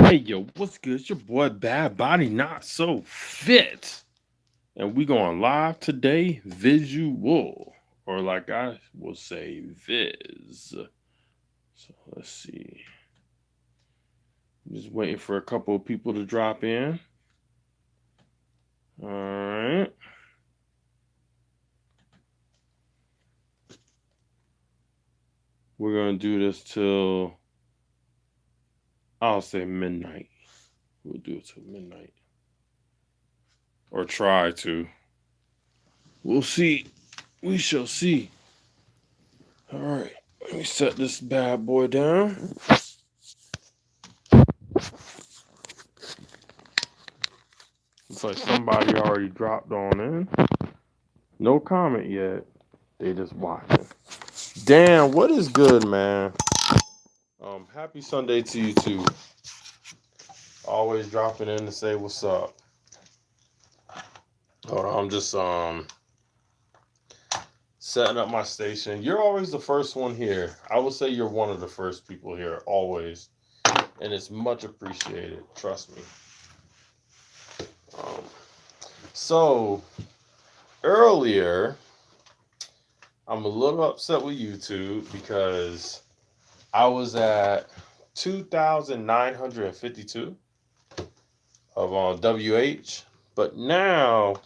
Hey yo, what's good? It's your boy Bad Body Not So Fit. And we going live today, visual. Or like I will say, Viz. So let's see. Just waiting for a couple of people to drop in. Alright. We're gonna do this till I'll say midnight. We'll do it till midnight. Or try to. We'll see. We shall see. Alright. Let me set this bad boy down. Looks like somebody already dropped on in. No comment yet. They just watching. Damn, what is good, man? Happy Sunday to you too. Always dropping in to say what's up. Hold on, I'm just setting up my station. You're always the first one here. I would say you're one of the first people here, always. And it's much appreciated. Trust me. So earlier, I'm a little upset with YouTube because I was at 2,952 of WH, but now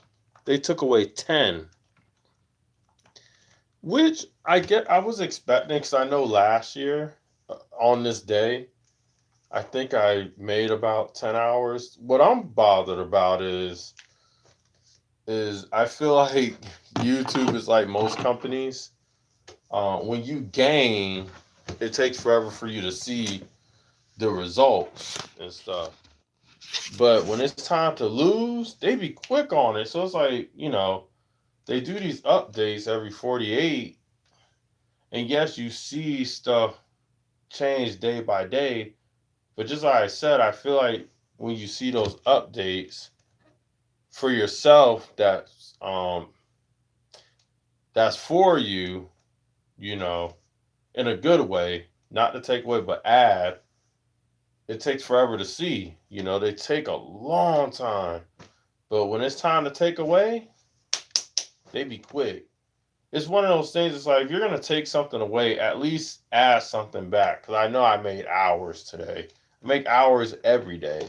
they took away 10, which I was expecting because I know last year on this day, I think I made about 10 hours. What I'm bothered about is I feel like YouTube is like most companies. When you gain, it takes forever for you to see the results and stuff. But when it's time to lose, they be quick on it. So it's like, they do these updates every 48. And yes, you see stuff change day by day. But just like I said, I feel like when you see those updates for yourself, that's for you, in a good way, not to take away, but add. It takes forever to see. They take a long time. But when it's time to take away, they be quick. It's one of those things. It's like if you're gonna take something away, at least add something back. Because I know I made hours today. I make hours every day.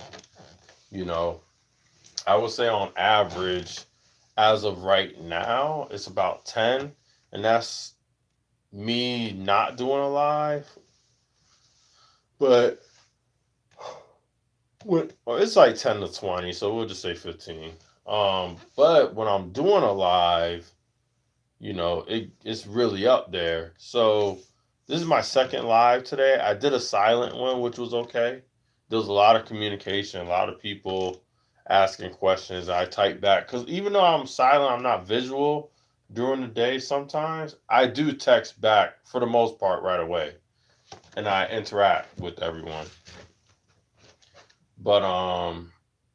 I would say on average, as of right now, it's about 10, and that's me not doing a live. But it's like 10 to 20, so we'll just say 15. But when I'm doing a live, it's really up there. So this is my second live today. I did a silent one, which was okay. There was a lot of communication, a lot of people asking questions. I typed back because even though I'm silent, I'm not visual during the day. Sometimes I do text back for the most part right away, and I interact with everyone. But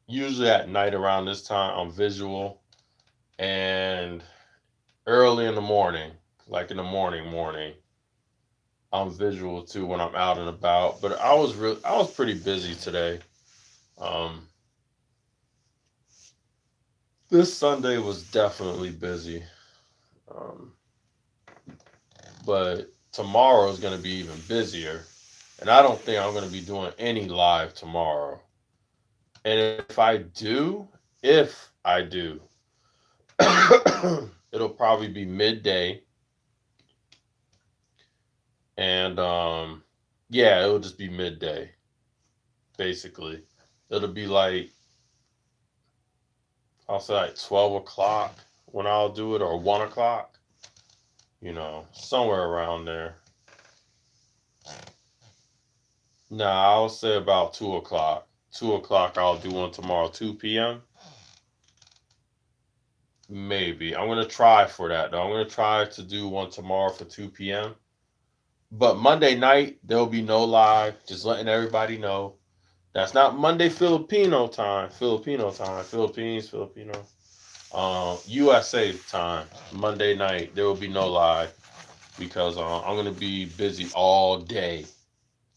usually at night around this time, I'm visual, and early in the morning, like in the morning, I'm visual too when I'm out and about. But I was pretty busy today. This Sunday was definitely busy. Um, but tomorrow is going to be even busier. And I don't think I'm going to be doing any live tomorrow. And if I do, it'll probably be midday. And it'll just be midday, basically. It'll be like, I'll say like 12 o'clock when I'll do it, or 1 o'clock, somewhere around there. Nah, I'll say about 2 o'clock. 2 o'clock, I'll do one tomorrow, 2 p.m. Maybe. I'm going to try for that, though. I'm going to try to do one tomorrow for 2 p.m. But Monday night, there'll be no live. Just letting everybody know. That's not Monday Filipino time. Philippines, Filipino. USA time. Monday night, there will be no live. Because I'm going to be busy all day.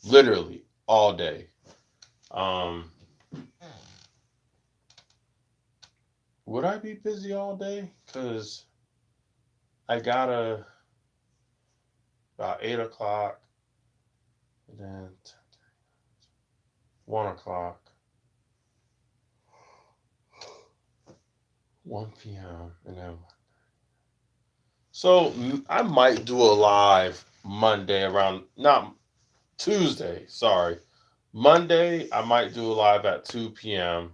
Literally, all day. Um, would I be busy all day? Cause I gotta about 8 o'clock, and then 1 o'clock, 1 p.m., and then so I might do a live Monday around not Tuesday. Sorry, Monday I might do a live at 2 p.m.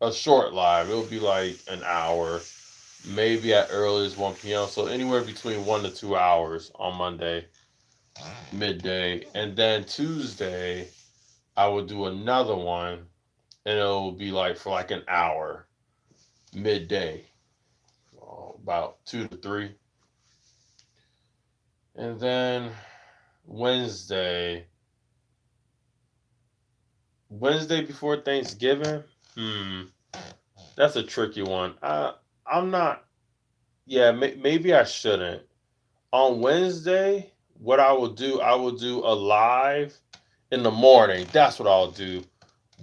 A short live. It'll be like an hour, maybe at earliest 1 p.m. So anywhere between 1 to 2 hours on Monday midday, and then Tuesday I will do another one, and it'll be like for like an hour midday, about 2 to 3, and then Wednesday, Wednesday before Thanksgiving. Hmm, that's a tricky one. I'm not. Yeah, maybe I shouldn't. On Wednesday, what I will do a live in the morning. That's what I'll do.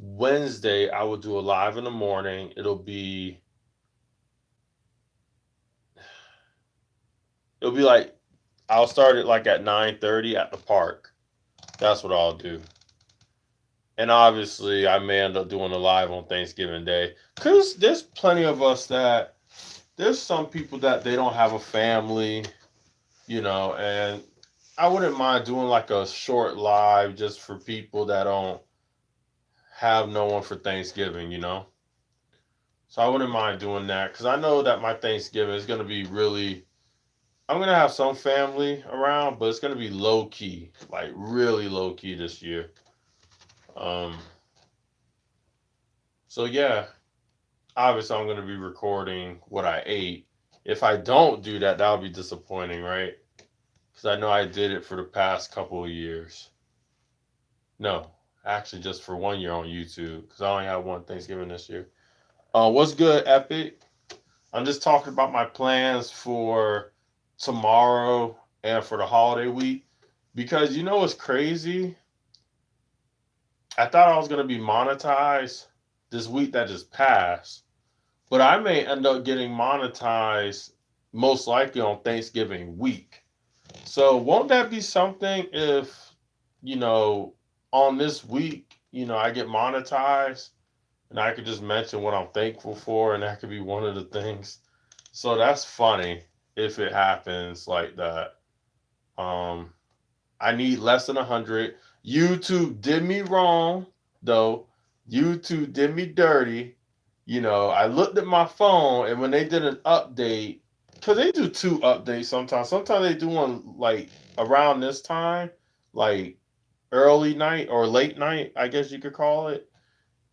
Wednesday, I will do a live in the morning. It'll be like I'll start it like at 9:30 at the park. That's what I'll do. And obviously, I may end up doing a live on Thanksgiving Day because there's plenty of us that there's some people that they don't have a family, and I wouldn't mind doing like a short live just for people that don't have no one for Thanksgiving. So I wouldn't mind doing that because I know that my Thanksgiving is going to be really, I'm going to have some family around, but it's going to be low key, like really low key this year. Um, so yeah, obviously I'm going to be recording what I ate. If I don't do that, that'll be disappointing, right? Because I know I did it for the past couple of years. No, actually, just for 1 year on YouTube because I only had one Thanksgiving this year. What's good, Epic? I'm just talking about my plans for tomorrow and for the holiday week because what's crazy? I thought I was gonna be monetized this week that just passed, but I may end up getting monetized most likely on Thanksgiving week. So won't that be something if you know on this week I get monetized and I could just mention what I'm thankful for, and that could be one of the things. So that's funny if it happens like that. Um, I need less than 100. YouTube did me wrong, though. YouTube did me dirty. I looked at my phone, and when they did an update, because they do two updates sometimes. Sometimes they do one like around this time, like early night or late night, I guess you could call it.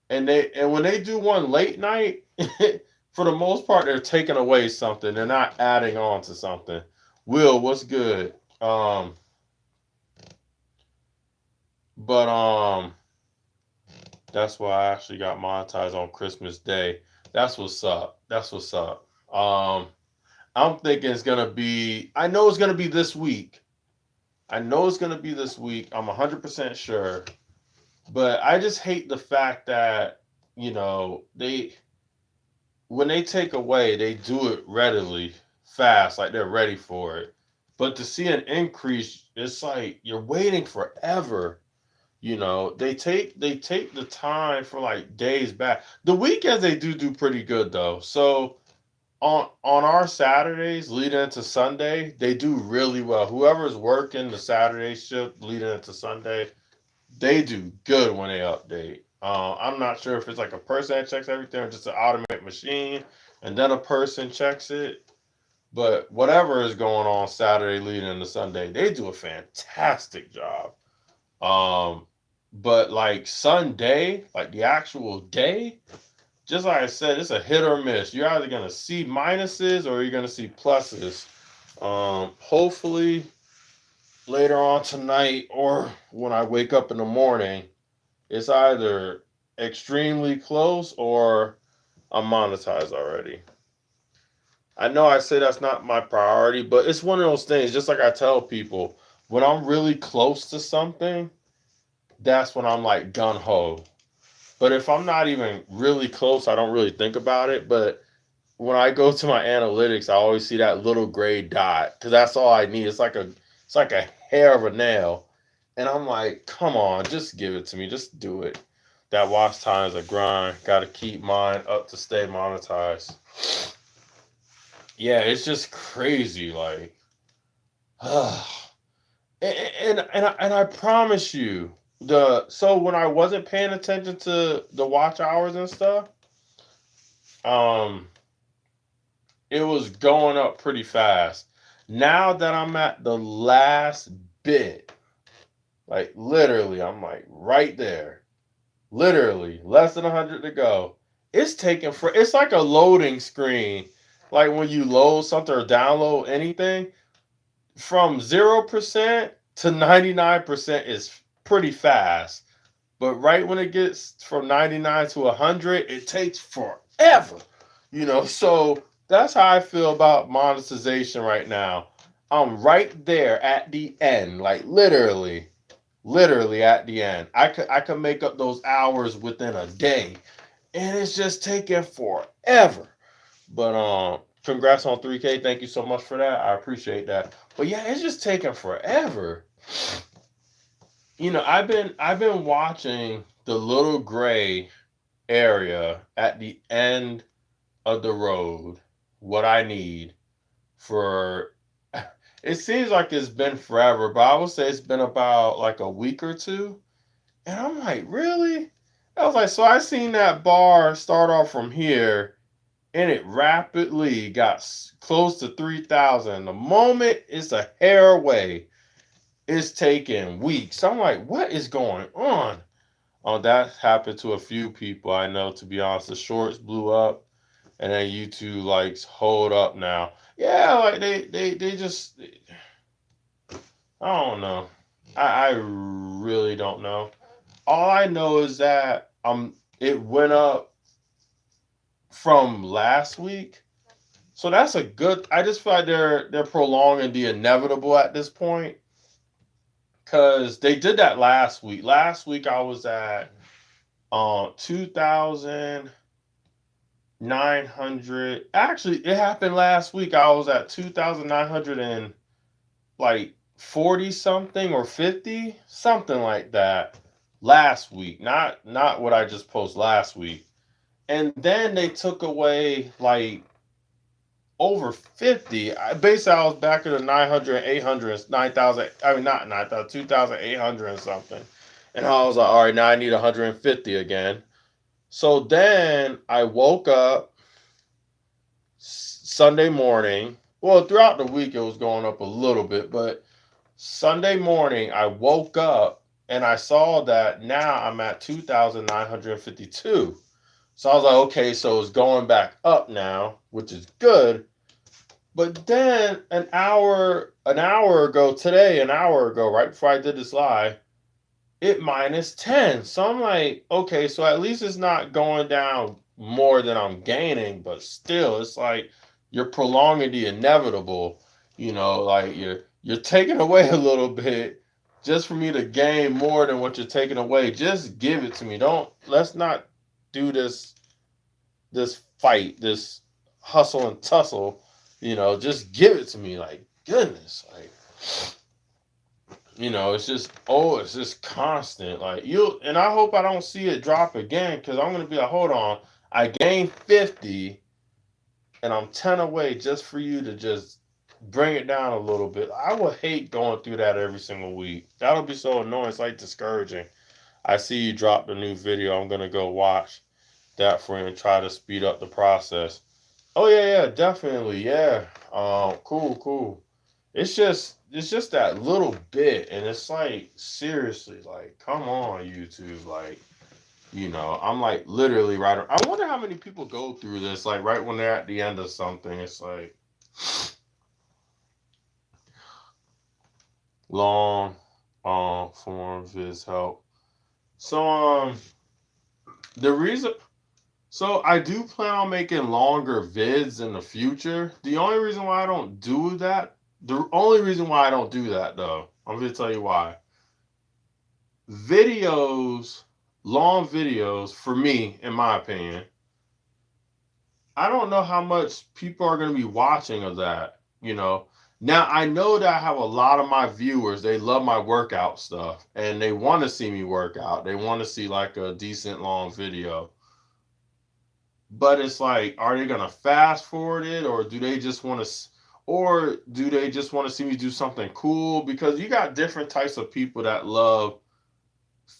And when they do one late night, for the most part, they're taking away something. They're not adding on to something. Will, what's good? But that's why I actually got monetized on Christmas Day. That's what's up. That's what's up. I'm thinking it's gonna be. I know it's gonna be this week. I know it's gonna be this week. I'm 100% sure. But I just hate the fact that they when they take away, they do it readily, fast, like they're ready for it. But to see an increase, it's like you're waiting forever. They take the time for like days back. The weekends they do pretty good though. So on our Saturdays leading into Sunday, they do really well. Whoever's working the Saturday shift leading into Sunday, they do good when they update. I'm not sure if it's like a person that checks everything or just an automated machine, and then a person checks it. But whatever is going on Saturday leading into Sunday, they do a fantastic job. Um, but like Sunday, like the actual day, just like I said, it's a hit or miss. You're either gonna see minuses or you're gonna see pluses. Hopefully later on tonight or when I wake up in the morning, it's either extremely close or I'm monetized already. I know I say that's not my priority, but it's one of those things, just like I tell people, when I'm really close to something, that's when I'm like gun ho. But if I'm not even really close, I don't really think about it. But when I go to my analytics, I always see that little gray dot because that's all I need. It's like a hair of a nail, and I'm like, come on, just give it to me, just do it. That watch time is a grind. Got to keep mine up to stay monetized. Yeah, it's just crazy. Like, and I promise you, so when I wasn't paying attention to the watch hours and stuff, um, it was going up pretty fast. Now that I'm at the last bit, like literally, I'm like right there, literally less than 100 to go. It's taking for it's like a loading screen, like when you load something or download anything from 0% to 99% is pretty fast. But right when it gets from 99 to 100, it takes forever. So that's how I feel about monetization right now. I'm right there at the end, like literally at the end. I could make up those hours within a day, and it's just taking forever. But congrats on 3K. Thank you so much for that. I appreciate that. But yeah, it's just taking forever. I've been watching the little gray area at the end of the road, what I need for it seems like it's been forever, but I would say it's been about like a week or two. And I'm like, really? I was like, so I seen that bar start off from here and it rapidly got close to 3,000. The moment it's a hair away, it's taking weeks. I'm like, what is going on? Oh, that happened to a few people I know, to be honest. The shorts blew up and then YouTube likes hold up now. Yeah, like they just I don't know. I really don't know. All I know is that it went up from last week. So that's a good I just feel like they're prolonging the inevitable at this point. Cause they did that last week. Last week I was at 2,900. Actually, it happened last week. I was at 2,900 and like 40 something or 50, something like that last week. Not what I just posted last week. And then they took away like over 50. Basically, I was back at the 900, 800, 9,000. I mean, not 9,000, 2,800 and something. And I was like, all right, now I need 150 again. So then I woke up Sunday morning. Well, throughout the week, it was going up a little bit, but Sunday morning, I woke up and I saw that now I'm at 2,952. So I was like, okay, so it's going back up now, which is good. But then an hour ago today, an hour ago, right before I did this live, it minus 10. So I'm like, okay, so at least it's not going down more than I'm gaining, but still, it's like you're prolonging the inevitable. Like you're taking away a little bit just for me to gain more than what you're taking away. Just give it to me. Let's not do this fight, this hustle and tussle. Just give it to me. Like goodness, like it's just constant. Like and I hope I don't see it drop again because I'm gonna be like, hold on, I gained 50 and I'm 10 away just for you to just bring it down a little bit. I would hate going through that every single week. That'll be so annoying. It's like discouraging. I see you dropped a new video. I'm gonna go watch that for you and try to speed up the process. Oh yeah, definitely, yeah. Cool. It's just that little bit, and it's like seriously, like come on, YouTube, like I'm like literally right. I wonder how many people go through this, like right when they're at the end of something. It's like long form viz help. So the reason so I do plan on making longer vids in the future. The only reason why I don't do that, the only reason why I don't do that though, I'm gonna tell you why. videos, long videos, for me, in my opinion, I don't know how much people are going to be watching of that, you know. Now, I know that I have a lot of my viewers, they love my workout stuff and they want to see me work out. They want to see like a decent long video. But it's like, are they going to fast forward it, or do they just want to see me do something cool? Because you got different types of people that love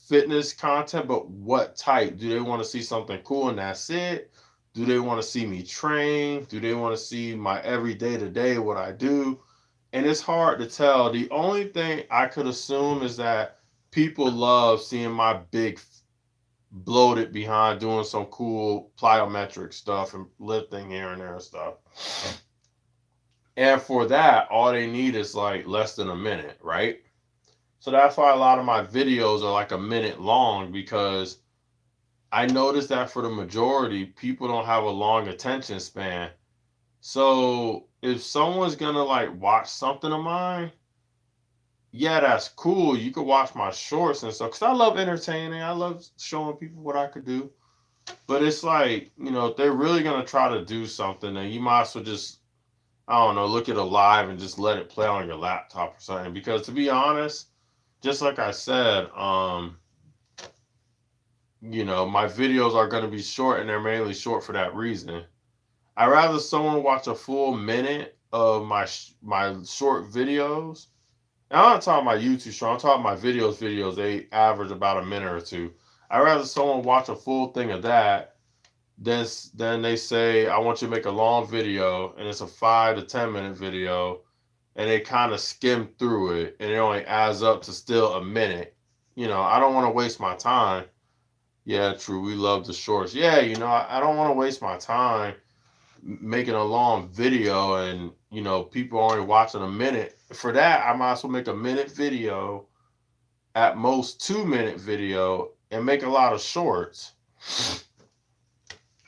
fitness content, but what type? Do they want to see something cool and that's it? Do they want to see me train? Do they want to see my every day to day, what I do? And it's hard to tell. The only thing I could assume is that people love seeing my big bloated behind doing some cool plyometric stuff and lifting here and there and stuff. And for that, all they need is like less than a minute, right? So that's why a lot of my videos are like a minute long, because I noticed that for the majority, people don't have a long attention span. So if someone's gonna like watch something of mine, yeah, that's cool. You could watch my shorts and stuff, because I love entertaining. I love showing people what I could do. But it's like, if they're really gonna try to do something, then you might as well just, I don't know, look at it live and just let it play on your laptop or something. Because to be honest, just like I said, my videos are going to be short, and they're mainly short for that reason. I'd rather someone watch a full minute of my short videos. And I'm not talking about YouTube short. I'm talking about my videos. They average about a minute or two. I'd rather someone watch a full thing of that than they say, I want you to make a long video, and it's a 5 to 10 minute video, and they kind of skim through it, and it only adds up to still a minute. I don't want to waste my time. Yeah, true. We love the shorts. Yeah, I don't want to waste my time making a long video, and people only watching a minute. For that, I might as well make a minute video, at most 2 minute video, and make a lot of shorts.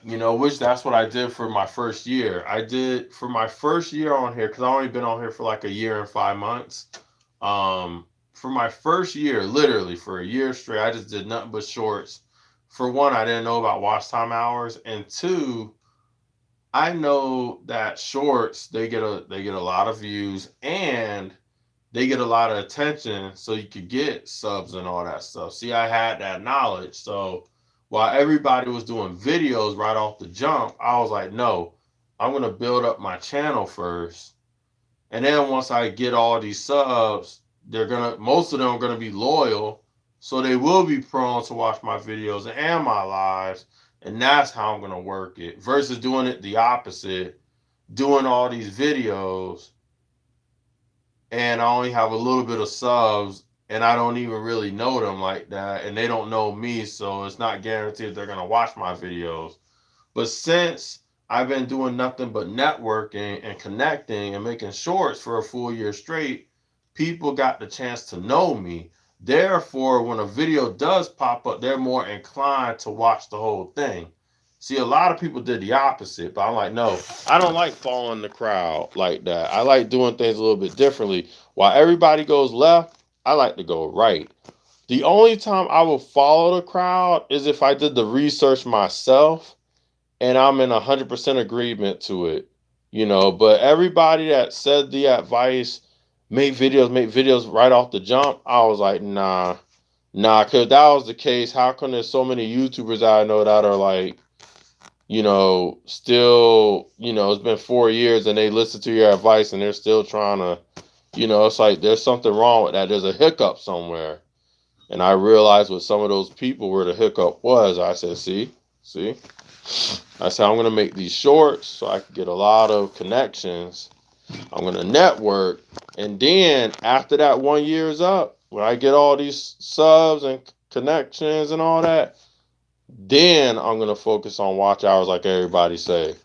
Which that's what I did for my first year. I did for my first year on here, because I only been on here for like a year and 5 months. For my first year, literally for a year straight, I just did nothing but shorts. For one, I didn't know about watch time hours, and two, I know that shorts, they get a lot of views, and they get a lot of attention, so you could get subs and all that stuff. See, I had that knowledge. So while everybody was doing videos right off the jump, I was like, no, I'm going to build up my channel first. And then once I get all these subs, most of them are going to be loyal. So they will be prone to watch my videos and my lives. And that's how I'm going to work it, versus doing it the opposite, doing all these videos, and I only have a little bit of subs, and I don't even really know them like that, and they don't know me, so it's not guaranteed they're going to watch my videos. But since I've been doing nothing but networking and connecting and making shorts for a full year straight, people got the chance to know me. Therefore, when a video does pop up, they're more inclined to watch the whole thing. See, a lot of people did the opposite, but I'm like, no, I don't like following the crowd like that. I like doing things a little bit differently. While everybody goes left, I like to go right. The only time I will follow the crowd is if I did the research myself and I'm in 100% agreement to it, But everybody that said the advice, make videos right off the jump, I was like, nah, because if that was the case, how come there's so many YouTubers I know that are like, still, it's been 4 years and they listen to your advice and they're still trying to, it's like there's something wrong with that. There's a hiccup somewhere. And I realized what some of those people where the hiccup was. I said, see, I said, I'm going to make these shorts so I can get a lot of connections. I'm going to network. And then after that 1 year is up, when I get all these subs and connections and all that, then I'm going to focus on watch hours like everybody say.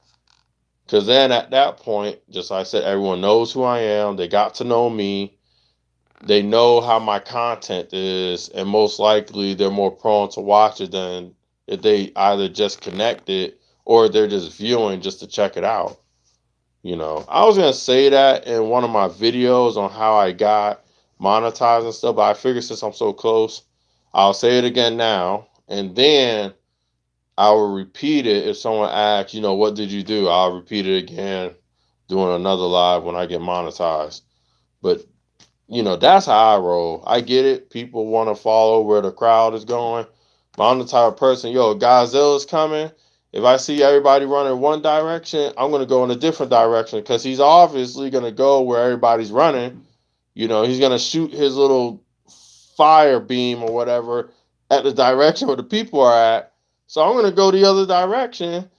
Because then at that point, just like I said, everyone knows who I am. They got to know me. They know how my content is. And most likely, they're more prone to watch it than if they either just connected or they're just viewing just to check it out. I was going to say that in one of my videos on how I got monetized and stuff, but I figured since I'm so close, I'll say it again now, and then I will repeat it if someone asks, what did you do? I'll repeat it again, doing another live when I get monetized. But that's how I roll. I get it. People want to follow where the crowd is going. But I'm the type of person, Godzilla's coming. If I see everybody running one direction, I'm going to go in a different direction because he's obviously going to go where everybody's running. He's going to shoot his little fire beam or whatever at the direction where the people are at. So I'm going to go the other direction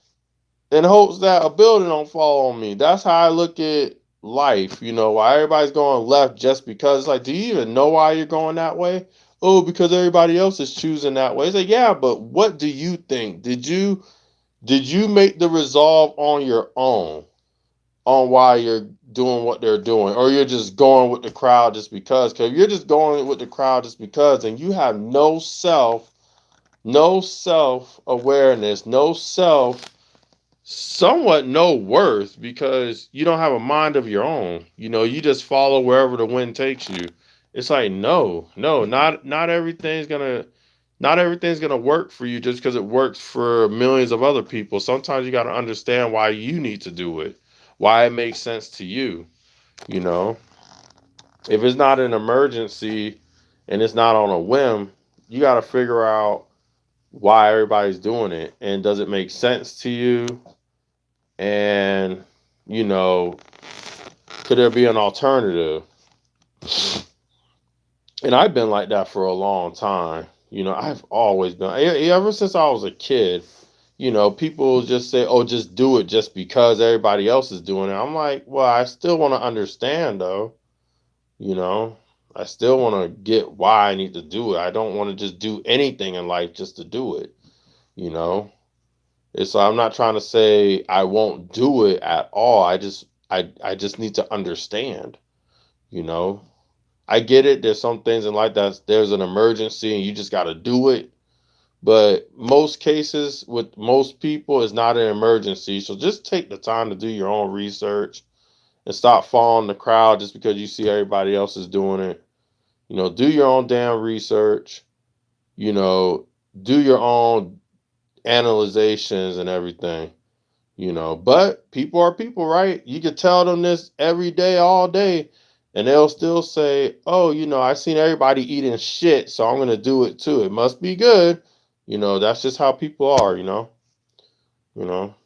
in hopes that a building don't fall on me. That's how I look at life. Why everybody's going left just because. It's like, do you even know why you're going that way? Oh, because everybody else is choosing that way. It's like, yeah, but what do you think? Did you make the resolve on your own on why you're doing what they're doing, or you're just going with the crowd just because? Because if you're just going with the crowd just because, and you have no self awareness, somewhat no worth, because you don't have a mind of your own. You just follow wherever the wind takes you. It's like, no, not everything's gonna work for you just because it works for millions of other people. Sometimes you got to understand why you need to do it, why it makes sense to you. You know, if it's not an emergency and it's not on a whim, you got to figure out why everybody's doing it, and does it make sense to you? And you know, could there be an alternative? And I've been like that for a long time. I've always been, ever since I was a kid. People just say, "Oh, just do it just because everybody else is doing it." I'm like, well, I still want to understand though. You know, I still want to get why I need to do it. I don't want to just do anything in life just to do it. You know, it's I'm not trying to say I won't do it at all. I just need to understand. You know, I get it. There's some things in life that there's an emergency and you just got to do it. But most cases with most people, it's not an emergency. So just take the time to do your own research and stop following the crowd just because you see everybody else is doing it. Do your own damn research. You know, do your own analyzations and everything. But people are people, right? You could tell them this every day, all day, and they'll still say, "Oh, I seen everybody eating shit, so I'm gonna do it too. It must be good." That's just how people are.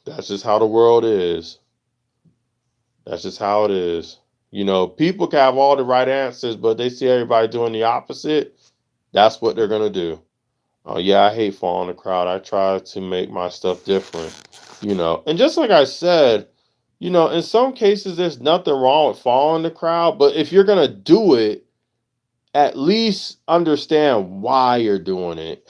That's just how the world is. That's just how it is. People can have all the right answers, but they see everybody doing the opposite. That's what they're gonna do. Oh yeah, I hate following the crowd. I try to make my stuff different. And just like I said, in some cases there's nothing wrong with following the crowd, but if you're gonna do it, at least understand why you're doing it.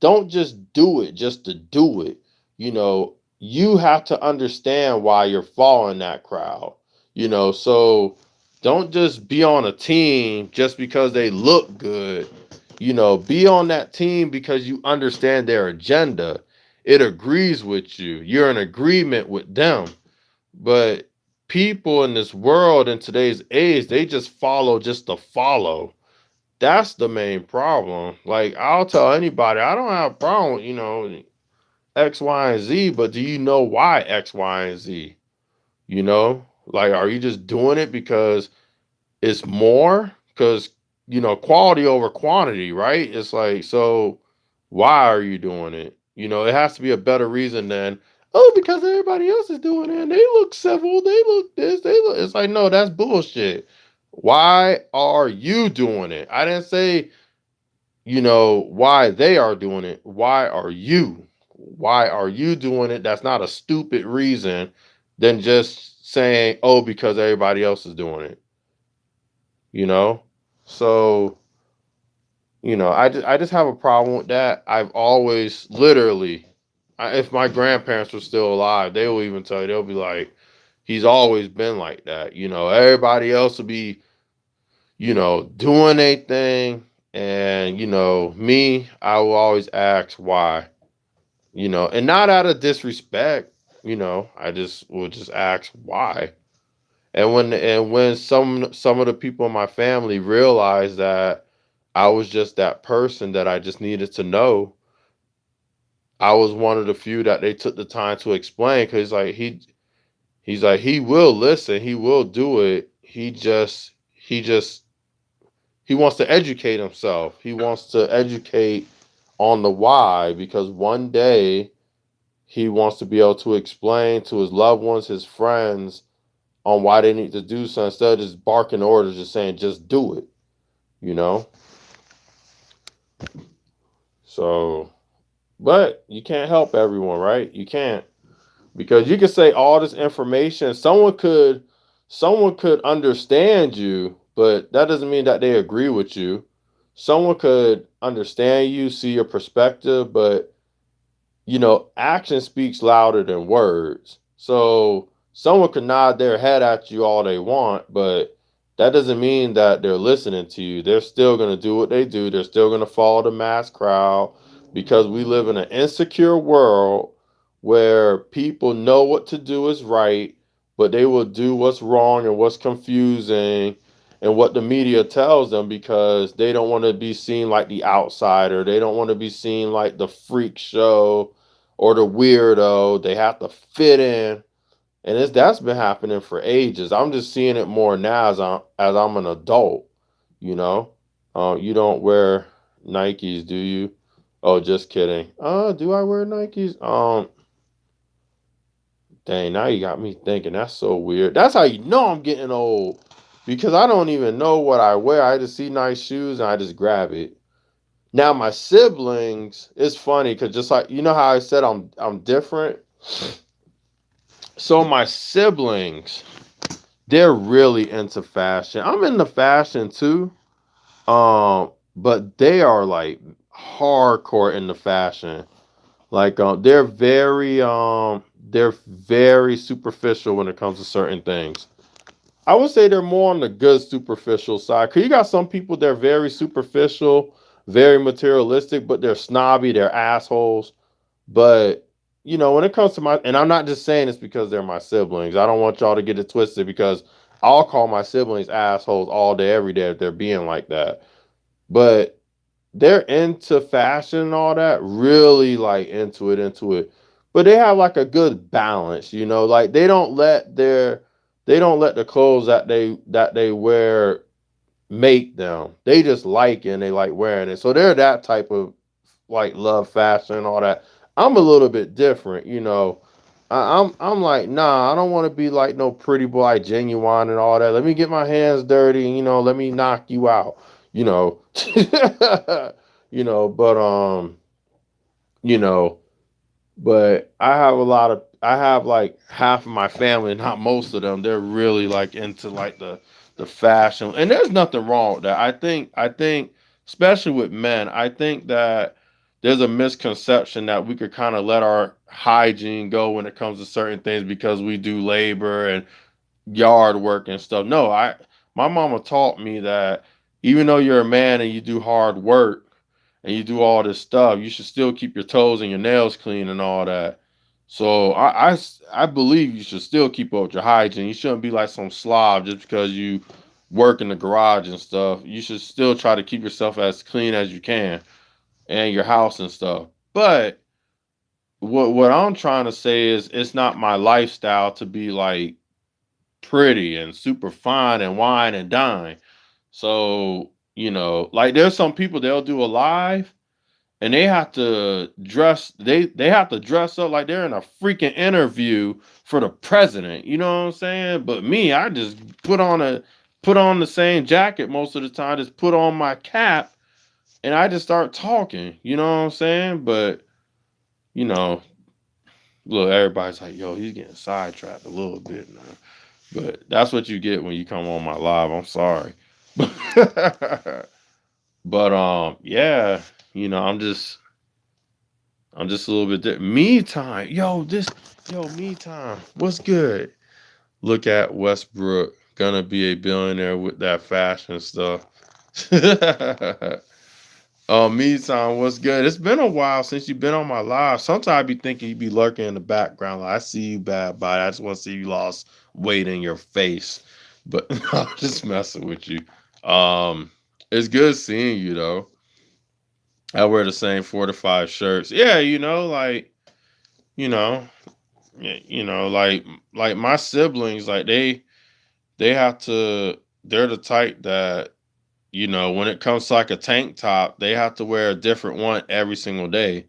Don't just do it just to do it. You have to understand why you're following that crowd. So don't just be on a team just because they look good. Be on that team because you understand their agenda. It agrees with you. You're in agreement with them. But people in this world in today's age, they just follow just to follow. That's the main problem. Like, I'll tell anybody, I don't have a problem with, X, Y, and Z, but do you know why X, Y, and Z? Like, are you just doing it because it's more? Because, quality over quantity, right? It's like, so why are you doing it? It has to be a better reason than, oh, because everybody else is doing it and they look civil, they look this, they look. It's like, no, that's bullshit. Why are you doing it? I didn't say, why they are doing it. Why are you? Why are you doing it? That's not a stupid reason than just saying, oh, because everybody else is doing it. you know so I just have a problem with that. I've always literally, if my grandparents were still alive, they will even tell you, they'll be like, he's always been like that. Everybody else will be doing a thing, and me, I will always ask why. And not out of disrespect. I just will just ask why. And when some of the people in my family realize that, I was just that person that I just needed to know. I was one of the few that they took the time to explain, because like he's like, he will listen, he will do it. He wants to educate himself. He wants to educate on the why, because one day he wants to be able to explain to his loved ones, his friends, on why they need to do something, instead of just barking orders, just saying, just do it, you know? So, but you can't help everyone, right? You can't. Because you could say all this information, someone could understand you, but that doesn't mean that they agree with you. Someone could understand you, see your perspective, but action speaks louder than words. So someone could nod their head at you all they want, but that doesn't mean that they're listening to you. They're still going to do what they do. They're still going to follow the mass crowd, because we live in an insecure world where people know what to do is right, but they will do what's wrong and what's confusing and what the media tells them, because they don't want to be seen like the outsider. They don't want to be seen like the freak show or the weirdo. They have to fit in, and that's been happening for ages. I'm just seeing it more now as I'm an adult. You know, you don't wear Nikes, do you? Oh, just kidding. Do I wear Nikes? Dang, now you got me thinking. That's so weird. That's how you know I'm getting old, because I don't even know what I wear. I just see nice shoes and I just grab it. Now my siblings, it's funny because just like how I said I'm different. So my siblings, they're really into fashion. I'm into fashion too. But they are like hardcore into fashion. Like they're very superficial when it comes to certain things. I would say they're more on the good superficial side. Cause you got some people, they're very superficial, very materialistic, but they're snobby, they're assholes. But when it comes to and I'm not just saying this because they're my siblings. I don't want y'all to get it twisted, because I'll call my siblings assholes all day, every day if they're being like that. But they're into fashion and all that, really like into it. But they have like a good balance, like they don't let the clothes that they wear make them. They just like it and they like wearing it. So they're that type of like love fashion and all that. I'm a little bit different. I'm like, nah, I don't want to be like no pretty boy, genuine and all that. Let me get my hands dirty, and let me knock you out, you know. But you know, but I have like half of my family, not most of them, they're really like into like the fashion. And there's nothing wrong with that. I think especially with men, I think that there's a misconception that we could kind of let our hygiene go when it comes to certain things, because we do labor and yard work and stuff. No, my mama taught me that even though you're a man and you do hard work and you do all this stuff, you should still keep your toes and your nails clean and all that. So I believe you should still keep up with your hygiene. You shouldn't be like some slob just because you work in the garage and stuff. You should still try to keep yourself as clean as you can, and your house and stuff. But what I'm trying to say is, it's not my lifestyle to be like pretty and super fine and wine and dine. So, like there's some people, they'll do a live and they have to dress up like they're in a freaking interview for the president. You know what I'm saying? But me, I just put on the same jacket most of the time, just put on my cap and I just start talking. You know what I'm saying? But, you know, look, everybody's like, yo, he's getting sidetracked a little bit now. But that's what you get when you come on my live. I'm sorry. But yeah, I'm just a little bit me time. Yo, me time. What's good? Look at Westbrook, gonna be a billionaire with that fashion stuff. Me time, what's good? It's been a while since you've been on my live. Sometimes I be thinking you be lurking in the background. Like, I see you, bad body. I just want to see you lost weight in your face. But I'm just messing with you. Um, It's good seeing you though. I wear the same 4 to 5 shirts. Yeah, you know, like my siblings, like they have to. They're the type that when it comes to like a tank top, they have to wear a different one every single day.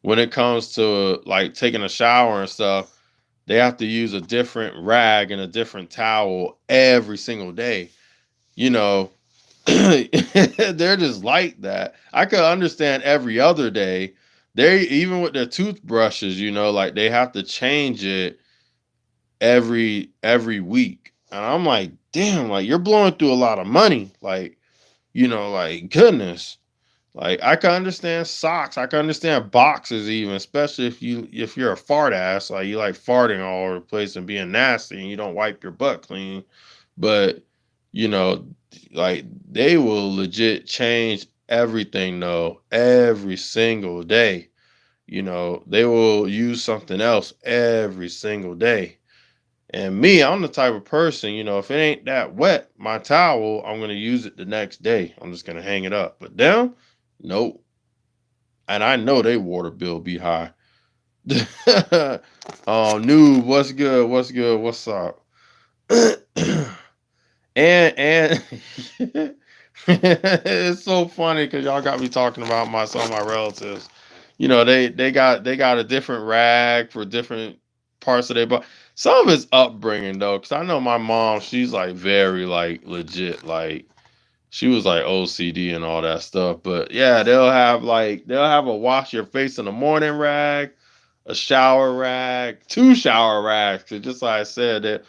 When it comes to like taking a shower and stuff, they have to use a different rag and a different towel every single day. You know, they're just like that. I could understand every other day. They even with their toothbrushes, like they have to change it every week. And I'm like, damn, like you're blowing through a lot of money. Like goodness. Like I can understand socks. I can understand boxes even, especially if you're a fart ass, like you like farting all over the place and being nasty and you don't wipe your butt clean. But you know, like they will legit change everything though, every single day. They will use something else every single day. And me, I'm the type of person, if it ain't that wet, my towel, I'm gonna use it the next day. I'm just gonna hang it up. But them, nope. And I know they water bill be high. Noob, what's good? What's good? What's up? and it's so funny because y'all got me talking about some of my relatives. They got a different rag for different parts of their body. Some of it's upbringing though, because I know my mom, she's like very like legit, like she was like OCD and all that stuff. But yeah, they'll have a wash your face in the morning rag, a shower rag, 2 shower rags. 'Cause just like I said,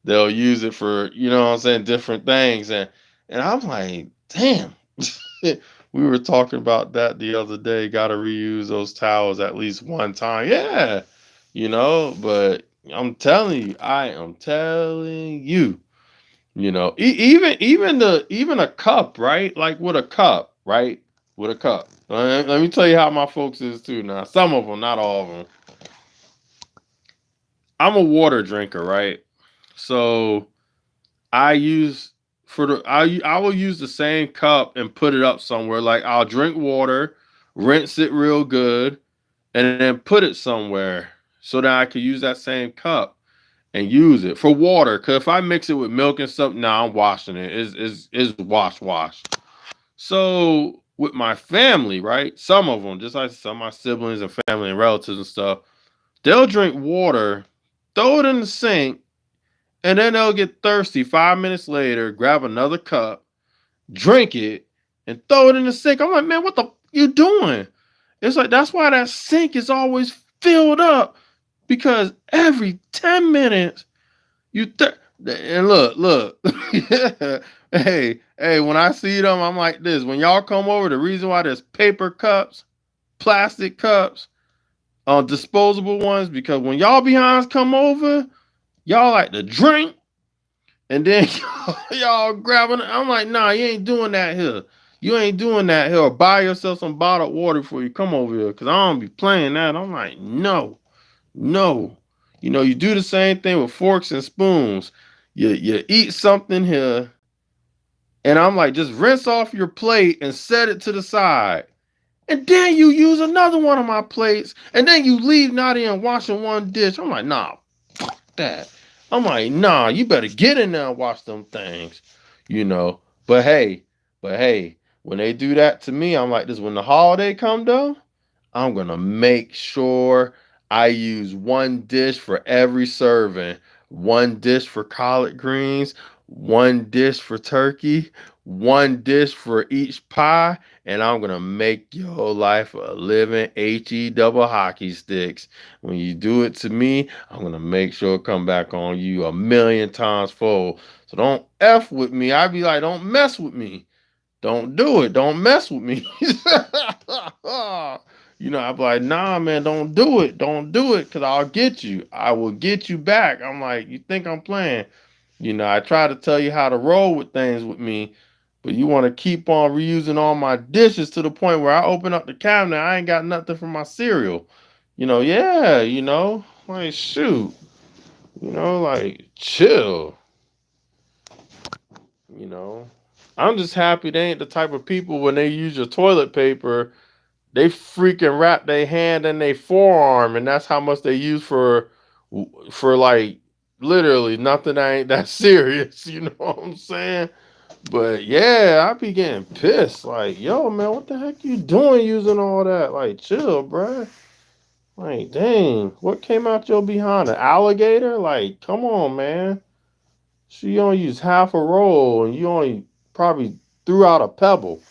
they'll use it for what I'm saying, different things. And I'm like, damn. We were talking about that the other day. Got to reuse those towels at least one time. Yeah, but I am telling you. Even a cup, right? Like with a cup, right? With a cup. Let me tell you how my folks is too. Now, some of them, not all of them. I'm a water drinker, right? So I use I will use the same cup and put it up somewhere. Like I'll drink water, rinse it real good, and then put it somewhere so that I could use that same cup and use it for water. Cause if I mix it with milk and stuff, nah, I'm washing it. It's wash. So with my family, right? Some of them, just like some of my siblings and family and relatives and stuff, they'll drink water, throw it in the sink, and then they'll get thirsty 5 minutes later, grab another cup, drink it, and throw it in the sink. I'm like, man, what the you doing? It's like that's why that sink is always filled up because every 10 minutes and look. hey, when I see them, I'm like this. When y'all come over, the reason why there's paper cups, plastic cups, disposable ones, because when y'all behinds come over, y'all like to drink, and then y'all grabbing it. I'm like, nah, you ain't doing that here. You ain't doing that here. Or buy yourself some bottled water before you come over here, because I don't be playing that. I'm like, no. No. You do the same thing with forks and spoons. You eat something here, and I'm like, just rinse off your plate and set it to the side. And then you use another one of my plates, and then you leave Nadia and washing one dish. I'm like, nah, fuck that. I'm like, nah, you better get in there and wash them things. You know. But hey, when they do that to me, I'm like this. When the holiday come though, I'm gonna make sure I use one dish for every serving. One dish for collard greens, one dish for turkey, one dish for each pie, and I'm gonna make your life a living HE double hockey sticks. When you do it to me, I'm gonna make sure it come back on you a million times fold. So don't F with me. I be like, don't mess with me. Don't do it. Don't mess with me. I'd be like, nah, man, don't do it. Don't do it, because I'll get you. I will get you back. I'm like, you think I'm playing? I try to tell you how to roll with things with me, but you want to keep on reusing all my dishes to the point where I open up the cabinet, I ain't got nothing for my cereal. Yeah, like shoot, like chill, you know. I'm just happy they ain't the type of people when they use your toilet paper, they freaking wrap their hand in their forearm, and that's how much they use for like literally nothing that ain't that serious. You know what I'm saying? But yeah, I be getting pissed. Like, yo, man, what the heck you doing using all that? Like, chill, bruh. Like, dang, what came out your behind? An alligator? Like, come on, man. So you only use half a roll and you only probably threw out a pebble.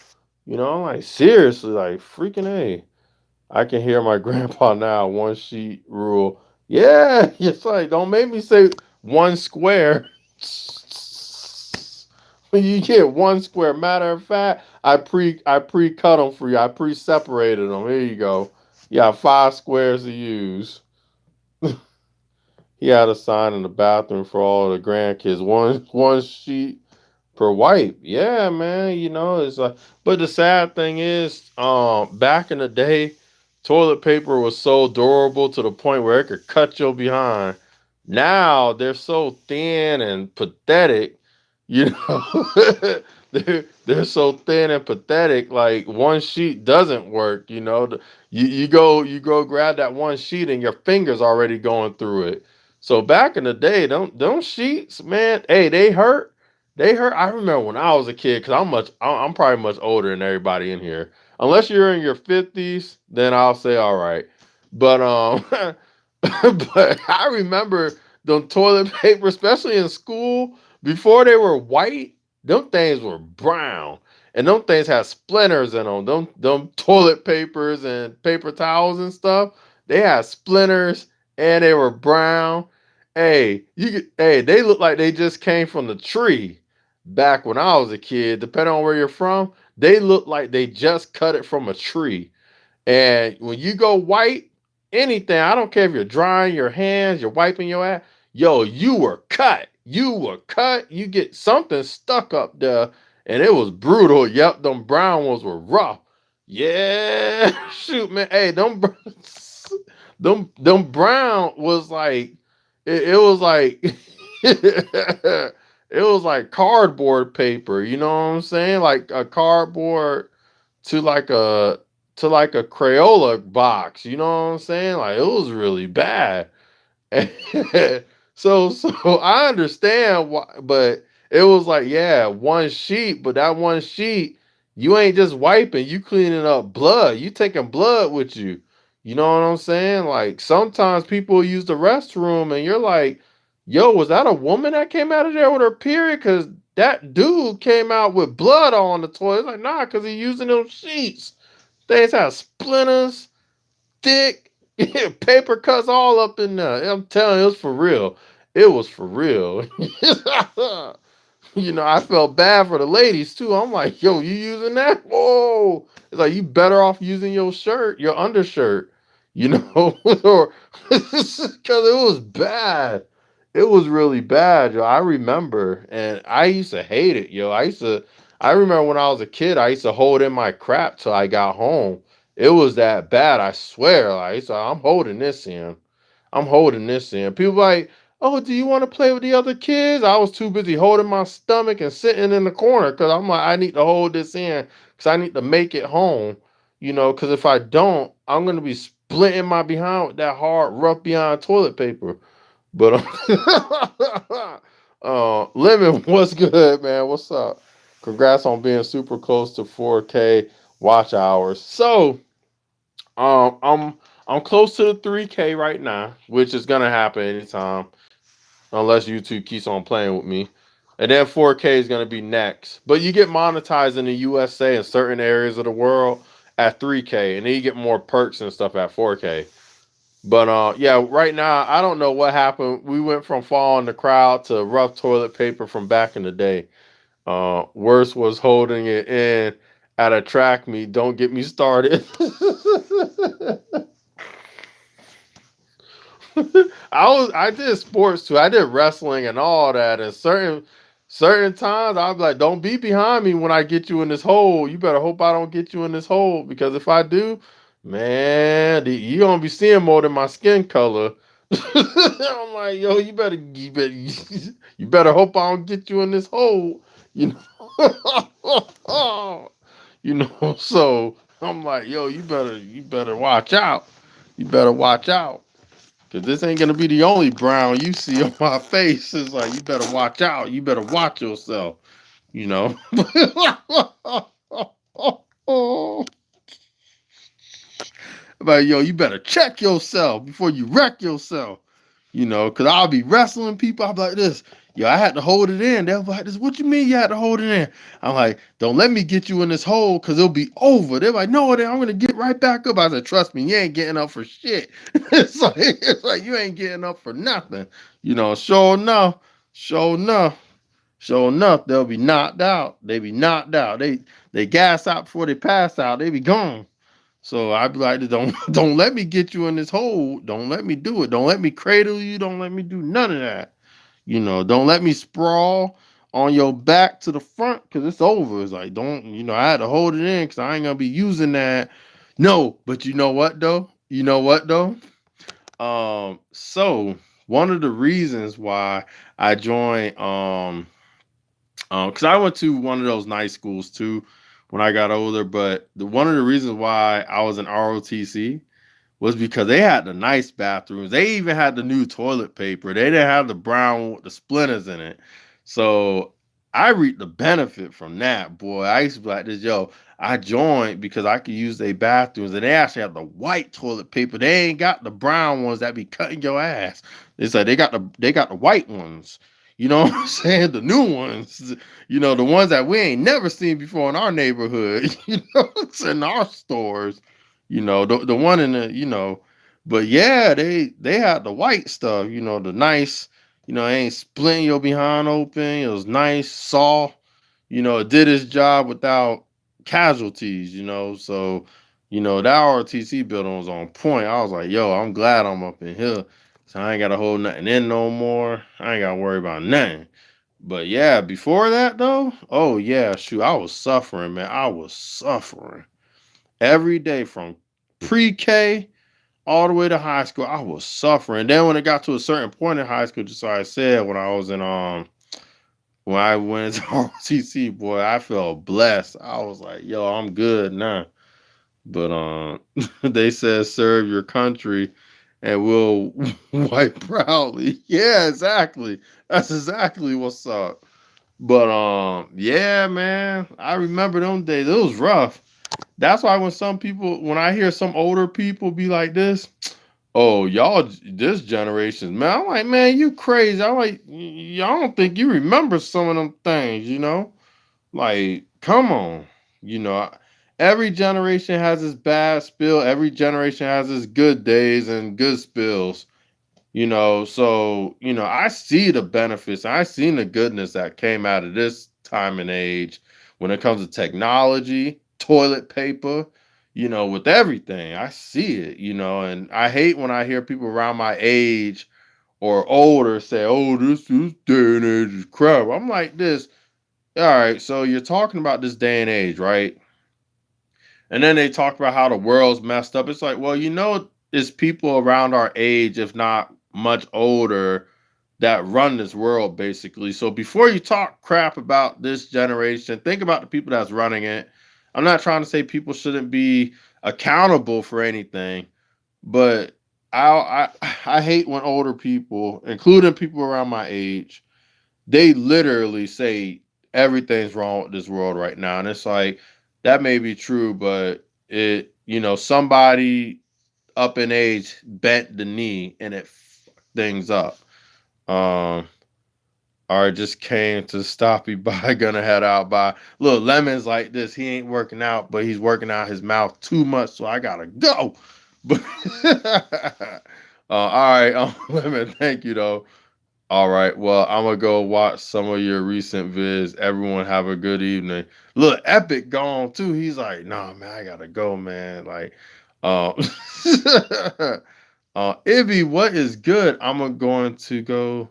You know, like seriously, like freaking A. I can hear my grandpa now, one sheet rule. Yeah, it's like, don't make me say one square. When you get one square, matter of fact, I pre cut them for you. I pre separated them. Here you go. You got 5 squares to use. He had a sign in the bathroom for all the grandkids. One sheet per wipe. Yeah, man. You know, it's like, but the sad thing is, back in the day, toilet paper was so durable to the point where it could cut your behind. Now they're so thin and pathetic, you know. They're so thin and pathetic. Like one sheet doesn't work. You know, you go grab that one sheet and your fingers already going through it. So back in the day, don't sheets, man. Hey, they hurt. They hurt. I remember when I was a kid, because I'm probably much older than everybody in here. Unless you're in your 50s, then I'll say all right. But but I remember the toilet paper, especially in school, before they were white, them things were brown. And them things had splinters in them. Them toilet papers and paper towels and stuff, they had splinters and they were brown. Hey, they look like they just came from the tree back when I was a kid. Depending on where you're from, they look like they just cut it from a tree. And when you go white, anything, I don't care if you're drying your hands, you're wiping your ass, yo, you were cut. You were cut. You get something stuck up there, and it was brutal. Yep, them brown ones were rough. Yeah, shoot, man. Hey, them brown was like, it was like, it was like cardboard paper. You know what I'm saying? Like a cardboard to like a Crayola box. You know what I'm saying? Like it was really bad. So I understand why, but it was like, yeah, one sheet, but that one sheet, you ain't just wiping, you cleaning up blood. You taking blood with you. You know what I'm saying? Like sometimes people use the restroom and you're like, yo, was that a woman that came out of there with her period? Cause that dude came out with blood on the toilet. It's like, nah, cause he using them sheets. Things have splinters, thick, paper cuts all up in there. I'm telling you, it was for real. It was for real. You know, I felt bad for the ladies too. I'm like, yo, you using that? Whoa. It's like you better off using your shirt, your undershirt, you know, or because it was bad. It was really bad, yo. I remember, and I used to hate it, yo. I remember when I was a kid, I used to hold in my crap till I got home. It was that bad, I swear. Like, so I'm holding this in. I'm holding this in. People like, oh, do you want to play with the other kids? I was too busy holding my stomach and sitting in the corner because I'm like, I need to hold this in because I need to make it home. You know, because if I don't, I'm gonna be splitting my behind with that hard, rough behind toilet paper. But Lemon, what's good, man? What's up? Congrats on being super close to 4K watch hours. So, I'm close to the 3K right now, which is gonna happen anytime unless YouTube keeps on playing with me. And then 4K is gonna be next. But you get monetized in the USA and certain areas of the world at 3K, and then you get more perks and stuff at 4K. But yeah, right now I don't know what happened. We went from following the crowd to rough toilet paper from back in the day. Worst was holding it in at a track meet. Don't get me started. I did sports too. I did wrestling and all that. And certain times I'll be like, don't be behind me when I get you in this hole. You better hope I don't get you in this hole because if I do, man, you gonna be seeing more than my skin color. I'm like, yo, you better you better hope I don't get you in this hole. You know. You know, so I'm like, yo, you better watch out. You better watch out. Cause this ain't gonna be the only brown you see on my face. It's like, you better watch out. You better watch yourself, you know. Like, yo, you better check yourself before you wreck yourself. You know, because I'll be wrestling people. I'll be like this. Yo, I had to hold it in. They'll be like this. What you mean you had to hold it in? I'm like, don't let me get you in this hole because it'll be over. They're like, no, I'm going to get right back up. I said, trust me, you ain't getting up for shit. It's like you ain't getting up for nothing. You know, sure enough, they'll be knocked out. They be knocked out. They gas out before they pass out. They be gone. So I'd be like, don't let me get you in this hole. Don't let me do it. Don't let me cradle you. Don't let me do none of that. You know, don't let me sprawl on your back to the front because it's over. It's like, don't, I had to hold it in because I ain't gonna be using that. No, but you know what though? So one of the reasons why I joined because I went to one of those nice schools too when I got older, but one of the reasons why I was in ROTC was because they had the nice bathrooms. They even had the new toilet paper. They didn't have the brown with the splinters in it. So I reaped the benefit from that, boy. I used to be like this, yo, I joined because I could use their bathrooms. And they actually have the white toilet paper. They ain't got the brown ones that be cutting your ass. It's like they got the white ones. You know what I'm saying? The new ones, the ones that we ain't never seen before in our neighborhood, it's in our stores. The one in but yeah, they had the white stuff, the nice, it ain't splitting your behind open. It was nice, soft, it did its job without casualties, so that RTC building was on point. I was like, yo, I'm glad I'm up in here. So I ain't gotta hold nothing in no more. I ain't gotta worry about nothing. But yeah, before that though, oh yeah, shoot, I was suffering, man. I was suffering every day from pre-K all the way to high school. I was suffering. Then when it got to a certain point in high school, just like I said, when I was in when I went into RCC, boy, I felt blessed. I was like, yo, I'm good now. But they said serve your country and we'll wipe proudly. Yeah, exactly. That's exactly what's up. But yeah, man, I remember them days. It was rough. That's why when I hear some older people be like this, oh, y'all, this generation, man, I'm like, man, you crazy. I'm like, y'all don't think you remember some of them things, Like, come on. You know, every generation has its bad spill. Every generation has its good days and good spills. So I see the benefits. I seen the goodness that came out of this time and age when it comes to technology, toilet paper, with everything. I see it, and I hate when I hear people around my age or older say, oh, this day and age is crap. I'm like this. All right, so you're talking about this day and age, right? And then they talk about how the world's messed up. It's like, well, it's people around our age, if not much older, that run this world, basically. So before you talk crap about this generation, think about the people that's running it. I'm not trying to say people shouldn't be accountable for anything, but I hate when older people, including people around my age, they literally say everything's wrong with this world right now. And it's like, that may be true, but somebody up in age bent the knee and it things up. Um, or just came to stop you by, gonna head out by. Look, Lemon's like this. He ain't working out, but he's working out his mouth too much, so I gotta go. But all right, Lemon, thank you though. All right. Well, I'm gonna go watch some of your recent vids. Everyone have a good evening. Look, Epic gone too. He's like, nah, man, I gotta go, man. Like, uh, Ibby, what is good? I'm going to go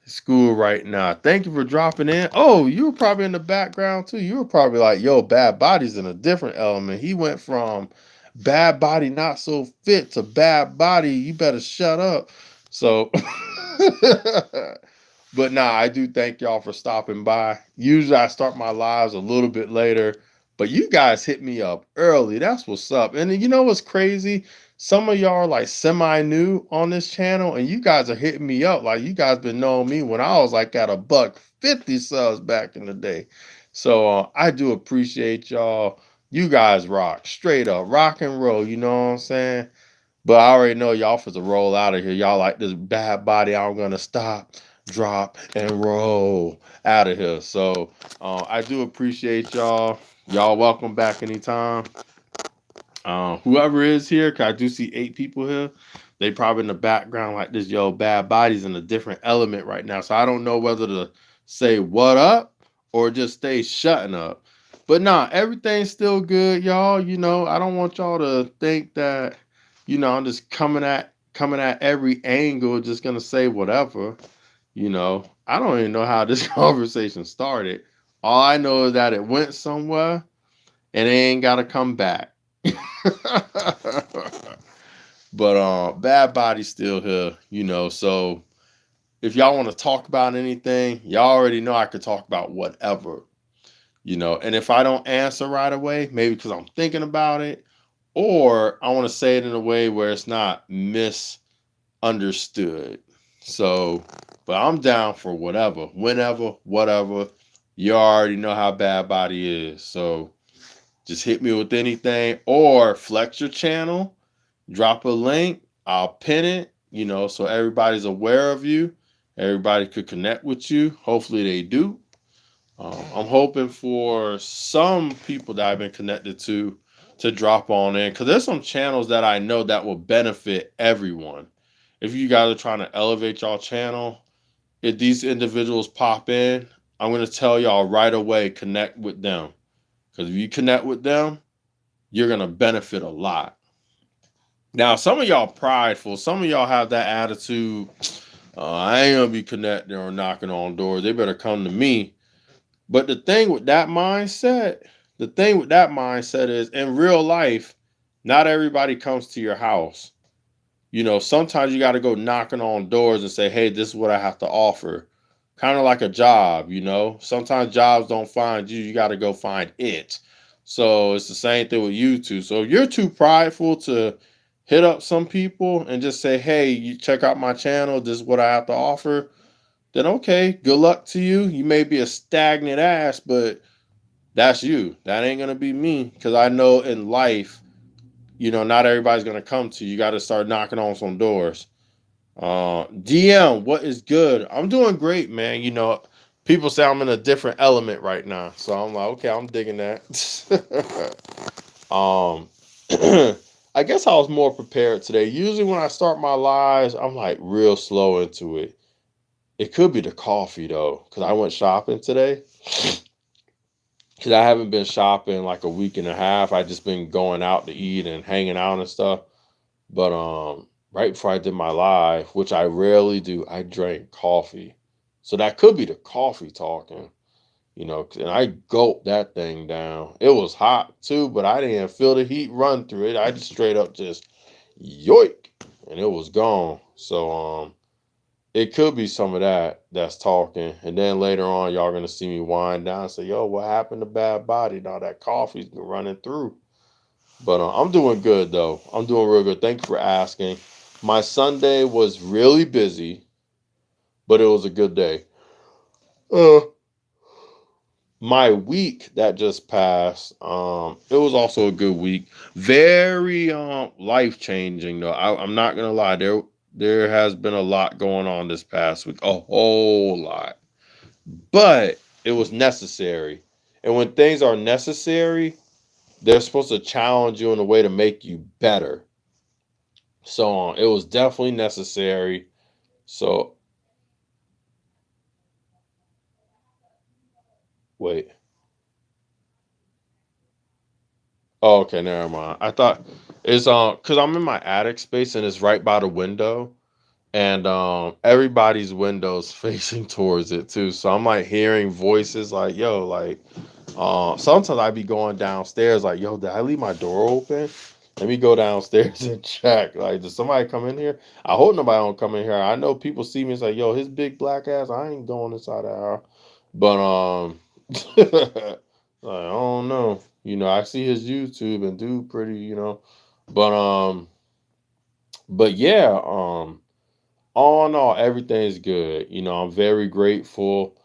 to school right now. Thank you for dropping in. Oh, you were probably in the background too. You were probably like, yo, Bad Body's in a different element. He went from Bad Body Not So Fit to Bad Body. You better shut up. So But nah, I do thank y'all for stopping by. Usually I start my lives a little bit later, but you guys hit me up early. That's what's up. And you know what's crazy? Some of y'all are like semi new on this channel, and you guys are hitting me up like you guys been knowing me when I was like at a buck 50 subs back in the day. So I do appreciate y'all. You guys rock straight up, rock and roll. You know what I'm saying? But I already know y'all for the roll out of here. Y'all like this bad body. I'm gonna stop, drop, and roll out of here. So I do appreciate y'all. Y'all welcome back anytime. Whoever is here, cause I do see 8 people here. They probably in the background like this. Yo, bad bodies in a different element right now. So I don't know whether to say what up or just stay shutting up. But nah, everything's still good, y'all. You know, I don't want y'all to think that, I'm just coming at every angle, just gonna say whatever. I don't even know how this conversation started. All I know is that it went somewhere and it ain't gotta come back. But bad body's still here, so if y'all want to talk about anything, y'all already know I could talk about whatever. And if I don't answer right away, maybe because I'm thinking about it, or I want to say it in a way where it's not misunderstood. So, but I'm down for whatever, whenever, whatever. You already know how bad body is. So just hit me with anything or flex your channel, drop a link, I'll pin it, so everybody's aware of you. Everybody could connect with you. Hopefully they do. I'm hoping for some people that I've been connected to drop on in, because there's some channels that I know that will benefit everyone. If you guys are trying to elevate y'all channel, if these individuals pop in, I'm going to tell y'all right away, connect with them. Because if you connect with them, you're going to benefit a lot. Now, some of y'all prideful. Some of y'all have that attitude, I ain't going to be connecting or knocking on doors. They better come to me. But the thing with that mindset is in real life, not everybody comes to your house. Sometimes you got to go knocking on doors and say, hey, this is what I have to offer. Kind of like a job, Sometimes jobs don't find you. You got to go find it. So it's the same thing with you two. So if you're too prideful to hit up some people and just say, hey, you check out my channel. This is what I have to offer. Then okay, good luck to you. You may be a stagnant ass, but that's you. That ain't going to be me, because I know in life, not everybody's going to come to you. You got to start knocking on some doors. DM, what is good? I'm doing great, man. People say I'm in a different element right now. So I'm like, okay, I'm digging that. I guess I was more prepared today. Usually when I start my lives, I'm like real slow into it. It could be the coffee though, because I went shopping today. Because I haven't been shopping like a week and a half. I just been going out to eat and hanging out and stuff. But right before I did my live, which I rarely do, I drank coffee. So that could be the coffee talking, and I gulped that thing down. It was hot too, but I didn't feel the heat run through it. I just straight up just yoink, and it was gone. So it could be some of that's talking. And then later on, y'all gonna see me wind down and say, yo, what happened to bad body? Now that coffee's been running through. But I'm doing good, though. I'm doing real good. Thank you for asking. My Sunday was really busy, but it was a good day. Uh, my week that just passed, it was also a good week. Very life changing, though. I'm not gonna lie. There has been a lot going on this past week, a whole lot. But it was necessary. And when things are necessary, they're supposed to challenge you in a way to make you better. So it was definitely necessary. So wait. Oh, okay, never mind. I thought it's because I'm in my attic space and it's right by the window, and everybody's windows facing towards it too. So I'm like hearing voices like, yo, like sometimes I be going downstairs like, yo, did I leave my door open? Let me go downstairs and check. Like, does somebody come in here? I hope nobody don't come in here. I know people see me. It's like, yo, his big black ass. I ain't going inside the house. But like, I don't know. I see his YouTube and do pretty. But but yeah. All in all, everything's good. I'm very grateful.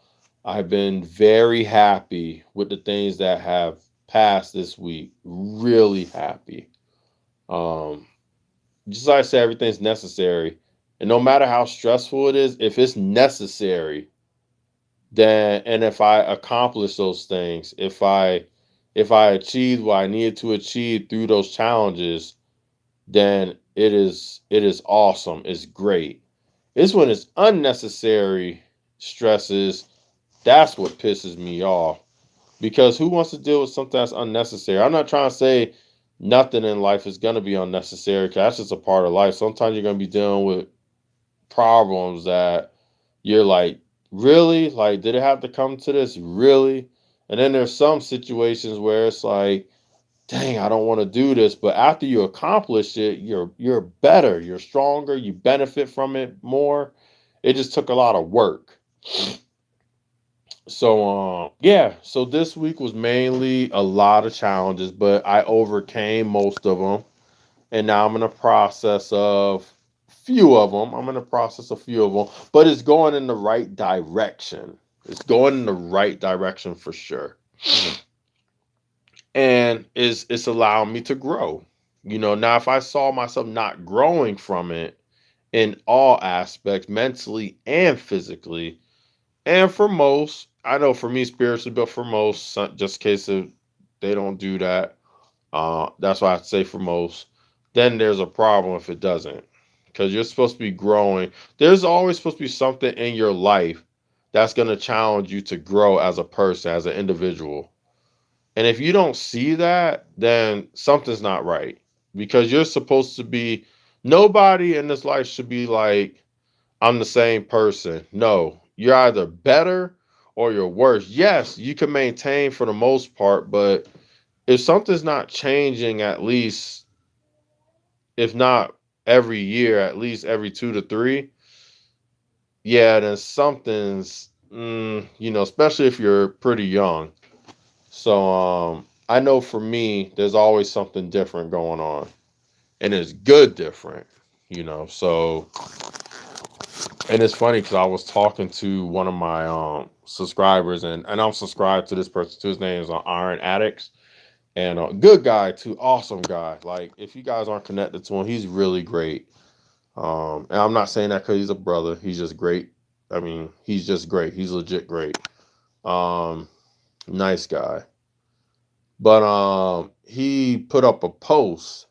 I've been very happy with the things that have passed this week. Really happy. Um, just like I said, everything's necessary. And no matter how stressful it is, if it's necessary, then and if I accomplish those things, if I achieve what I needed to achieve through those challenges, then it is awesome. It's great. It's when it's unnecessary stresses, that's what pisses me off. Because who wants to deal with something that's unnecessary? I'm not trying to say nothing in life is going to be unnecessary, because that's just a part of life. Sometimes you're going to be dealing with problems that you're like, really? Like, did it have to come to this? Really? And then there's some situations where it's like, dang, I don't want to do this. But after you accomplish it, you're better, you're stronger, you benefit from it more. It just took a lot of work. So yeah, so this week was mainly a lot of challenges, but I overcame most of them. And now I'm in the process of few of them. I'm in the process of few of them, but it's going in the right direction. It's going in the right direction for sure. And it's allowing me to grow. Now if I saw myself not growing from it in all aspects, mentally and physically, and for most, I know for me spiritually, but for most, just in case of they don't do that, that's why I say for most, then there's a problem if it doesn't. Because you're supposed to be growing. There's always supposed to be something in your life that's going to challenge you to grow as a person, as an individual. And if you don't see that, then something's not right. Because you're supposed to be, nobody in this life should be like, I'm the same person. No, you're either better or you're worse. Yes, you can maintain for the most part, but if something's not changing, at least, if not every year, at least every 2 to 3, yeah, then something's, especially if you're pretty young. So I know for me, there's always something different going on, and it's good different, So, and it's funny because I was talking to one of my subscribers, and I'm subscribed to this person too. His name is Iron Addicts, and good guy too, awesome guy. Like, if you guys aren't connected to him, he's really great. And I'm not saying that because he's a brother. He's just great. I mean, he's just great. He's legit great. Um, nice guy. But he put up a post,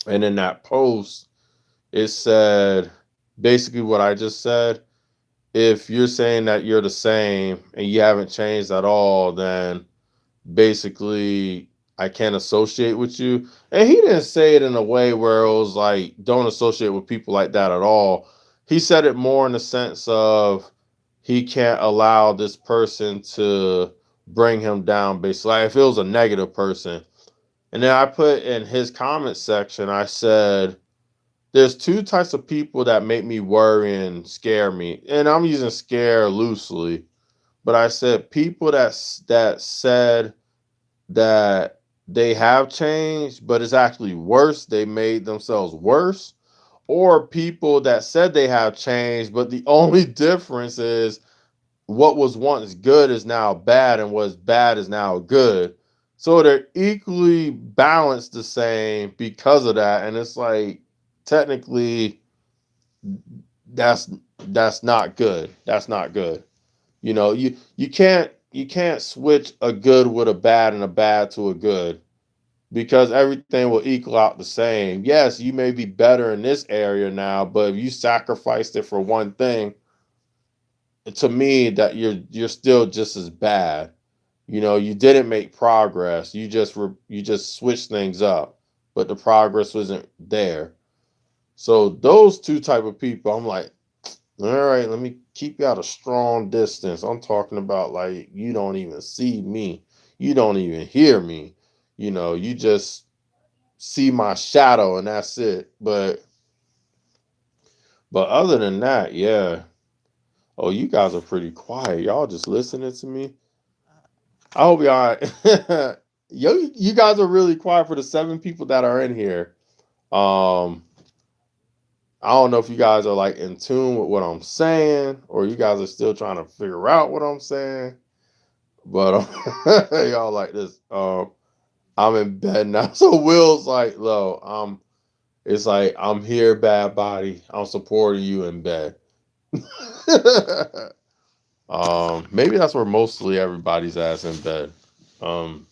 and in that post, it said basically what I just said. If you're saying that you're the same and you haven't changed at all, then basically I can't associate with you. And he didn't say it in a way where it was like, don't associate with people like that at all. He said it more in the sense of he can't allow this person to bring him down, basically. Like, if it was a negative person. And then I put in his comment section, I said, there's two types of people that make me worry and scare me. And I'm using scare loosely. But I said people that said that they have changed, but it's actually worse. They made themselves worse. Or people that said they have changed, but the only difference is what was once good is now bad, and what's bad is now good. So they're equally balanced the same because of that. And it's like, technically, that's that's not good. That's not good. You can't switch a good with a bad and a bad to a good, because everything will equal out the same. Yes, you may be better in this area now, but if you sacrificed it for one thing, to me, that you're still just as bad. You didn't make progress. You just switched things up, but the progress wasn't there. So those two type of people, I'm like, all right, let me keep you at a strong distance. I'm talking about, like, you don't even see me. You don't even hear me. You just see my shadow and that's it. But other than that, yeah. Oh, you guys are pretty quiet. Y'all just listening to me. I hope y'all. Yo, you guys are really quiet for the 7 people that are in here. Um, I don't know if you guys are like in tune with what I'm saying, or you guys are still trying to figure out what I'm saying. But y'all like this. I'm in bed now. So Will's like, "Lo, it's like I'm here, bad body. I'm supporting you in bed." Maybe that's where mostly everybody's ass in bed. Um,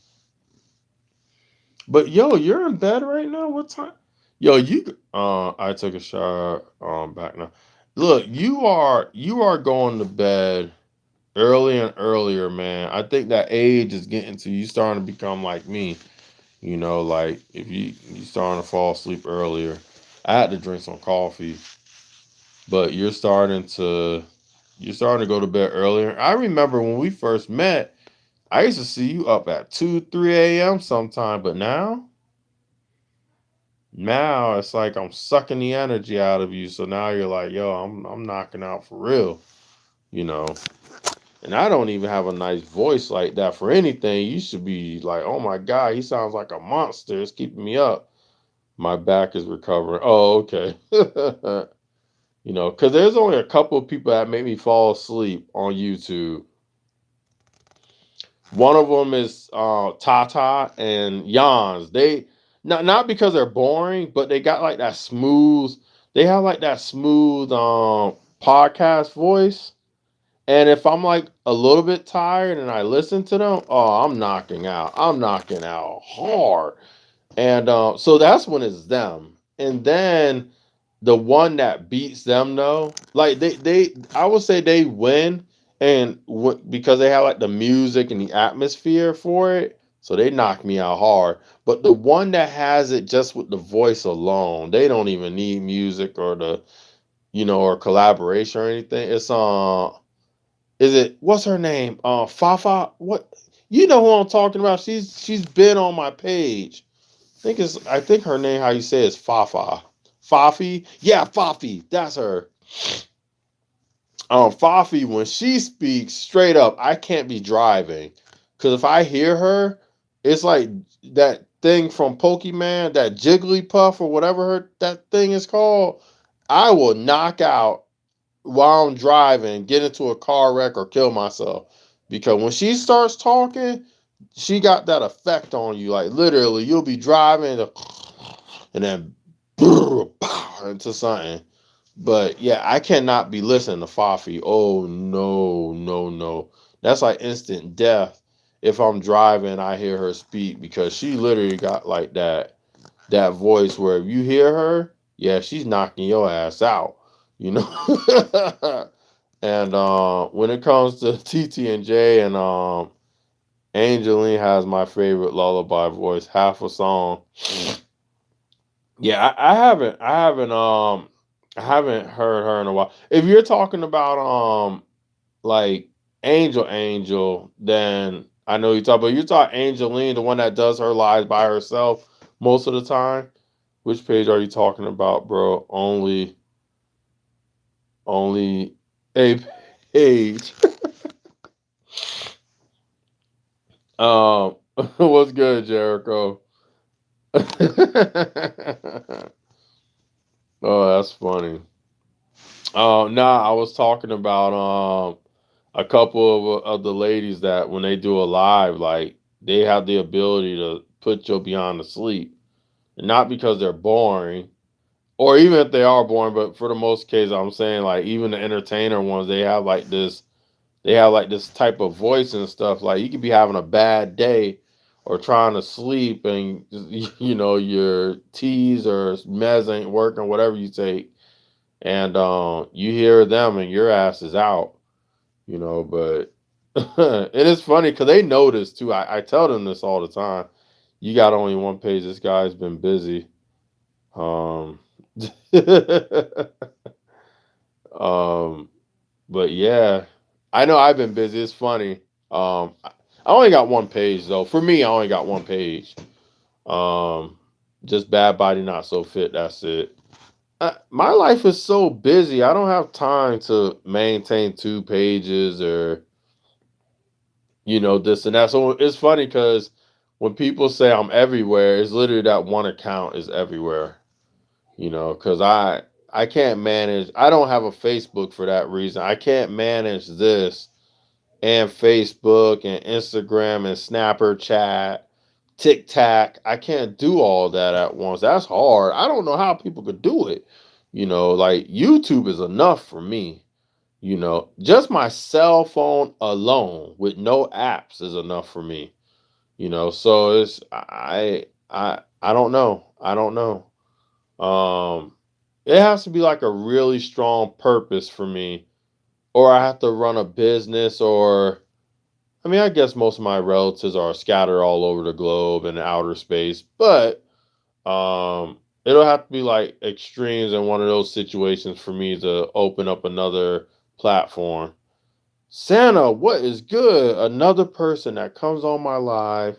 but yo, you're in bed right now. What time? Yo, I took a shower. Back now. Look, you are going to bed early and earlier, man. I think that age is getting to you, starting to become like me. You know, like if you starting to fall asleep earlier. I had to drink some coffee, but you're starting to go to bed earlier. I remember when we first met, I used to see you up at 2, 3 a.m. sometime, but now it's like I'm sucking the energy out of you. So now you're like, yo, I'm knocking out for real, you know. And I don't even have a nice voice like that for anything. You should be like, oh my God, he sounds like a monster. It's keeping me up. My back is recovering. Oh, okay. You know, because there's only a couple of people that make me fall asleep on YouTube. One of them is Tata and Yans. They not because they're boring, but they got like that smooth. They have like that smooth podcast voice. And if I'm like a little bit tired and I listen to them, oh, I'm knocking out. I'm knocking out hard. And so that's when it's them. And then the one that beats them though, like I would say they win, and because they have like the music and the atmosphere for it, so they knock me out hard. But the one that has it just with the voice alone, they don't even need music or or collaboration or anything. It's is it what's her name? Fafa. What, you know who I'm talking about? She's been on my page. I think her name, how you say it, is Fafa. Fafi? Yeah, Fafi. That's her. Fafi, when she speaks straight up, I can't be driving. Cause if I hear her, it's like that thing from Pokemon, that Jigglypuff or whatever that thing is called. I will knock out while I'm driving, get into a car wreck or kill myself. Because when she starts talking, she got that effect on you. Like literally, you'll be driving and then into something. But yeah, I cannot be listening to Fafi. Oh no, no, no. That's like instant death if I'm driving, I hear her speak, because she literally got like that voice where if you hear her, yeah, she's knocking your ass out. You know? And when it comes to TT and J and Angeline has my favorite lullaby voice, half a song. Yeah, I haven't heard her in a while. If you're talking about like Angel, then I know you talk. But you talk Angeline, the one that does her lives by herself most of the time. Which page are you talking about, bro? Only a page. Um, what's good, Jericho? Oh, that's funny. Nah, I was talking about a couple of the ladies that when they do a live, like they have the ability to put you beyond the sleep, and not because they're boring, or even if they are boring, but for the most case, I'm saying like even the entertainer ones, they have like this type of voice and stuff. Like you could be having a bad day or trying to sleep, and your teas or meds ain't working, whatever you take, and you hear them and your ass is out. But it is funny because they notice too. I tell them this all the time. You got only one page. This guy's been busy. Um, um, but yeah, I know I've been busy. It's funny. I only got one page though. For me, I only got one page. Um, Just Bad Body Not So Fit. That's it. My life is so busy. I don't have time to maintain 2 pages or this and that. So it's funny because when people say I'm everywhere, it's literally that one account is everywhere. Because I can't manage. I don't have a Facebook for that reason. I can't manage this and Facebook and Instagram and Snapper chat, TikTok. I can't do all that at once. That's hard. I don't know how people could do it. Like YouTube is enough for me. Just my cell phone alone with no apps is enough for me. So it's I don't know. I don't know. It has to be like a really strong purpose for me, or I have to run a business, or I mean, I guess most of my relatives are scattered all over the globe in outer space, but it'll have to be like extremes in one of those situations for me to open up another platform. Santa, what is good? Another person that comes on my live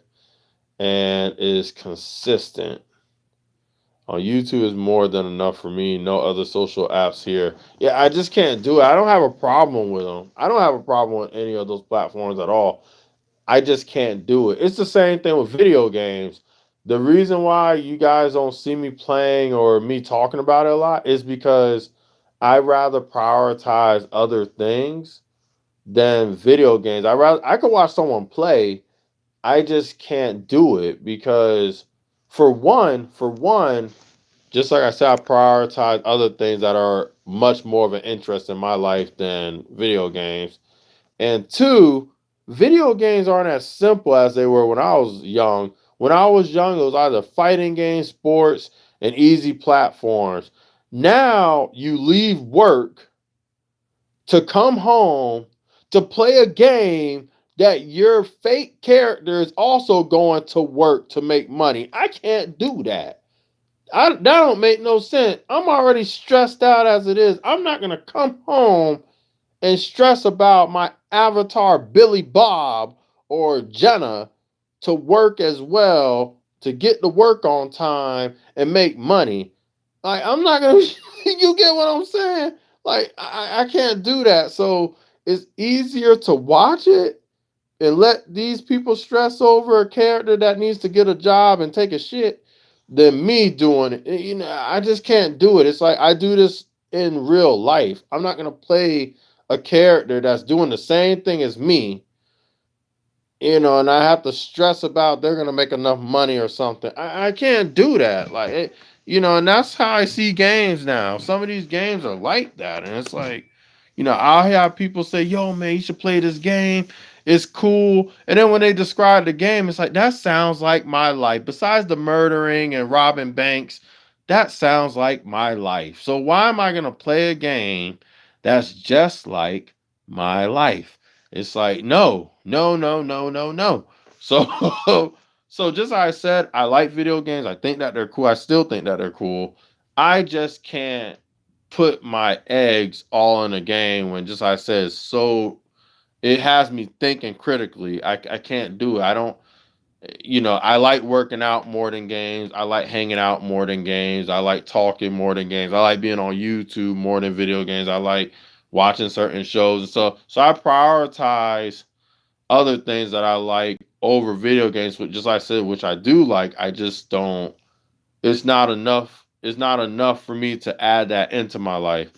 and is consistent. On YouTube is more than enough for me. No other social apps here. Yeah, I just can't do it. I don't have a problem with them. I don't have a problem with any of those platforms at all. I just can't do it. It's the same thing with video games. The reason why you guys don't see me playing or me talking about it a lot is because I rather prioritize other things than video games. I could watch someone play. I just can't do it because for one, just like I said, I prioritize other things that are much more of an interest in my life than video games. And two, video games aren't as simple as they were when I was young. When I was young, it was either fighting games, sports, and easy platforms. Now you leave work to come home to play a game that your fake character is also going to work to make money. I can't do that. That don't make no sense. I'm already stressed out as it is. I'm not gonna come home and stress about my avatar Billy Bob or Jenna to work as well to get to work on time and make money. Like I'm not gonna. You get what I'm saying? Like I can't do that. So it's easier to watch it and let these people stress over a character that needs to get a job and take a shit than me doing it. I just can't do it. It's like I do this in real life. I'm not gonna play a character that's doing the same thing as me, and I have to stress about they're gonna make enough money or something. I can't do that. Like and that's how I see games now. Some of these games are like that, and it's like, I'll have people say, "Yo, man, you should play this game. It's cool." And then when they describe the game, it's like that sounds like my life. Besides the murdering and robbing banks, that sounds like my life. So why am I gonna play a game that's just like my life? It's like, no, no, no, no, no, no. So, so just like I said, I like video games. I think that they're cool. I still think that they're cool. I just can't put my eggs all in a game when, just like I said, it has me thinking critically. I can't do it. I don't, I like working out more than games. I like hanging out more than games. I like talking more than games. I like being on YouTube more than video games. I like watching certain shows and stuff. So I prioritize other things that I like over video games, but just like I said, which I do like, I just don't. It's not enough. It's not enough for me to add that into my life.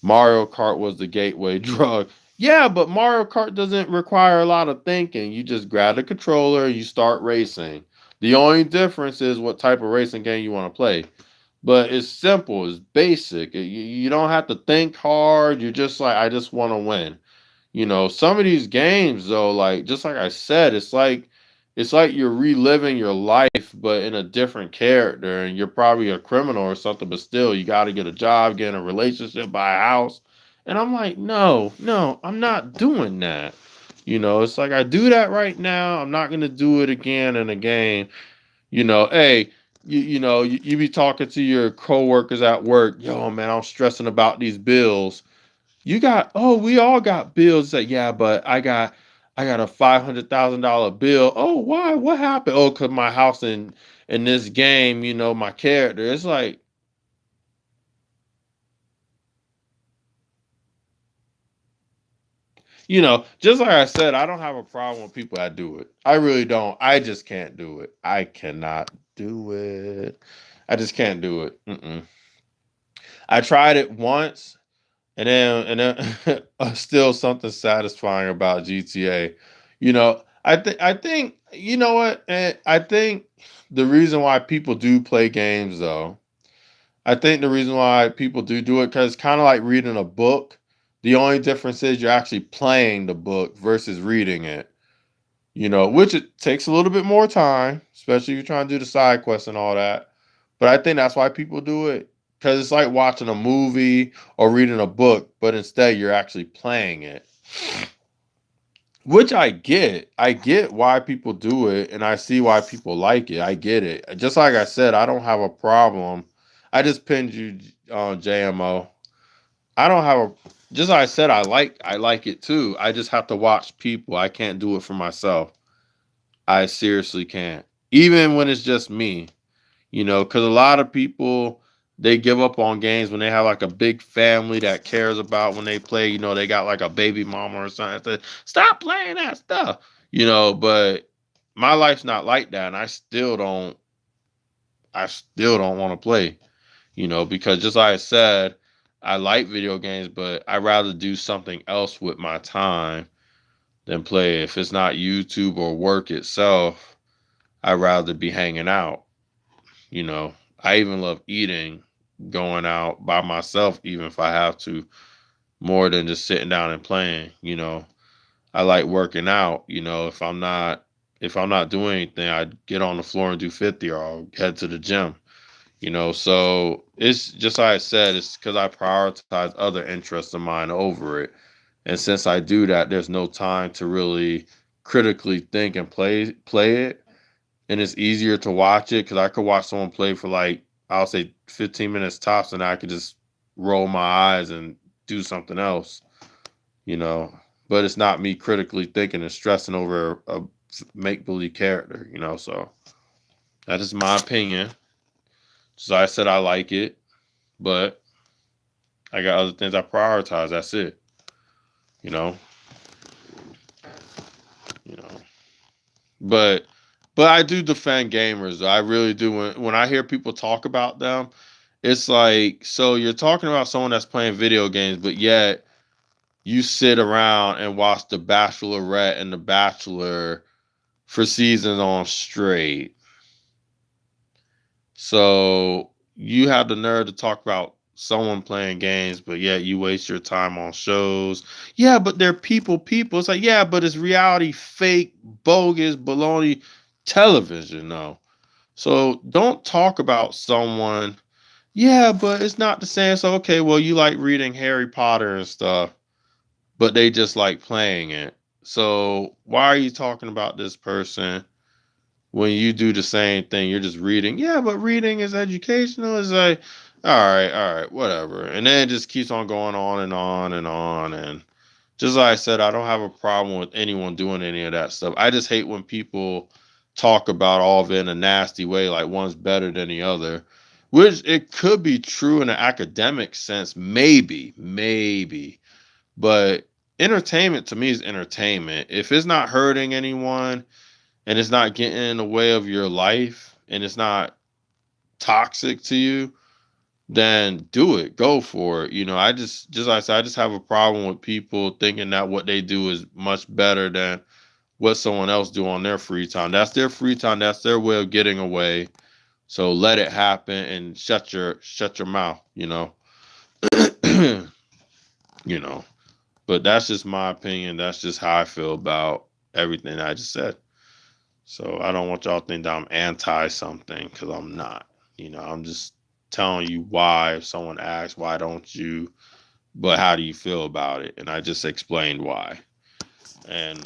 Mario Kart was the gateway drug. Yeah, but Mario Kart doesn't require a lot of thinking. You just grab the controller and you start racing. The only difference is what type of racing game you want to play. But it's simple, it's basic. You don't have to think hard. You're just like, I just want to win. Some of these games though, like just like I said, it's like you're reliving your life but in a different character, and you're probably a criminal or something, but still you got to get a job, get in a relationship, buy a house. And I'm like, no, no, I'm not doing that. It's like I do that right now. I'm not going to do it again in a game. Hey, you be talking to your coworkers at work. Yo, man, I'm stressing about these bills. We all got bills. That, yeah, but I got a $500,000 bill. Oh, why? What happened? Oh, cause my house in this game, my character. It's like, just like I said, I don't have a problem with people that do it. I really don't. I just can't do it. I cannot do it. I just can't do it. Mm-mm. I tried it once, and then still something satisfying about GTA. I think you know what? I think the reason why people do play games though, I think the reason why people do it because it's kind of like reading a book. The only difference is you're actually playing the book versus reading it. Which it takes a little bit more time, especially if you're trying to do the side quests and all that. But I think that's why people do it because it's like watching a movie or reading a book, but instead you're actually playing it. Which I get. I get why people do it, and I see why people like it. I get it. Just like I said, I don't have a problem. I just pinned you on JMO. I don't have a. Just like I said, I like it too. I just have to watch people. I can't do it for myself. I seriously can't. Even when it's just me, because a lot of people they give up on games when they have like a big family that cares about when they play. They got like a baby mama or something. Stop playing that stuff. But my life's not like that, and I still don't. I still don't want to play. Because just like I said, I like video games, but I'd rather do something else with my time than play. If it's not YouTube or work itself, I'd rather be hanging out. You know, I even love eating, going out by myself, even if I have to, more than just sitting down and playing. I like working out. If I'm not doing anything, I get on the floor and do 50, or I'll head to the gym. So it's just like I said, it's because I prioritize other interests of mine over it. And since I do that, there's no time to really critically think and play it. And it's easier to watch it because I could watch someone play for like I'll say 15 minutes tops, and I could just roll my eyes and do something else, you know. But it's not me critically thinking and stressing over a make believe character. So that is my opinion. So I said I like it, but I got other things I prioritize. That's it. You know, you know. But I do defend gamers. I really do. When I hear people talk about them, it's like, so you're talking about someone that's playing video games, but yet you sit around and watch The Bachelorette and The Bachelor for seasons on straight. So you have the nerve to talk about someone playing games, but yet you waste your time on shows. Yeah, but they're people. It's like, yeah, but it's reality, fake, bogus, baloney television, though. So don't talk about someone. Yeah, but it's not the same. So okay, well, you like reading Harry Potter and stuff, but they just like playing it. So why are you talking about this person when you do the same thing? You're just reading. Yeah, but reading is educational. It's like, all right, whatever. And then it just keeps on going on and on and on. And just like I said, I don't have a problem with anyone doing any of that stuff. I just hate when people talk about all of it in a nasty way, like one's better than the other, which it could be true in an academic sense, maybe. But entertainment to me is entertainment. If it's not hurting anyone and it's not getting in the way of your life and it's not toxic to you, then do it. Go for it. Just like I said, I just have a problem with people thinking that what they do is much better than what someone else do on their free time. That's their free time. That's their way of getting away. So let it happen and shut your mouth. you know. But that's just my opinion. That's just how I feel about everything I just said. So I don't want y'all to think that I'm anti something, because I'm not. I'm just telling you why. If someone asks, why don't you? But how do you feel about it? And I just explained why and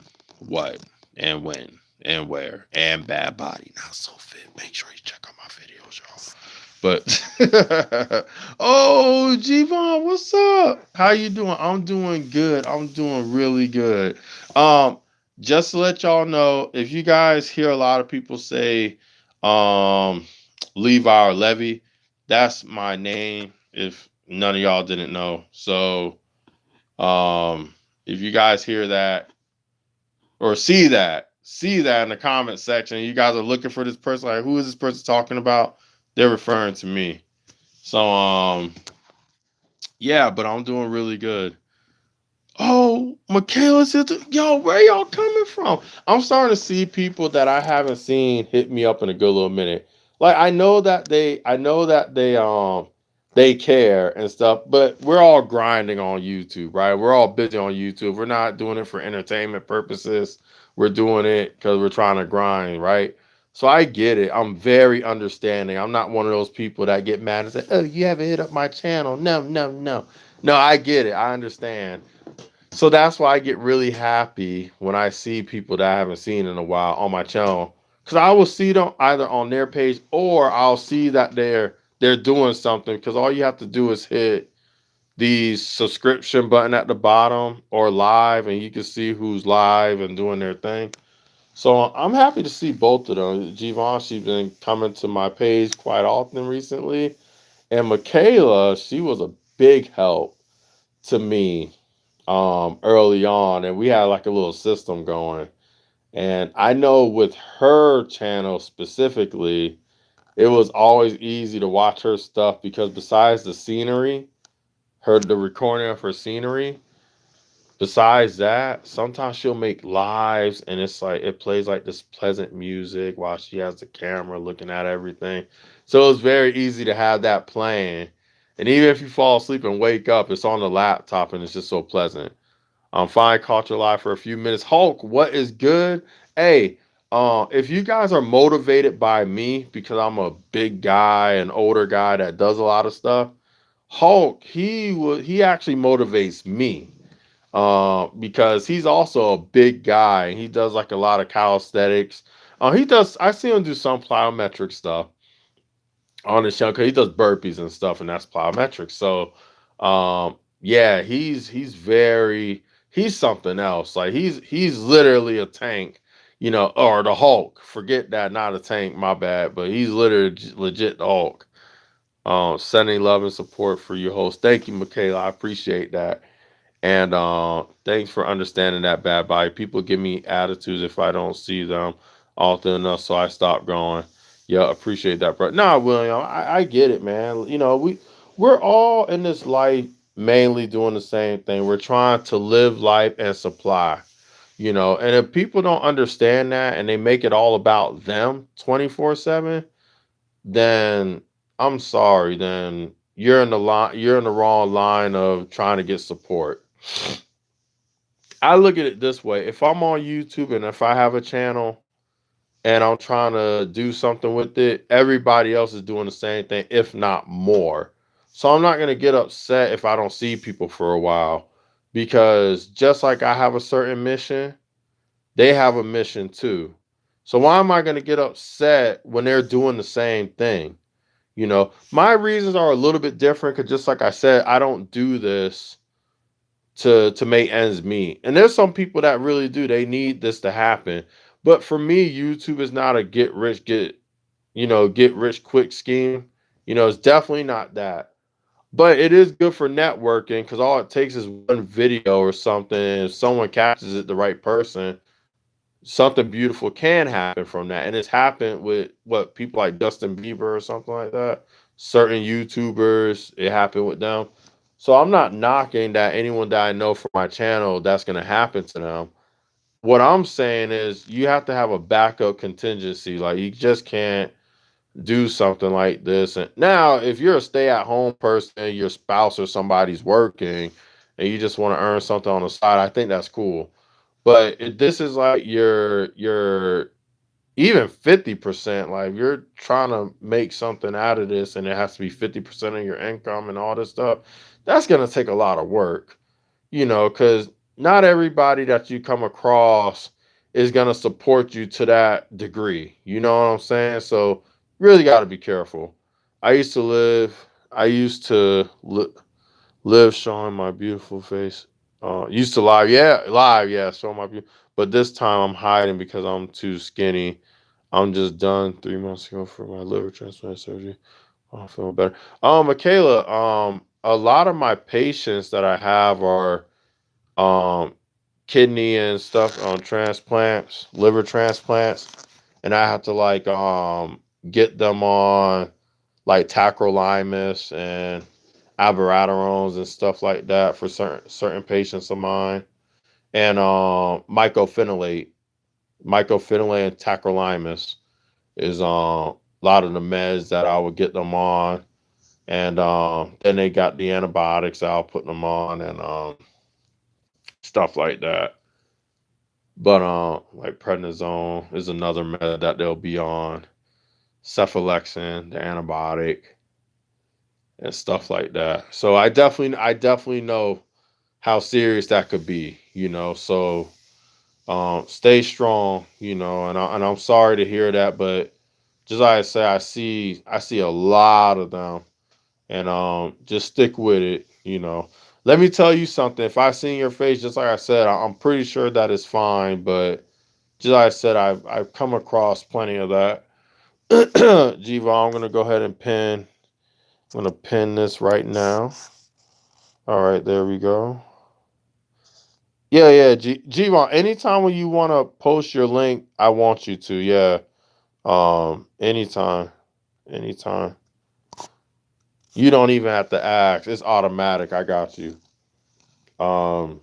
what and when and where and Bad Body Not So Fit. Make sure you check out my videos, y'all. But oh, Javon, what's up? How you doing? I'm doing good. I'm doing really good. just to let y'all know, if you guys hear a lot of people say um Levi or Levy, that's my name. If none of y'all didn't know. So if you guys hear that or see that in the comment section, you guys are looking for this person, like who is this person talking about? They're referring to me. So yeah, but I'm doing really good. Oh, Michaela said, yo, where y'all coming from? I'm starting to see people that I haven't seen hit me up in a good little minute. Like I know that they care and stuff, but we're all grinding on YouTube, right? We're all busy on YouTube. We're not doing it for entertainment purposes. We're doing it because we're trying to grind, right? So I get it. I'm very understanding. I'm not one of those people that get mad and say, "Oh, you haven't hit up my channel." No, no, no. No, I get it. I understand. So that's why I get really happy when I see people that I haven't seen in a while on my channel. Cause I will see them either on their page or I'll see that they're doing something. Cause all you have to do is hit the subscription button at the bottom or live, and you can see who's live and doing their thing. So I'm happy to see both of them. Givenchy's been coming to my page quite often recently, and Michaela, she was a big help to me early on, and we had like a little system going. And I know with her channel specifically, it was always easy to watch her stuff because besides the scenery, the recording of her scenery, besides that, sometimes she'll make lives and it's like it plays like this pleasant music while she has the camera looking at everything. So it's very easy to have that playing. And even if you fall asleep and wake up, it's on the laptop and it's just so pleasant. Fine, caught your live for a few minutes. Hulk, what is good? Hey, if you guys are motivated by me because I'm a big guy, an older guy that does a lot of stuff, Hulk, he actually motivates me. Because he's also a big guy. He does like a lot of calisthenics. He does. I see him do some plyometric stuff on the show because he does burpees and stuff, and that's plyometrics. So, yeah, he's something else. Like he's literally a tank, or the Hulk. Forget that, not a tank. My bad, but he's literally legit the Hulk. Sending love and support for your host. Thank you, Michaela. I appreciate that. And thanks for understanding that, bad body. People give me attitudes if I don't see them often enough, so I stop going. Yeah, appreciate that, bro. Nah, William, I get it, man. We're all in this life mainly doing the same thing. We're trying to live life and supply. And if people don't understand that and they make it all about them 24/7, then I'm sorry, then you're in the wrong line of trying to get support. I look at it this way. If I'm on YouTube and if I have a channel and I'm trying to do something with it, everybody else is doing the same thing, if not more. So I'm not going to get upset if I don't see people for a while because just like I have a certain mission, they have a mission too. So why am I going to get upset when they're doing the same thing? My reasons are a little bit different because just like I said, I don't do this to make ends meet. And there's some people that really do. They need this to happen. But for me, YouTube is not a get rich quick scheme. It's definitely not that. But it is good for networking because all it takes is one video or something. If someone catches it, the right person, something beautiful can happen from that. And it's happened with what people like Justin Bieber or something like that. Certain YouTubers, it happened with them. So I'm not knocking that anyone that I know from my channel that's gonna happen to them. What I'm saying is you have to have a backup contingency. Like you just can't do something like this. And now if you're a stay-at-home person, your spouse or somebody's working and you just want to earn something on the side, I think that's cool. But this is like your even 50%, like you're trying to make something out of this and it has to be 50% of your income and all this stuff. That's going to take a lot of work, because not everybody that you come across is going to support you to that degree. You know what I'm saying? So really got to be careful. I used to live showing my beautiful face. Used to live, yeah, live, yeah. Show my people, but this time I'm hiding because I'm too skinny. I'm just done 3 months ago for my liver transplant surgery. Oh, I'm feeling better. Michaela, a lot of my patients that I have are um kidney and stuff on transplants, liver transplants, and I have to like get them on like tacrolimus and abiraterones and stuff like that for certain patients of mine, and mycophenolate and tacrolimus is a lot of the meds that I would get them on, and then they got the antibiotics I'll put them on, and stuff like that. But like prednisone is another med that they'll be on, cephalexin, the antibiotic, and stuff like that. So I definitely know how serious that could be, you know. So stay strong, you know, and I'm sorry to hear that, but just like I say, I see a lot of them, and just stick with it, you know. Let me tell you something. If I seen your face, just like I said, I'm pretty sure that is fine, but just like I said, I've come across plenty of that. Jiva, I'm gonna go ahead and pin. I'm gonna pin this right now. All right, there we go. Yeah, yeah, Jiva. Anytime when you want to post your link, I want you to. Yeah. Anytime, anytime. You don't even have to ask. It's automatic. I got you. Um,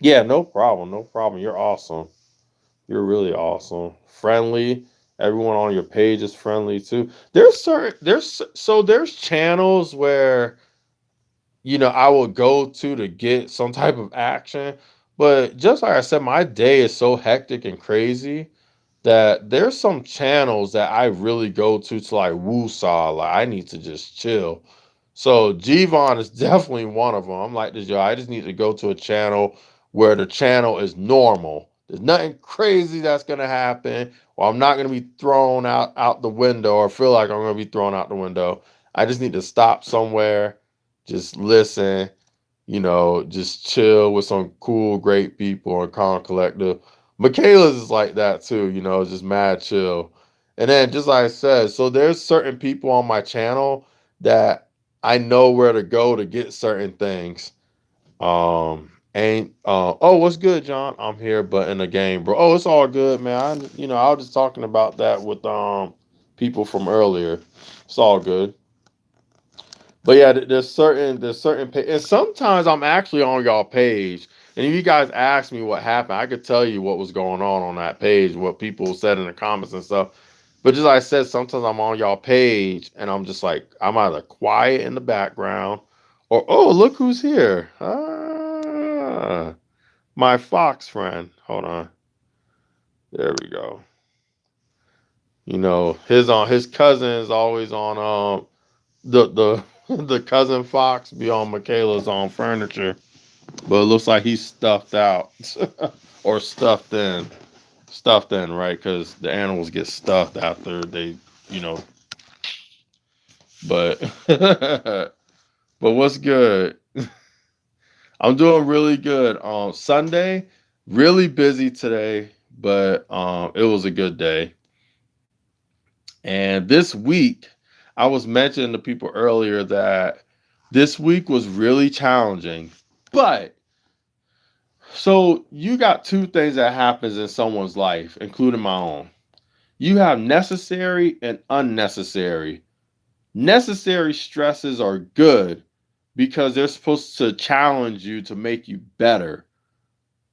yeah, no problem. No problem. You're awesome. You're really awesome. Friendly. Everyone on your page is friendly too. There's channels where I will go to get some type of action, but just like I said, my day is so hectic and crazy that there's some channels that I really go to like woosah, like I need to just chill. So Gvon is definitely one of them. I'm like this, yo. I just need to go to a channel where the channel is normal. There's nothing crazy that's gonna happen, or I'm not gonna be thrown out the window, or feel like I'm gonna be thrown out the window. I just need to stop somewhere, just listen, just chill with some cool, great people and calm collective. Michaela's is like that too, just mad chill. And then just like I said, so there's certain people on my channel that I know where to go to get certain things. And oh, what's good, John? I'm here, but in the game, bro. Oh, it's all good, man. I was just talking about that with people from earlier. It's all good. But yeah, there's certain and sometimes I'm actually on y'all page, and if you guys ask me what happened, I could tell you what was going on that page, what people said in the comments and stuff. But just like I said, sometimes I'm on y'all page, and I'm just like I'm either quiet in the background, or oh look who's here, my fox friend. Hold on, there we go. His cousin is always on the the cousin Fox be on Michaela's on furniture, but it looks like he's stuffed out or stuffed in, right? Because the animals get stuffed after they, you know. But but what's good? I'm doing really good. Sunday, really busy today, but it was a good day. And this week, I was mentioning to people earlier that this week was really challenging. But so you got two things that happens in someone's life, including my own. You have necessary and unnecessary. Necessary stresses are good because they're supposed to challenge you to make you better.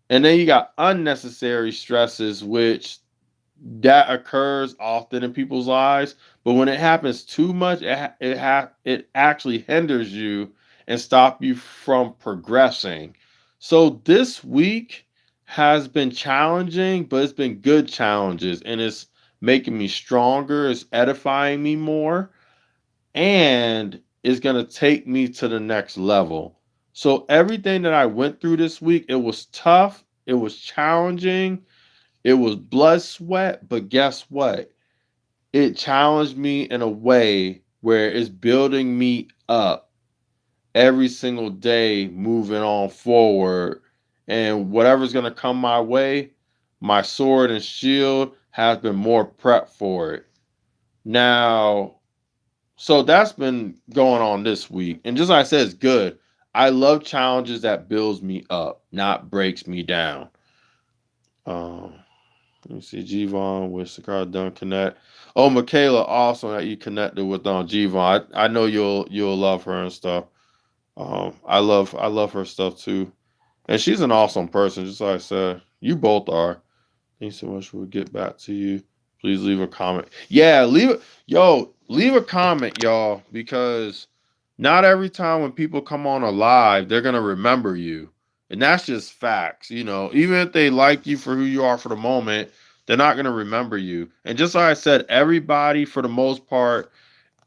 And then you got unnecessary stresses, which that occurs often in people's lives, but when it happens too much, it actually hinders you and stop you from progressing. So this week has been challenging, but it's been good challenges, and it's making me stronger, it's edifying me more, and it's going to take me to the next level. So everything that I went through this week, it was tough, it was challenging, it was blood, sweat, but guess what? It challenged me in a way where it's building me up. every single day moving on forward. And whatever's going to come my way, my sword and shield has been more prepped for it. Now, so that's been going on this week. And just like I said, it's good. I love challenges that builds me up, not breaks me down. Um, Let me see, Gvon with Cigar Done Connect. Oh, Michaela, awesome that you connected with Gvon. I know you'll love her and stuff. I love her stuff too, and she's an awesome person. Just like I said, you both are. Thanks so much. We'll get back to you. Please leave a comment. Yeah, leave a comment, y'all, because not every time when people come on a live, they're gonna remember you. And that's just facts. Even if they like you for who you are for the moment, they're not gonna remember you. And just like I said, everybody for the most part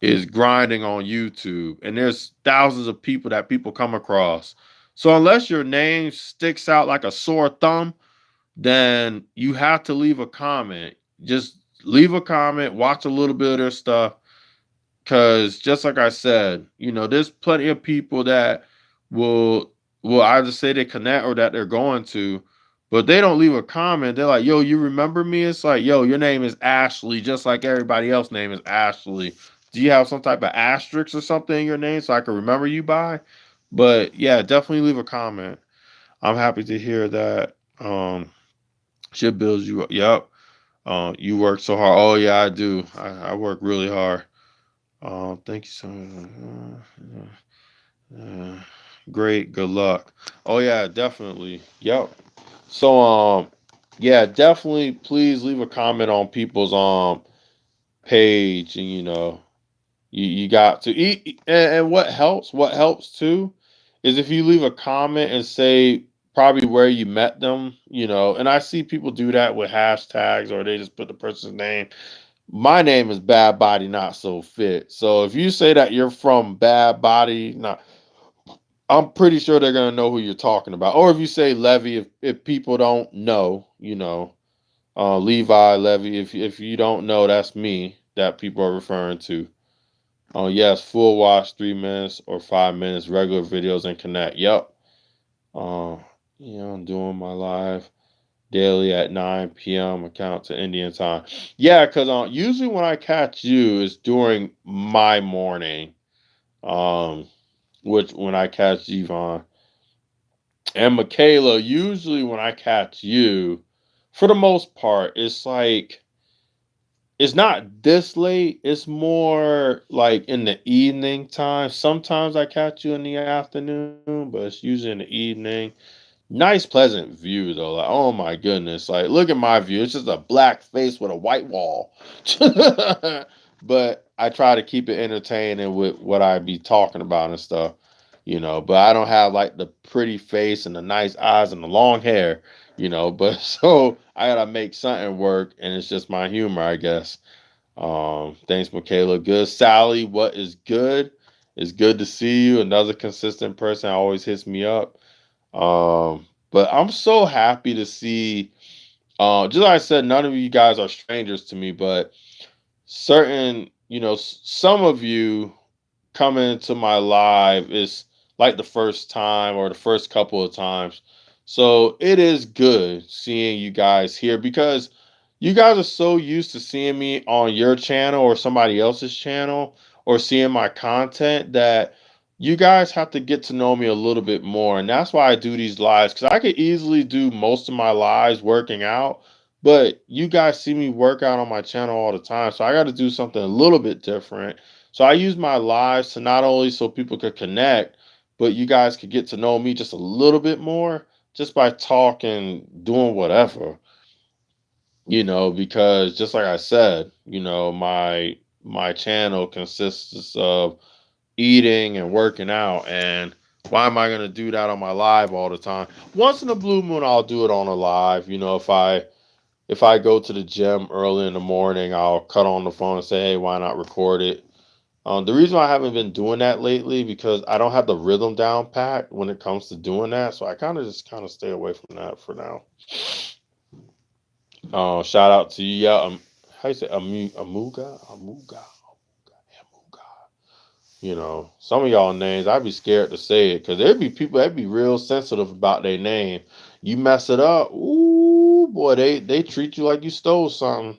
is grinding on YouTube. And there's thousands of people that people come across. So unless your name sticks out like a sore thumb, then you have to leave a comment. Just leave a comment, watch a little bit of their stuff. Cause just like I said, there's plenty of people that will either say they connect or that they're going to, but they don't leave a comment. They're like, yo, you remember me? It's like, yo, your name is Ashley, just like everybody else's name is Ashley. Do you have some type of asterisk or something in your name so I can remember you by? But yeah, definitely leave a comment. I'm happy to hear that. Shit builds you up. Yep. You work so hard. Oh yeah, I do. I work really hard. Thank you so much. Great. Good luck. Oh yeah, definitely. Yep. So yeah, definitely. Please leave a comment on people's page, and you got to eat. And what helps too, is if you leave a comment and say probably where you met them. And I see people do that with hashtags, or they just put the person's name. My name is BadBodyNotSoFit. So if you say that you're from Bad Body, not, I'm pretty sure they're gonna know who you're talking about. Or if you say Levy, if people don't know, Levi Levy. If you don't know, that's me that people are referring to. Oh yes, full watch 3 minutes or 5 minutes, regular videos and connect. Yep. Uh, I'm doing my live daily at 9 p.m. account to Indian time. Yeah, because usually when I catch you, it's during my morning. Um, which when I catch Yvonne and Michaela, usually when I catch you, for the most part, it's like it's not this late. It's more like in the evening time. Sometimes I catch you in the afternoon, but it's usually in the evening. Nice, pleasant view though. Like, oh my goodness! Like, look at my view. It's just a black face with a white wall. But I try to keep it entertaining with what I be talking about and stuff. But I don't have like the pretty face and the nice eyes and the long hair. But so I gotta make something work, and it's just my humor, I guess. Thanks, Michaela. Good, Sally. What is good? It's good to see you. Another consistent person always hits me up. But I'm so happy to see. Just like I said, none of you guys are strangers to me, but certain, some of you coming into my live is like the first time or the first couple of times. So it is good seeing you guys here because you guys are so used to seeing me on your channel or somebody else's channel or seeing my content that you guys have to get to know me a little bit more. And that's why I do these lives, because I could easily do most of my lives working out, but you guys see me work out on my channel all the time. So I got to do something a little bit different. So I use my lives to not only so people could connect, but you guys could get to know me just a little bit more just by talking, doing whatever, because just like I said, my channel consists of eating and working out, and why am I going to do that on my live all the time? Once in a blue moon I'll do it on a live. If I go to the gym early in the morning, I'll cut on the phone and say, hey, why not record it? The reason why I haven't been doing that lately because I don't have the rhythm down pat when it comes to doing that. So I kind of stay away from that for now. Shout out to you. Yeah, how you say Amuga? Amuga. Amuga. Some of y'all names, I'd be scared to say it because there'd be people that be real sensitive about their name. You mess it up, ooh boy, they treat you like you stole something.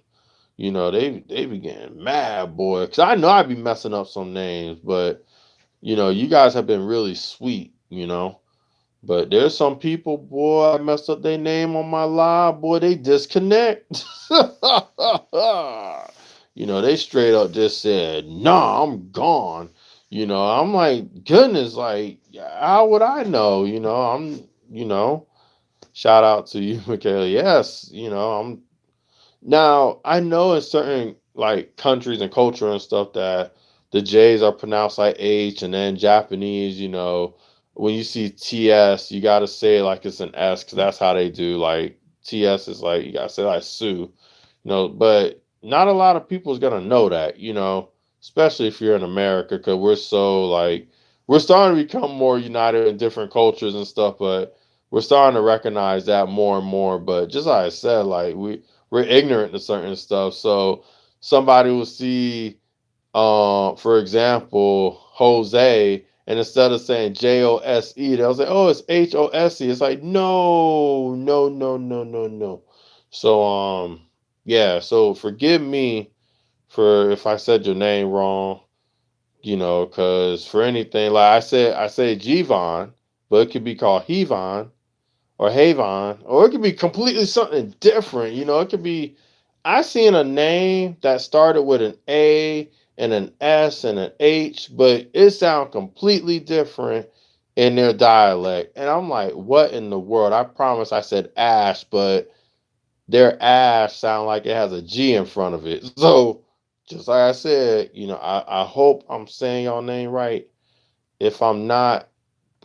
They be getting mad, boy. Cause I know I'd be messing up some names, but you guys have been really sweet. But there's some people, boy, I messed up their name on my live, boy, they disconnect. They straight up just said, nah, I'm gone. I'm like, goodness, like, how would I know? Shout out to you, Michaela. Yes, now I know in certain like countries and culture and stuff that the J's are pronounced like H, and then Japanese, when you see TS, you gotta say it like it's an S because that's how they do. Like TS is like you gotta say like Sue, But not a lot of people is gonna know that, especially if you're in America because we're starting to become more united in different cultures and stuff, but we're starting to recognize that more and more. But just like I said, like we're ignorant to certain stuff. So somebody will see, for example, Jose, and instead of saying Jose, they'll say, "Oh, it's Hose." It's like, no, no, no, no, no, no. So, yeah. So forgive me for if I said your name wrong. Because for anything, like I say Jivon, but it could be called Hevon or Havon, or it could be completely something different. It could be I seen a name that started with an A and an S and an H, but it sounds completely different in their dialect. And I'm like, what in the world? I promise I said Ash, but their Ash sound like it has a G in front of it. So just like I said, I hope I'm saying your name right. If I'm not,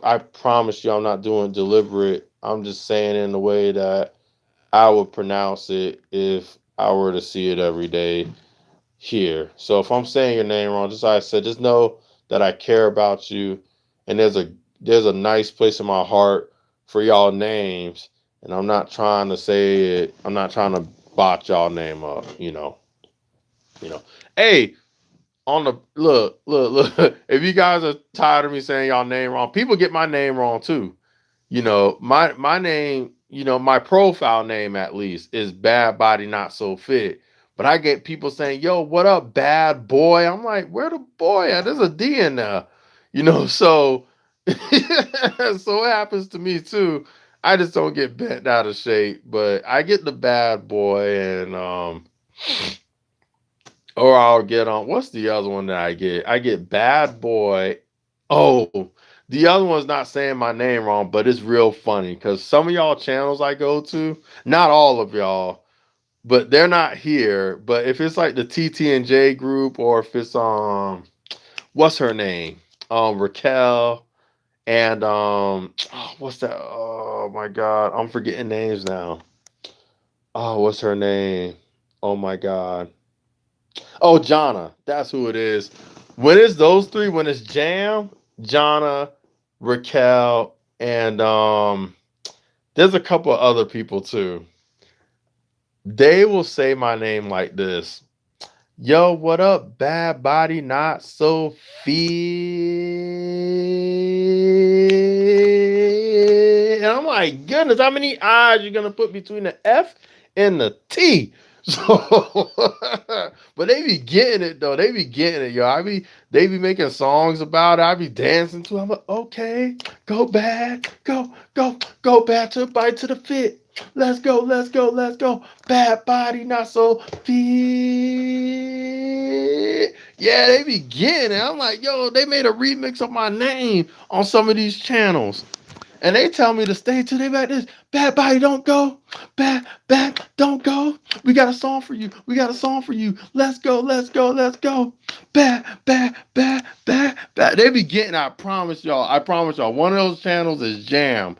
I promise you I'm not doing deliberate. I'm just saying it in the way that I would pronounce it if I were to see it every day here. So if I'm saying your name wrong, just like I said, just know that I care about you, and there's a nice place in my heart for y'all names, and I'm not trying to say it. I'm not trying to botch y'all name up. Hey, on the look. If you guys are tired of me saying y'all name wrong, people get my name wrong too. My name, my profile name at least is Bad Body Not So Fit. But I get people saying, "Yo, what up, bad boy?" I'm like, "Where the boy at? There's a D in there." So so it happens to me too. I just don't get bent out of shape, but I get the bad boy, and or I'll get on. What's the other one that I get? I get bad boy. Oh, the other one's not saying my name wrong, but it's real funny because some of y'all channels I go to, not all of y'all, but they're not here. But if it's like the TT and J group, or if it's what's her name? Raquel, and oh, what's that? Oh my god, I'm forgetting names now. Oh, what's her name? Oh my god. Oh, Jonna. That's who it is. When it's those three, when it's Jam, Jonna, Raquel, and there's a couple of other people too. They will say my name like this. Yo, what up, bad body, not so fit. And I'm like, goodness, how many I's you gonna put between the F and the T? So, but they be getting it though. They be getting it, yo. They be making songs about it. I be dancing to. I'm like, okay, go bad, go bad to the bite to the fit. Let's go, let's go, let's go. Bad body, not so fit. Yeah, they be getting it. I'm like, yo, they made a remix of my name on some of these channels. And they tell me to stay till they like this. Bad body, don't go. Bad, don't go. We got a song for you. We got a song for you. Let's go, let's go, let's go. Bad. They be getting, I promise y'all. I promise y'all. One of those channels is Jammy.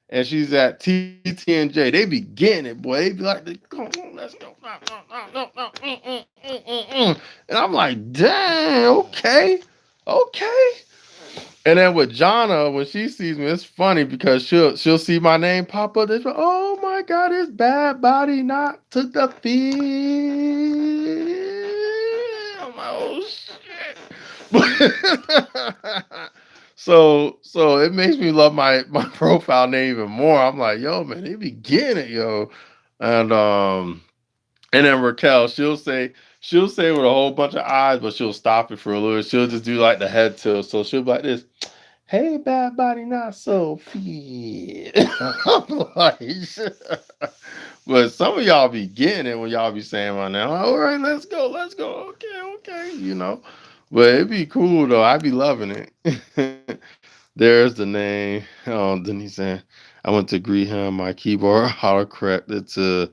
And she's at TTNJ. They be getting it, boy. They be like, come on, let's go. And I'm like, dang, okay. And then with Jonna, when she sees me, it's funny because she'll see my name pop up. Like, oh my god, it's bad body not to the feet. I'm like, oh shit. So it makes me love my profile name even more. I'm like, yo, man, they be getting it, yo. And and then Raquel, she'll say with a whole bunch of eyes, but she'll stop it for a little. She'll just do like the head tilt. So she'll be like this. Hey, bad body, not so fit. I'm like, but some of y'all be getting it when y'all be saying my name. All right, let's go, let's go. Okay, you know. But it'd be cool though. I'd be loving it. There's the name. Then he said, I went to greet him. My keyboard autocorrect it to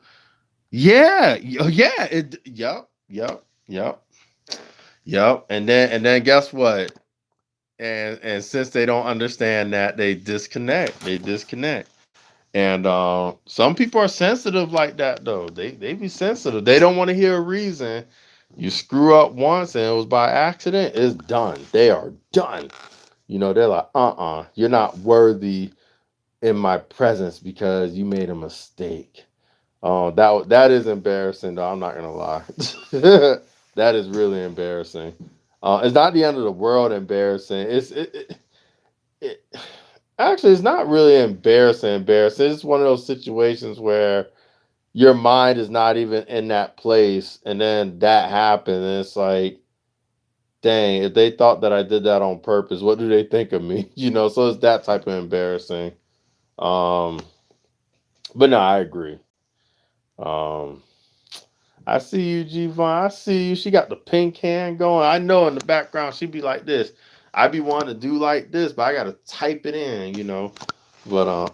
yeah. Yep. And then guess what? And since they don't understand that, they disconnect. And some people are sensitive like that though. They be sensitive. They don't want to hear a reason. You screw up once and it was by accident, it's done. They are done. They're like, you're not worthy in my presence because you made a mistake. That is embarrassing though. I'm not gonna lie. That is really embarrassing. It's not the end of the world embarrassing. It actually it's not really embarrassing. Embarrassing. It's one of those situations where your mind is not even in that place, and then that happens, and it's like, dang, if they thought that I did that on purpose, what do they think of me? So it's that type of embarrassing. Um, but no, I agree. Um, I see you, G Vaughn. I see you. She got the pink hand going. I know in the background she'd be like this. I be wanting to do like this, but I gotta type it in. But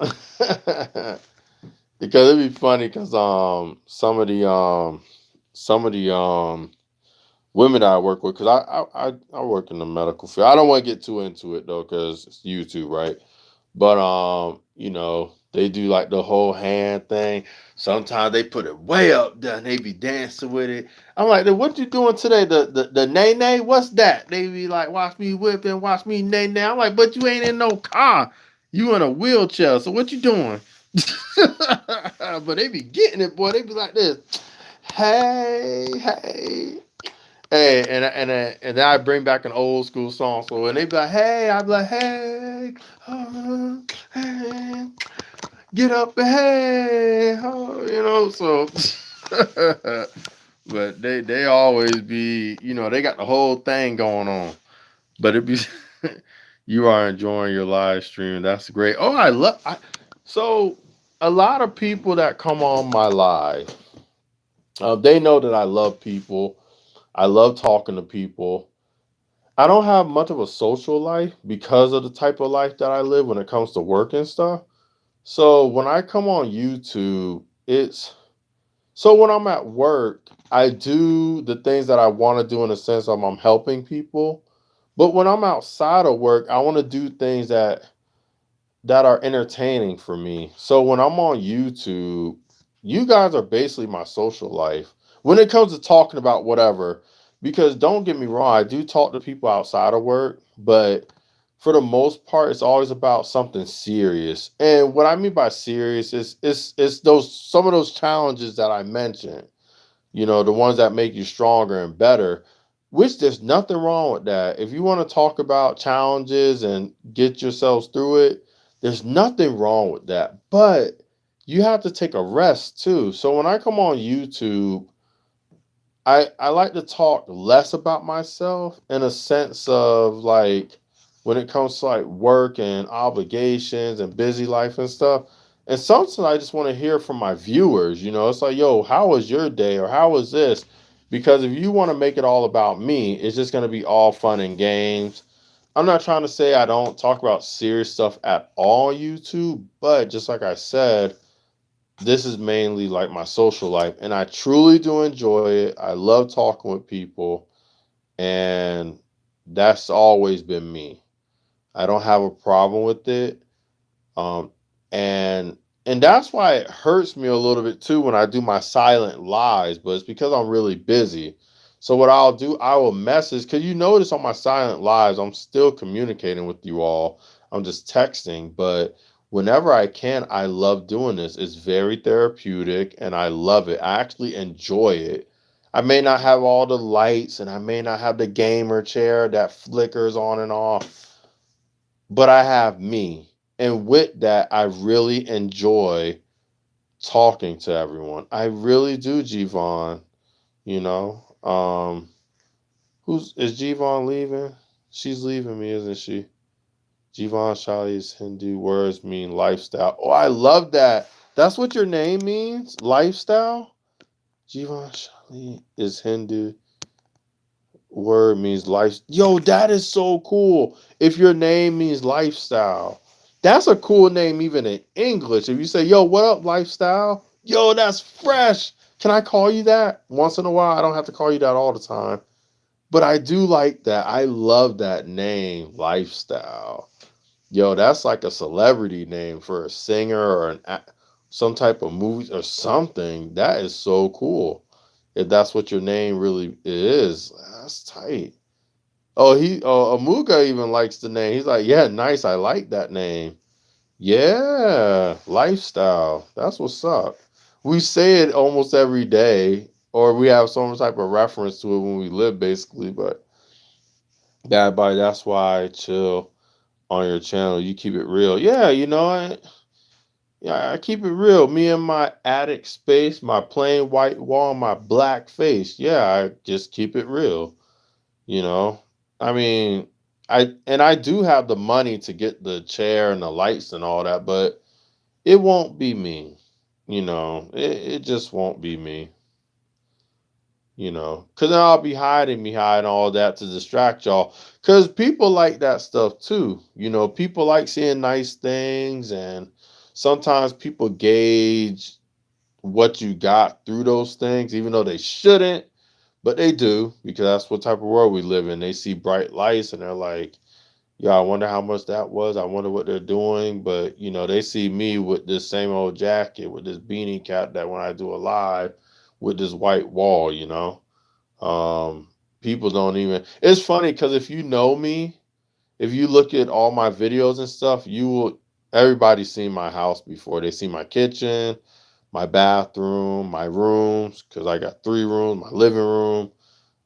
because it'd be funny because some of the women that I work with, because I work in the medical field. I don't want to get too into it though, because it's YouTube, right? But they do like the whole hand thing. Sometimes they put it way up there and they be dancing with it. I'm like, what you doing today? The nay nay? What's that? They be like, watch me whip and watch me nay nay. I'm like, but you ain't in no car. You in a wheelchair. So what you doing? But they be getting it, boy. They be like this. Hey. Hey, and then I bring back an old school song. So when they be like, hey, I be like, hey, hey, get up, hey, So, but they always be, they got the whole thing going on. But it be, you are enjoying your live stream. That's great. Oh, so a lot of people that come on my live, they know that I love people. I love talking to people. I don't have much of a social life because of the type of life that I live when it comes to work and stuff. So when I come on YouTube, when I'm at work, I do the things that I want to do in the sense of I'm helping people. But when I'm outside of work, I want to do things that are entertaining for me. So when I'm on YouTube, you guys are basically my social life when it comes to talking about whatever. Because don't get me wrong, I do talk to people outside of work, but for the most part, it's always about something serious. And what I mean by serious is it's those some of those challenges that I mentioned, the ones that make you stronger and better, which there's nothing wrong with that. If you want to talk about challenges and get yourselves through it, there's nothing wrong with that. But you have to take a rest too. So when I come on YouTube, I like to talk less about myself in a sense of like when it comes to like work and obligations and busy life and stuff. And sometimes I just want to hear from my viewers, it's like, yo, how was your day or how was this? Because if you want to make it all about me, it's just going to be all fun and games. I'm not trying to say I don't talk about serious stuff at all on YouTube, but just like I said, this is mainly like my social life and I truly do enjoy it. I love talking with people and that's always been me. I don't have a problem with it. Um and that's why it hurts me a little bit too when I do my silent lives, but it's because I'm really busy. So what I'll do, I will message because you notice on my silent lives, I'm still communicating with you all. I'm just texting, but whenever I can, I love doing this. It's very therapeutic and I love it. I actually enjoy it. I may not have all the lights and I may not have the gamer chair that flickers on and off, but I have me. And with that, I really enjoy talking to everyone. I really do, Gvon. You know, who's is Gvon leaving? She's leaving me, isn't she? Jivan Shali's Hindu words mean lifestyle. Oh, I love that. That's what your name means? Lifestyle? Jivan Shali is Hindu. Word means life. Yo, that is so cool. If your name means lifestyle, that's a cool name even in English. If you say, yo, what up, lifestyle? Yo, that's fresh. Can I call you that once in a while? I don't have to call you that all the time. But I do like that. I love that name, lifestyle. Yo, that's like a celebrity name for a singer or some type of movie or something. That is so cool. If that's what your name really is, that's tight. Amuga even likes the name. He's like, yeah, nice. I like that name. Yeah, lifestyle. That's what's up. We say it almost every day, or we have some type of reference to it when we live, basically. But that's why I chill on your channel. You keep it real. Yeah, I keep it real. Me and my attic space, my plain white wall, my black face. Yeah, I just keep it real. You know, I mean, I do have the money to get the chair and the lights and all that, but it won't be me. It just won't be me. Because then I'll be hiding behind all that to distract y'all. Because people like that stuff too. People like seeing nice things, and sometimes people gauge what you got through those things, even though they shouldn't, but they do, because that's what type of world we live in. They see bright lights and they're like, yeah, I wonder how much that was. I wonder what they're doing. But, they see me with this same old jacket, with this beanie cap that when I do a live with this white wall. Um, People don't even. It's funny because if you know me, if you look at all my videos and stuff, you will. Everybody's seen my house before. They see my kitchen, my bathroom, my rooms, because I got 3 rooms, my living room,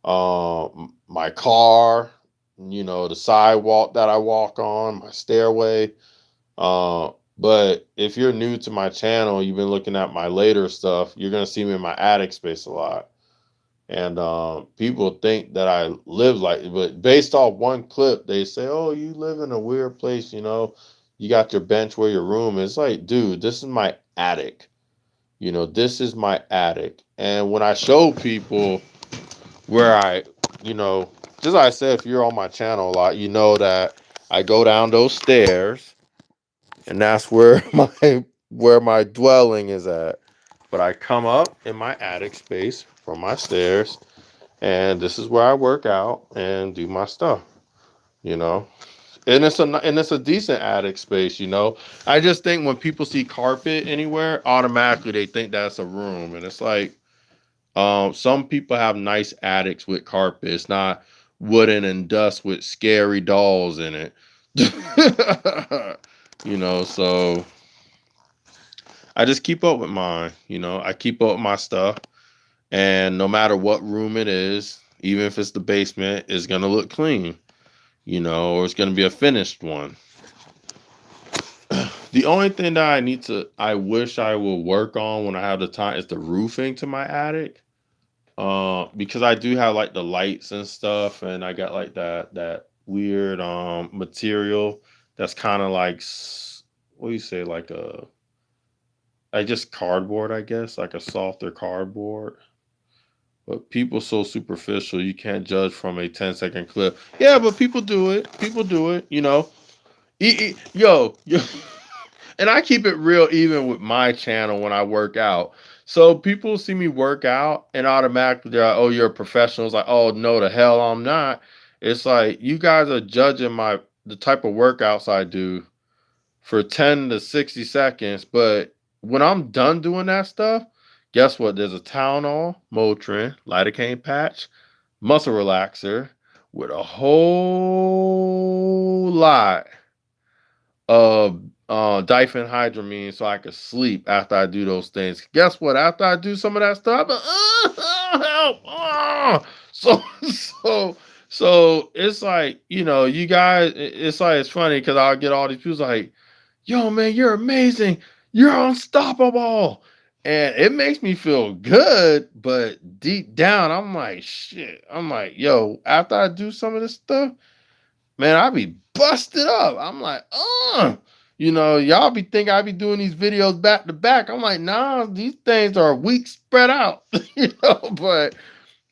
my car, the sidewalk that I walk on, my stairway. But if you're new to my channel, you've been looking at my later stuff, you're gonna see me in my attic space a lot. And people think that I live but based off one clip, they say, "Oh, you live in a weird place, You got your bench where your room is." Like, dude, this is my attic. This is my attic. And when I show people where you know, just like I said, if you're on my channel a lot, you know that I go down those stairs, and that's where my dwelling is at. But I come up in my attic space from my stairs, and this is where I work out and do my stuff. You know, and it's a decent attic space. I just think when people see carpet anywhere, automatically they think that's a room, and it's like, some people have nice attics with carpet. It's not wooden and dust with scary dolls in it. So I just keep up with mine. I keep up with my stuff, and no matter what room it is, even if it's the basement, it's gonna look clean. Or it's gonna be a finished one. The only thing that I wish I would work on when I have the time is the roofing to my attic. Because I do have like the lights and stuff, and I got like that weird material that's kind of like what do you say, like just cardboard, I guess, like a softer cardboard. But people so superficial, you can't judge from a 10-second clip. Yeah, but people do it. People do it. Yo, and I keep it real even with my channel when I work out. So people see me work out and automatically they're like, "Oh, you're a professional." It's like, "Oh no, the hell I'm not." It's like you guys are judging the type of workouts I do for 10 to 60 seconds, but when I'm done doing that stuff, guess what? There's a Tylenol, Motrin, lidocaine patch, muscle relaxer with a whole lot of diphenhydramine so I could sleep after I do those things. Guess what? After I do some of that stuff, help. So, so, so it's like, you guys, it's like, it's funny because I'll get all these people like, yo, man, you're amazing. You're unstoppable. And it makes me feel good, but deep down, I'm like, shit. I'm like, yo, after I do some of this stuff, man, I be busted up. I'm like, y'all be thinking I be doing these videos back to back. I'm like, nah, these things are weeks spread out, but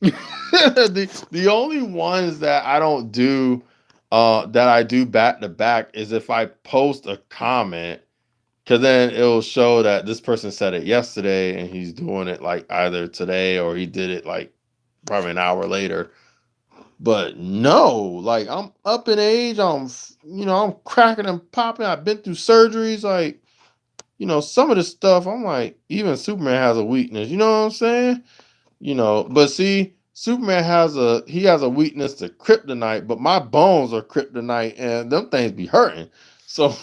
the only ones that I don't do that I do back to back is if I post a comment, because then it'll show that this person said it yesterday and he's doing it like either today or he did it like probably an hour later. But no, like I'm up in age, I'm cracking and popping. I've been through surgeries, like, some of this stuff, I'm like, even Superman has a weakness, you know what I'm saying? But see, Superman has a weakness to kryptonite, but my bones are kryptonite and them things be hurting. So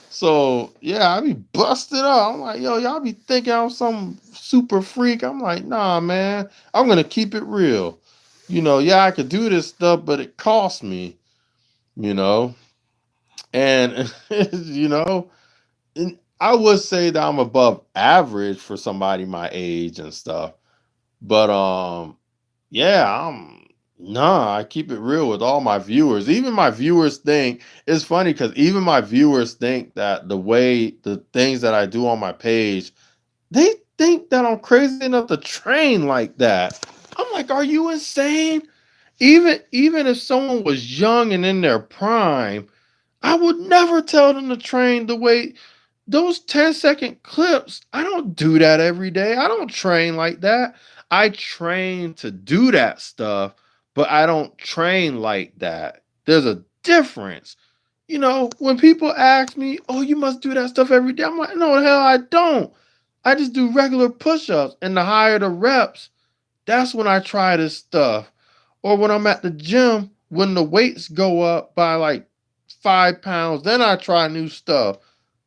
so yeah, I be busted up. I'm like, yo, y'all be thinking I'm some super freak. I'm like, nah, man, I'm gonna keep it real. Yeah, I could do this stuff, but it costs me, you know. And and I would say that I'm above average for somebody my age and stuff. But yeah, I keep it real with all my viewers. Even my viewers think it's funny because even my viewers think that the things that I do on my page, they think that I'm crazy enough to train like that. I'm like, are you insane? Even if someone was young and in their prime, I would never tell them to train the way those 10-second clips. I don't do that every day. I don't train like that. I train to do that stuff, but I don't train like that. There's a difference. When people ask me, oh, you must do that stuff every day. I'm like, no, the hell I don't. I just do regular push-ups, and the higher the reps, that's when I try this stuff. Or when I'm at the gym, when the weights go up by like 5 pounds, then I try new stuff.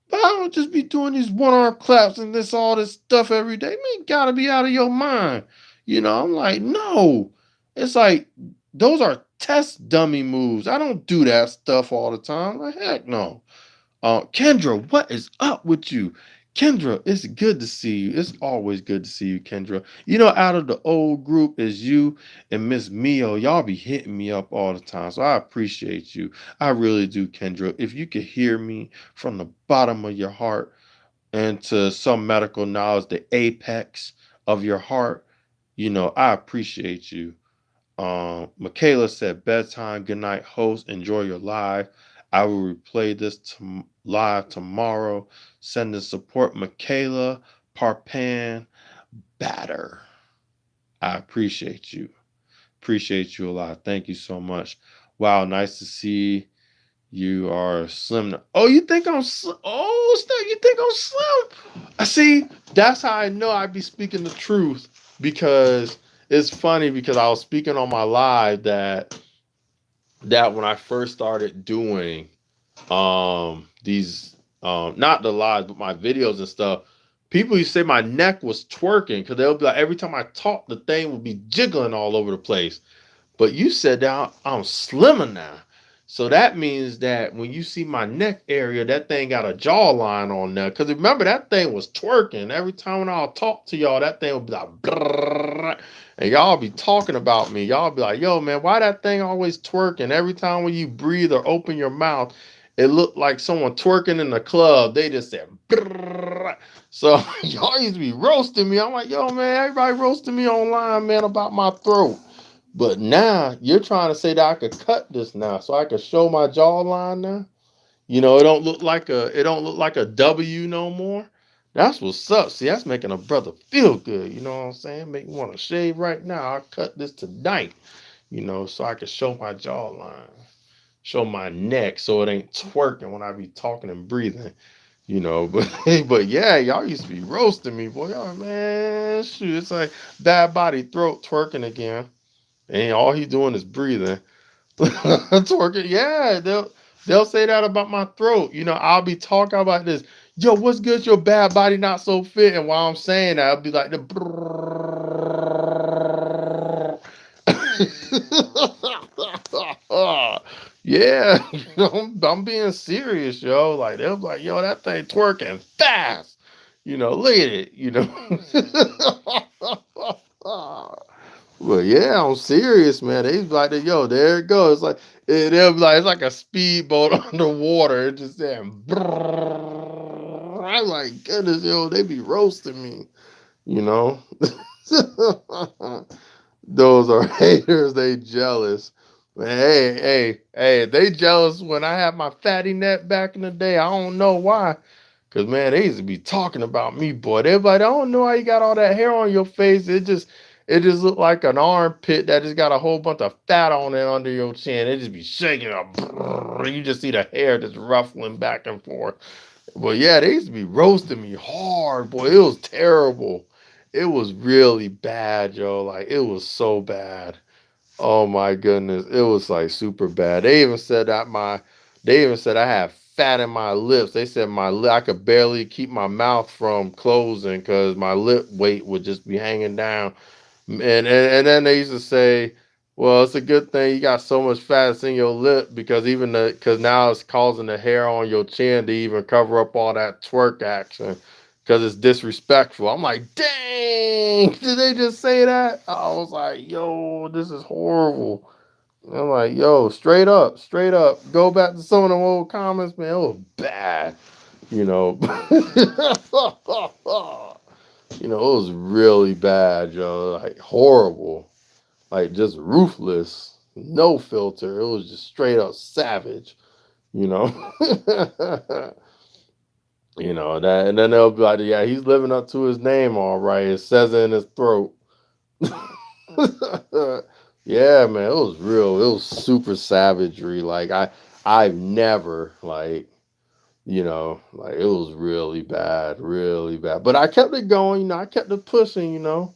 But I don't just be doing these one-arm claps and all this stuff every day. Man, you gotta be out of your mind. I'm like, no. It's like those are test dummy moves. I don't do that stuff all the time. Like, heck no. Kendra, what is up with you? Kendra, it's good to see you. It's always good to see you, Kendra. Out of the old group is you and Miss Mio. Y'all be hitting me up all the time. So I appreciate you. I really do, Kendra. If you could hear me from the bottom of your heart and to some medical knowledge, the apex of your heart, I appreciate you. Michaela said, bedtime, good night, host. Enjoy your live. I will replay this live tomorrow. Sending support, Michaela Parpan Batter. I appreciate you. Appreciate you a lot. Thank you so much. Wow, nice to see you are slim. Oh, you think I'm slim? Oh, Steph, you think I'm slim? I see. That's how I know I be speaking the truth, because it's funny because I was speaking on my live that when I first started doing these not the lives but my videos and stuff, people used to say my neck was twerking because they'll be like, every time I talk, the thing would be jiggling all over the place. But you said that I'm slimmer now. So that means that when you see my neck area, that thing got a jawline on there. Because remember, that thing was twerking. Every time when I'll talk to y'all, that thing would be like, brrr, and y'all be talking about me. Y'all be like, yo, man, why that thing always twerking? Every time when you breathe or open your mouth, it looked like someone twerking in the club. They just said, brrr. So y'all used to be roasting me. I'm like, yo, man, everybody roasting me online, man, about my throat. But now you're trying to say that I could cut this now, so I could show my jawline now. It don't look like a W no more. That's what's up. See, that's making a brother feel good. You know what I'm saying? Make me want to shave right now. I'll cut this tonight. So I can show my jawline, show my neck, so it ain't twerking when I be talking and breathing. But yeah, y'all used to be roasting me, boy. Y'all, man, shoot, it's like bad body throat twerking again. And all he's doing is breathing. Twerking. Yeah, they'll say that about my throat. I'll be talking about this. Yo, what's good? Your bad body not so fit. And while I'm saying that, I'll be like the brrr. Yeah, I'm being serious, yo. Like they're like, yo, that thing twerking fast. Look at it. Well, yeah, I'm serious, man. They like, yo, there it goes. They'll be like, it's like a speedboat underwater. It's just saying, I'm like, goodness, yo, they be roasting me, you know. Those are haters. They jealous. Man, hey, they jealous when I had my fatty net back in the day. I don't know why. Cause man, they used to be talking about me, boy. They're like, I don't know how you got all that hair on your face. It just looked like an armpit that just got a whole bunch of fat on it under your chin. It just be shaking up. You just see the hair just ruffling back and forth. But yeah, they used to be roasting me hard, boy. It was terrible. It was really bad, yo. Like it was so bad. Oh my goodness, it was like super bad. They even said I had fat in my lips. They said I could barely keep my mouth from closing because my lip weight would just be hanging down. And then they used to say, well, it's a good thing you got so much fat in your lip because now it's causing the hair on your chin to even cover up all that twerk action because it's disrespectful. I'm like, dang, did they just say that? I was like, yo, this is horrible. I'm like, yo, straight up, go back to some of them old comments, man. It was bad, you know. It was really bad, yo. Like horrible. Like just ruthless. No filter. It was just straight up savage, you know. That, and then they'll be like, yeah, he's living up to his name all right. It says it in his throat. Yeah, man, it was real. It was super savagery. Like I've never like it was really bad, really bad. But I kept it going, I kept it pushing, And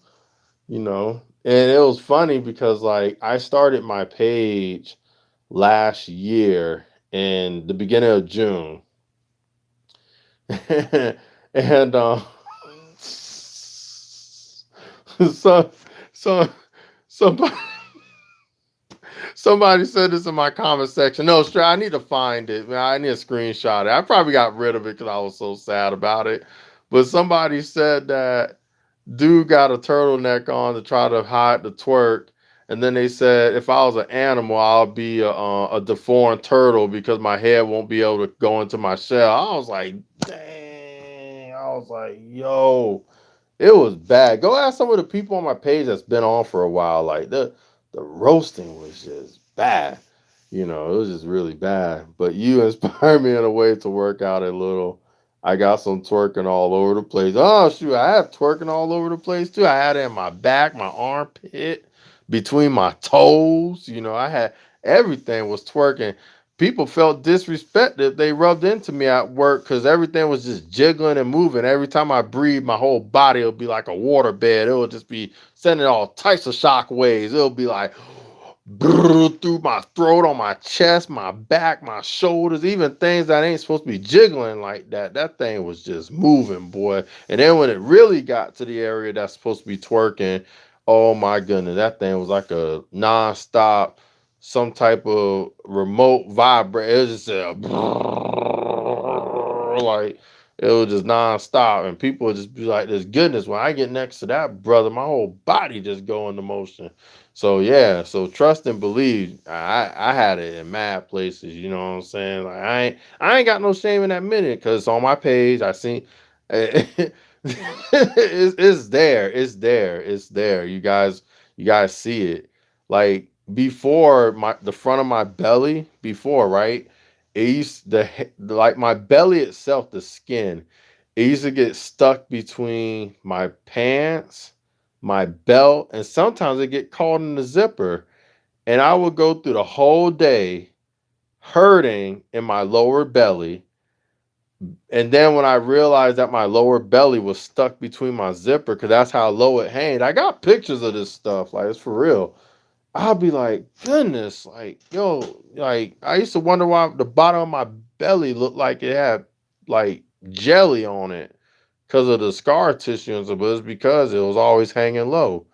it was funny because like I started my page last year in the beginning of June. And so so somebody somebody said this in my comment section. No, straight, I need to find it. Man, I need a screenshot. I probably got rid of it because I was so sad about it. But somebody said that dude got a turtleneck on to try to hide the twerk. And then they said, if I was an animal, I'll be a deformed turtle because my head won't be able to go into my shell. I was like, dang. I was like, yo, it was bad. Go ask some of the people on my page that's been on for a while. Like the roasting was just bad. It was just really bad. But you inspired me in a way to work out a little. I got some twerking all over the place. Oh shoot, I had twerking all over the place too. I had it in my back, my armpit, between my toes. I had everything was twerking. People felt disrespected. They rubbed into me at work because everything was just jiggling and moving. Every time I breathe, my whole body will be like a water bed. It will just be sending all types of shock waves. It'll be like through my throat, on my chest, my back, my shoulders, even things that ain't supposed to be jiggling like that. That thing was just moving, boy. And then when it really got to the area that's supposed to be twerking, oh my goodness, that thing was like a nonstop, some type of remote vibrate. It was just like it was just nonstop, and people would just be like, "This goodness." When I get next to that brother, my whole body just go into motion. So yeah, so trust and believe. I had it in mad places. You know what I'm saying? Like I ain't got no shame in that minute because it's on my page. I seen it's there. It's there. You guys see it. Like before the front of my belly before, right? It used like my belly itself, the skin, it used to get stuck between my pants, my belt, and sometimes it get caught in the zipper. And I would go through the whole day hurting in my lower belly. And then when I realized that my lower belly was stuck between my zipper, because that's how low it hanged, I got pictures of this stuff. Like, it's for real. I'll be like, goodness, like, yo, like, I used to wonder why the bottom of my belly looked like it had, like, jelly on it because of the scar tissue and stuff, but it's because it was always hanging low,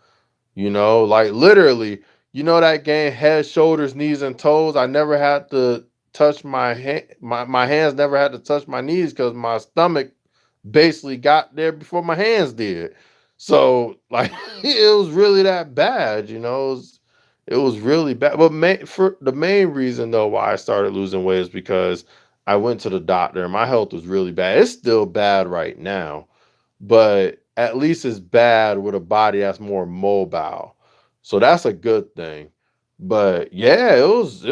like, literally, You know that game, head, shoulders, knees, and toes. I never had to touch my hand. My hands never had to touch my knees because my stomach basically got there before my hands did. So like it was really that bad, it was really bad. But for the main reason though why I started losing weight is because I went to the doctor and my health was really bad. It's still bad right now, but at least it's bad with a body that's more mobile. So that's a good thing. But yeah, it was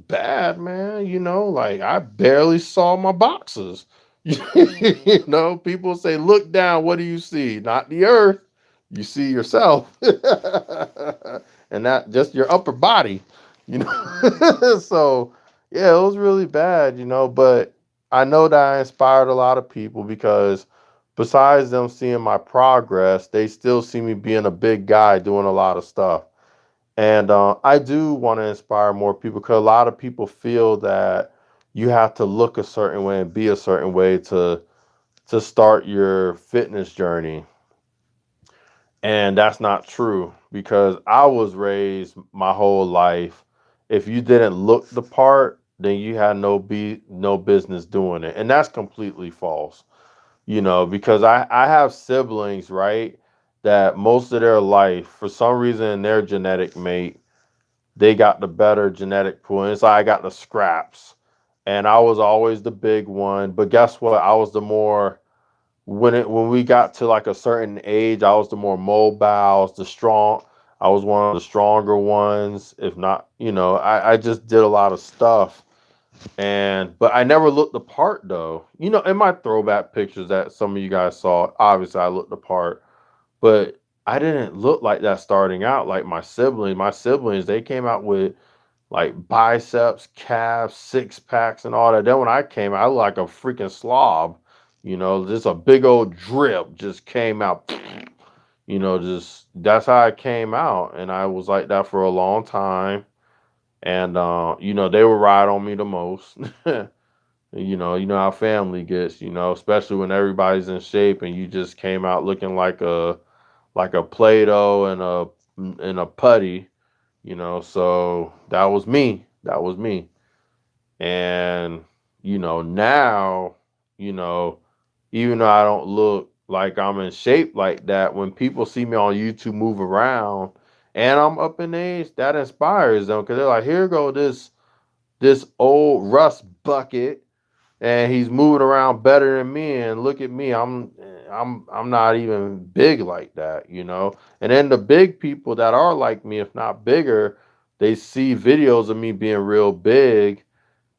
bad, man. Like I barely saw my boxes. People say, look down, what do you see? Not the earth. You see yourself. And that just your upper body, So yeah, it was really bad, but I know that I inspired a lot of people because besides them seeing my progress, they still see me being a big guy doing a lot of stuff. And I do want to inspire more people because a lot of people feel that you have to look a certain way and be a certain way to start your fitness journey. And that's not true because I was raised my whole life. If you didn't look the part, then you had no business doing it. And that's completely false. Because I have siblings, right, that most of their life, for some reason, their genetic mate, they got the better genetic pool. And so I got the scraps. And I was always the big one. But guess what? I was the more when we got to like a certain age, I was the more mobile, I was the strong, I was one of the stronger ones. If not, I just did a lot of stuff. But I never looked the part though. In my throwback pictures that some of you guys saw, obviously I looked the part, but I didn't look like that starting out. Like my siblings, they came out with like biceps, calves, six packs, and all that. Then when I came out, I looked like a freaking slob. Just a big old drip just came out. Just that's how I came out, and I was like that for a long time. And they would ride on me the most. You know how family gets. Especially when everybody's in shape and you just came out looking like a Play-Doh and a putty. So that was me. That was me. And now, you know, even though I don't look like I'm in shape like that, when people see me on YouTube move around and I'm up in age, that inspires them because they're like, here go this old rust bucket and he's moving around better than me, and look at me, I'm not even big like that. And then the big people that are like me, if not bigger, they see videos of me being real big,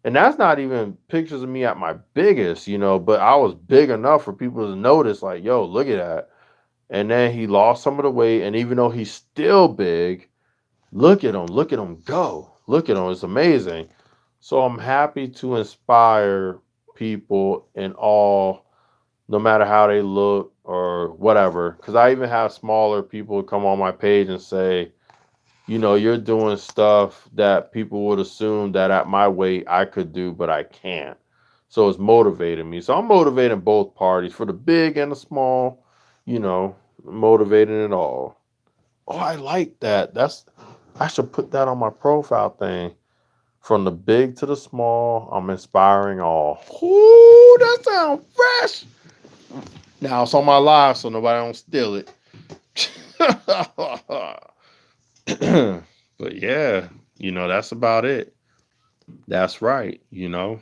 and that's not even pictures of me at my biggest, but I was big enough for people to notice, like, yo, look at that. And then he lost some of the weight, and even though he's still big, look at him go. Look at him. It's amazing. So I'm happy to inspire people in all, no matter how they look or whatever. Because I even have smaller people come on my page and say, you're doing stuff that people would assume that at my weight I could do, but I can't. So it's motivating me. So I'm motivating both parties, for the big and the small, you know, motivating it all. Oh, I like that. I should put that on my profile thing. From the big to the small, I'm inspiring all. Ooh, that sounds fresh. Now it's on my live, so nobody don't steal it. But yeah, that's about it. That's right. Oh,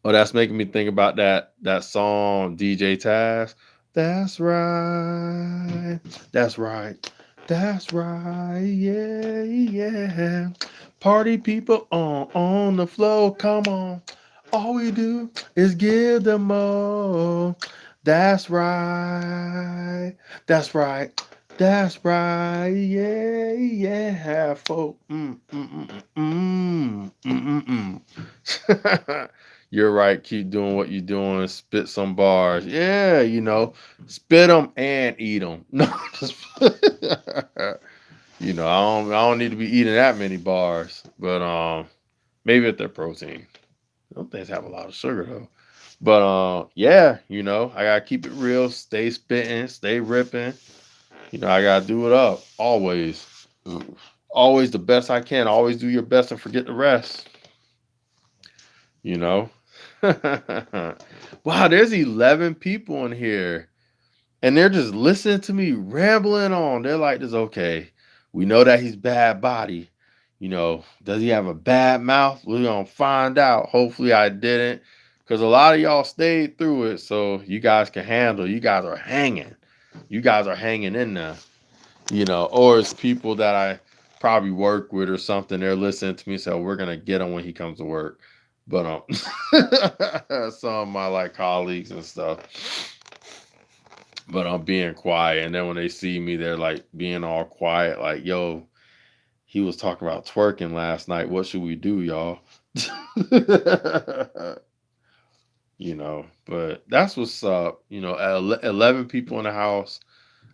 that's making me think about that song DJ Taz. That's right. That's right. That's right. Yeah, yeah. Party people on the floor. Come on. All we do is give them all. That's right. That's right. That's right. Yeah, yeah, folk. You're right. Keep doing what you're doing. Spit some bars. Yeah, spit them and eat them. No, just, I don't need to be eating that many bars, but maybe if they're protein. Those things have a lot of sugar though. But yeah, I gotta keep it real. Stay spitting. Stay ripping. I gotta do it up always. Always the best I can. Always do your best and forget the rest. You know? Wow, there's 11 people in here. And they're just listening to me rambling on. They're like, this okay. We know that he's bad body. Does he have a bad mouth? We're gonna find out. Hopefully I didn't. Because a lot of y'all stayed through it. So you guys can handle. You guys are hanging. You guys are hanging in there. Or it's people that I probably work with or something. They're listening to me, so we're gonna get him when he comes to work. But some of my like colleagues and stuff. But I'm being quiet, and then when they see me, they're like being all quiet, like, "Yo, he was talking about twerking last night. What should we do, y'all?" But that's what's up. 11 people in the house.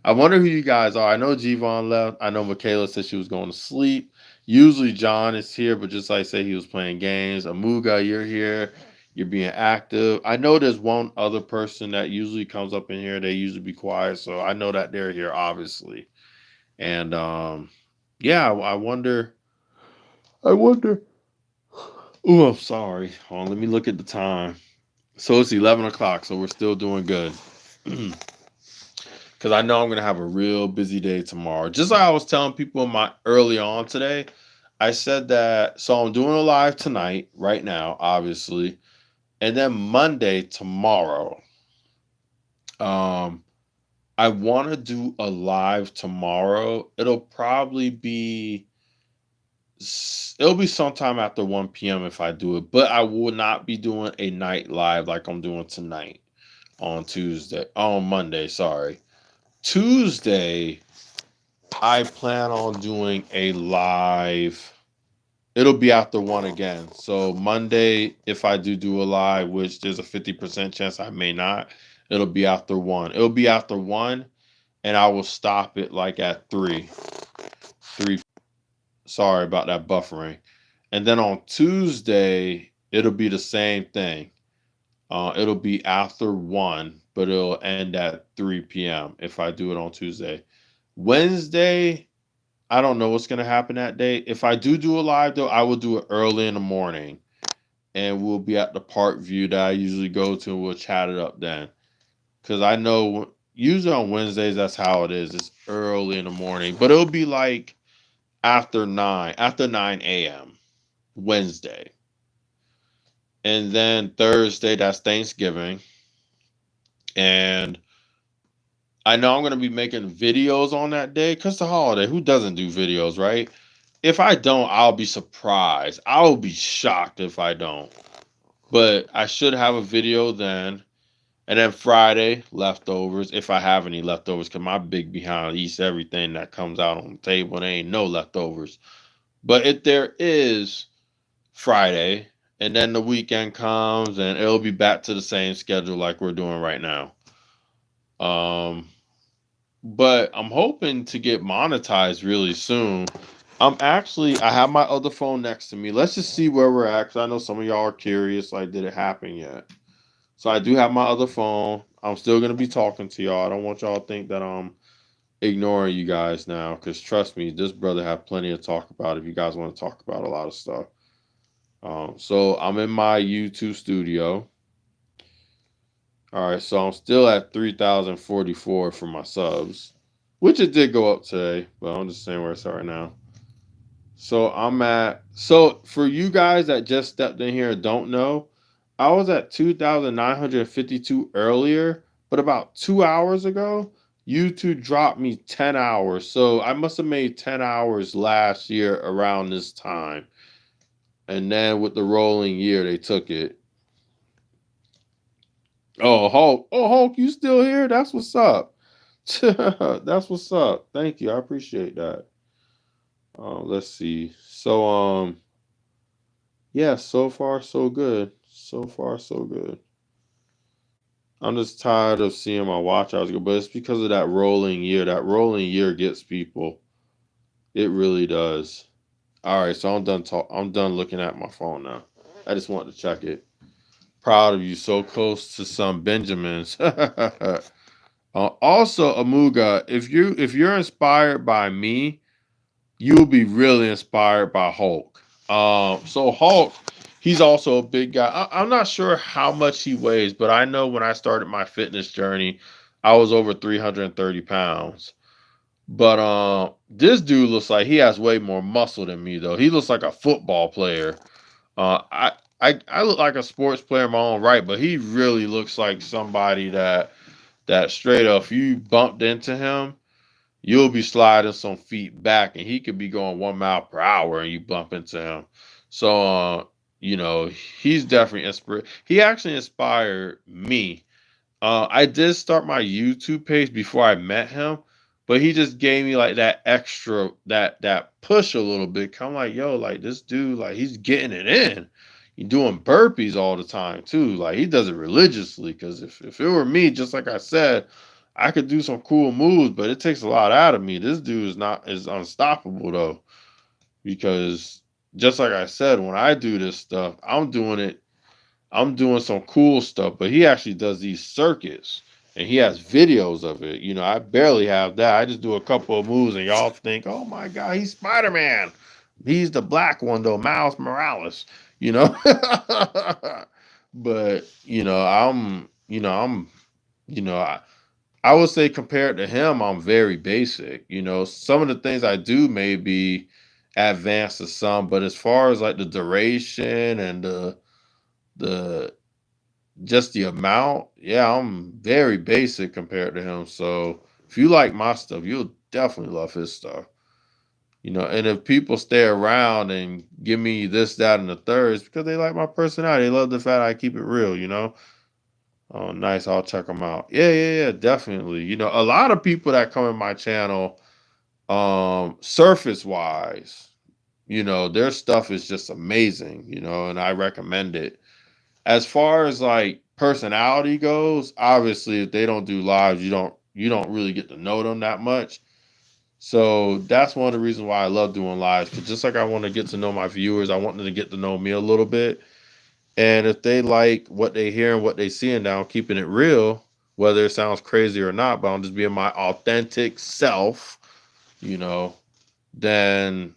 I wonder who you guys are. I know Javon left. I know Michaela said she was going to sleep. Usually John is here, but just like I say, he was playing games. Amuga, you're here. You're being active. I know there's one other person that usually comes up in here. They usually be quiet, so I know that they're here, obviously. And yeah, I wonder. Oh, I'm sorry. Hold on, let me look at the time. So it's 11 o'clock, so we're still doing good. Because I know I'm going to have a real busy day tomorrow. Just like I was telling people early on today, I said that, so I'm doing a live tonight, right now, obviously. And then Monday, tomorrow, I want to do a live tomorrow. It'll be sometime after 1 p.m. if I do it. But I will not be doing a night live like I'm doing tonight on Monday, sorry. Tuesday, I plan on doing a live. It'll be after 1 again. So Monday, if I do a live, which there's a 50% chance I may not, it'll be after 1. It'll be after 1, and I will stop it like at 3. Sorry about that buffering. And then on Tuesday, it'll be the same thing. It'll be after 1, but it'll end at 3 p.m. if I do it on Tuesday. Wednesday, I don't know what's going to happen that day. If I do a live, though, I will do it early in the morning. And we'll be at the park view that I usually go to, and we'll chat it up then. Because I know usually on Wednesdays, that's how it is. It's early in the morning. But it'll be like after 9 a.m. Wednesday. And then Thursday, that's Thanksgiving. And I know I'm going to be making videos on that day because it's a holiday. Who doesn't do videos, right? If I don't, I'll be surprised. I'll be shocked if I don't. But I should have a video then. And then Friday, leftovers, if I have any leftovers, because my big behind eats everything that comes out on the table. There ain't no leftovers. But if there is, Friday, and then the weekend comes, and it'll be back to the same schedule like we're doing right now. But I'm hoping to get monetized really soon. I have my other phone next to me. Let's just see where we're at, because I know some of y'all are curious, like, did it happen yet? So I do have my other phone. I'm still going to be talking to y'all. I don't want y'all to think that I'm ignoring you guys now, because trust me, this brother have plenty to talk about if you guys want to talk about a lot of stuff. So I'm in my YouTube studio. All right, so I'm still at 3,044 for my subs, which it did go up today, but I'm just saying where it's at right now. So for you guys that just stepped in here and don't know, I was at 2,952 earlier, but about 2 hours ago, YouTube dropped me 10 hours. So I must have made 10 hours last year around this time. And then with the rolling year, they took it. Oh, Hulk. Oh, Hulk, you still here? That's what's up. That's what's up. Thank you. I appreciate that. Let's see. So, yeah, so far, so good. So far, so good. I'm just tired of seeing my watch hours go, but it's because of that rolling year. That rolling year gets people. It really does. All right, so I'm done looking at my phone now. I just want to check it. Proud of you. So close to some Benjamins. Also, Amuga, if you're inspired by me, you'll be really inspired by Hulk. So Hulk, he's also a big guy. I'm not sure how much he weighs, but I know when I started my fitness journey, I was over 330 pounds. But this dude looks like he has way more muscle than me, though. He looks like a football player. Uh, I I look like a sports player in my own right, but he really looks like somebody that straight up, if you bumped into him, you'll be sliding some feet back, and he could be going 1 mile per hour, and you bump into him. So, you know, he's definitely inspired. He actually inspired me. I did start my YouTube page before I met him, but he just gave me like that extra that push a little bit. I'm like, yo, like this dude, like he's getting it in. He's doing burpees all the time too. Like he does it religiously. Cause if it were me, just like I said, I could do some cool moves, but it takes a lot out of me. This dude is unstoppable though. Because just like I said, when I do this stuff, I'm doing some cool stuff, but he actually does these circuits and he has videos of it. You know, I barely have that. I just do a couple of moves and y'all think, oh my God, he's Spider Man. He's the black one, though, Miles Morales, you know? But, you know, I would say compared to him, I'm very basic. You know, some of the things I do may be advanced to some, but as far as like the duration and the just the amount, yeah, I'm very basic compared to him. So if you like my stuff, you'll definitely love his stuff. You know, and if people stay around and give me this, that, and the third, it's because they like my personality. They love the fact I keep it real, you know. Oh, nice. I'll check them out. Yeah, yeah, yeah, definitely. You know, a lot of people that come in my channel, surface wise, you know, their stuff is just amazing, you know, and I recommend it. As far as like personality goes, obviously if they don't do lives, you don't really get to know them that much. So that's one of the reasons why I love doing lives. Cause just like I want to get to know my viewers, I want them to get to know me a little bit. And if they like what they hear and what they see, and now I'm keeping it real, whether it sounds crazy or not, but I'm just being my authentic self, you know, then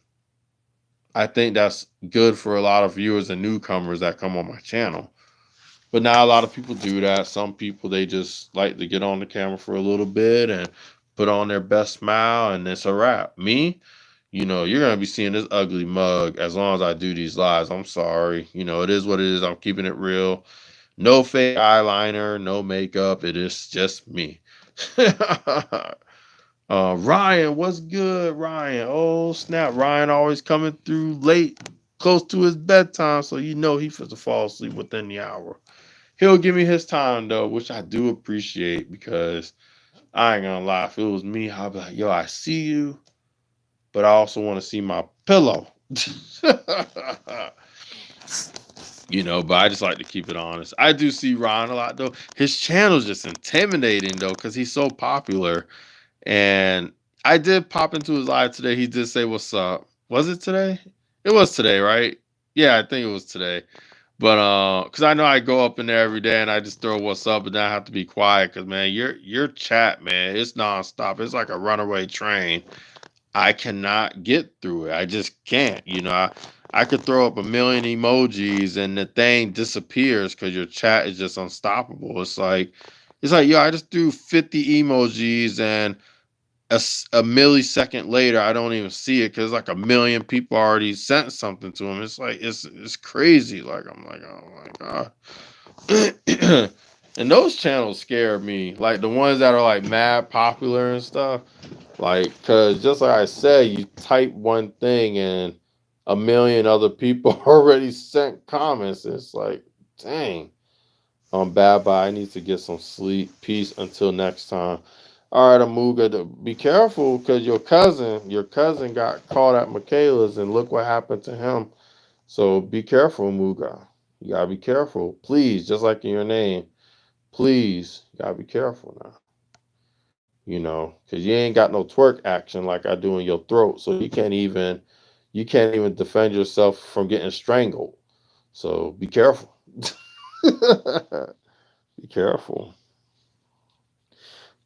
I think that's good for a lot of viewers and newcomers that come on my channel. But now a lot of people do that. Some people, they just like to get on the camera for a little bit and put on their best smile and it's a wrap. Me, you know, you're gonna be seeing this ugly mug as long as I do these lives. I'm sorry. You know, it is what it is. I'm keeping it real. No fake eyeliner, no makeup. It is just me. Ryan, what's good, Ryan? Oh, snap. Ryan always coming through late, close to his bedtime, so you know he has to fall asleep within the hour. He'll give me his time though, which I do appreciate because I ain't gonna lie. If it was me, I'd be like, yo, I see you, but I also want to see my pillow. You know, but I just like to keep it honest. I do see Ron a lot though. His channel's just intimidating though, because he's so popular. And I did pop into his live today. He did say, what's up? Was it today? It was today, right? Yeah, I think it was today. But because I know I go up in there every day and I just throw what's up, and then I have to be quiet because man, your chat, man, it's nonstop. It's like a runaway train. I cannot get through it. I just can't. You know, I could throw up a million emojis and the thing disappears because your chat is just unstoppable. It's like, yo, I just threw 50 emojis and a millisecond later, I don't even see it because like a million people already sent something to him. It's like it's crazy. Like I'm like, oh my god. And those channels scare me. Like the ones that are like mad popular and stuff. Like, cause just like I said, you type one thing and a million other people already sent comments. It's like, dang. I'm bad, but I need to get some sleep. Peace until next time. All right, Amuga, be careful because your cousin got caught at Michaela's and look what happened to him. So be careful, Amuga. You gotta be careful. Please, just like in your name. Please, you gotta be careful now. You know, because you ain't got no twerk action like I do in your throat. So you can't even defend yourself from getting strangled. So be careful. Be careful.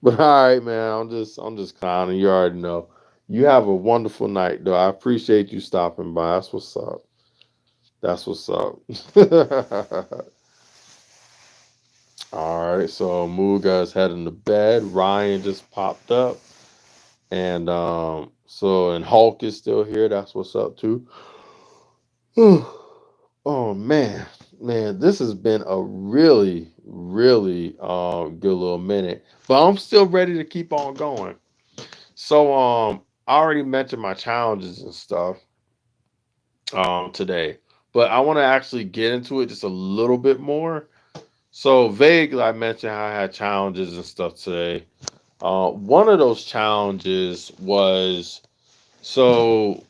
But all right, man, I'm just clowning. You already know. You have a wonderful night, though. I appreciate you stopping by. That's what's up. That's what's up. All right, so Muga is heading to bed. Ryan just popped up, and and Hulk is still here. That's what's up too. Oh man, this has been a really good little minute, but I'm still ready to keep on going. So I already mentioned my challenges and stuff today, but I want to actually get into it just a little bit more. So vaguely, I mentioned how I had challenges and stuff today. One of those challenges was so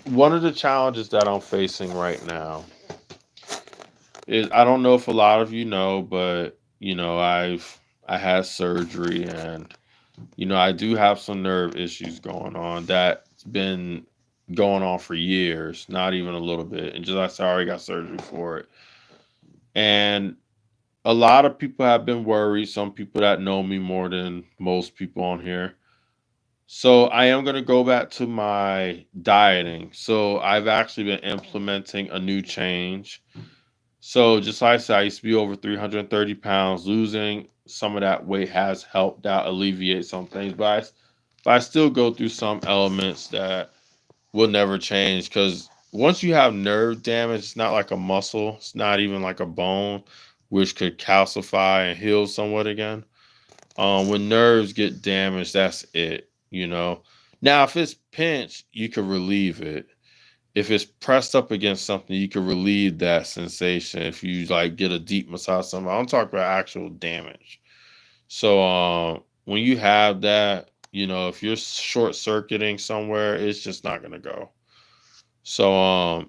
one of the challenges that I'm facing right now is I don't know if a lot of you know, but I had surgery and I do have some nerve issues going on that's been going on for years, not even a little bit. And just I said, I already got surgery for it. And a lot of people have been worried, some people that know me more than most people on here. So I am going to go back to my dieting. So I've actually been implementing a new change. So just like I said, I used to be over 330 pounds. Losing some of that weight has helped out alleviate some things, but I still go through some elements that will never change because once you have nerve damage, it's not like a muscle, it's not even like a bone, which could calcify and heal somewhat again. When nerves get damaged, that's it. Now, if it's pinched, you can relieve it. If it's pressed up against something, you can relieve that sensation. If you like get a deep massage, something. I'm talking about actual damage. So, when you have that, if you're short circuiting somewhere, it's just not gonna go. So,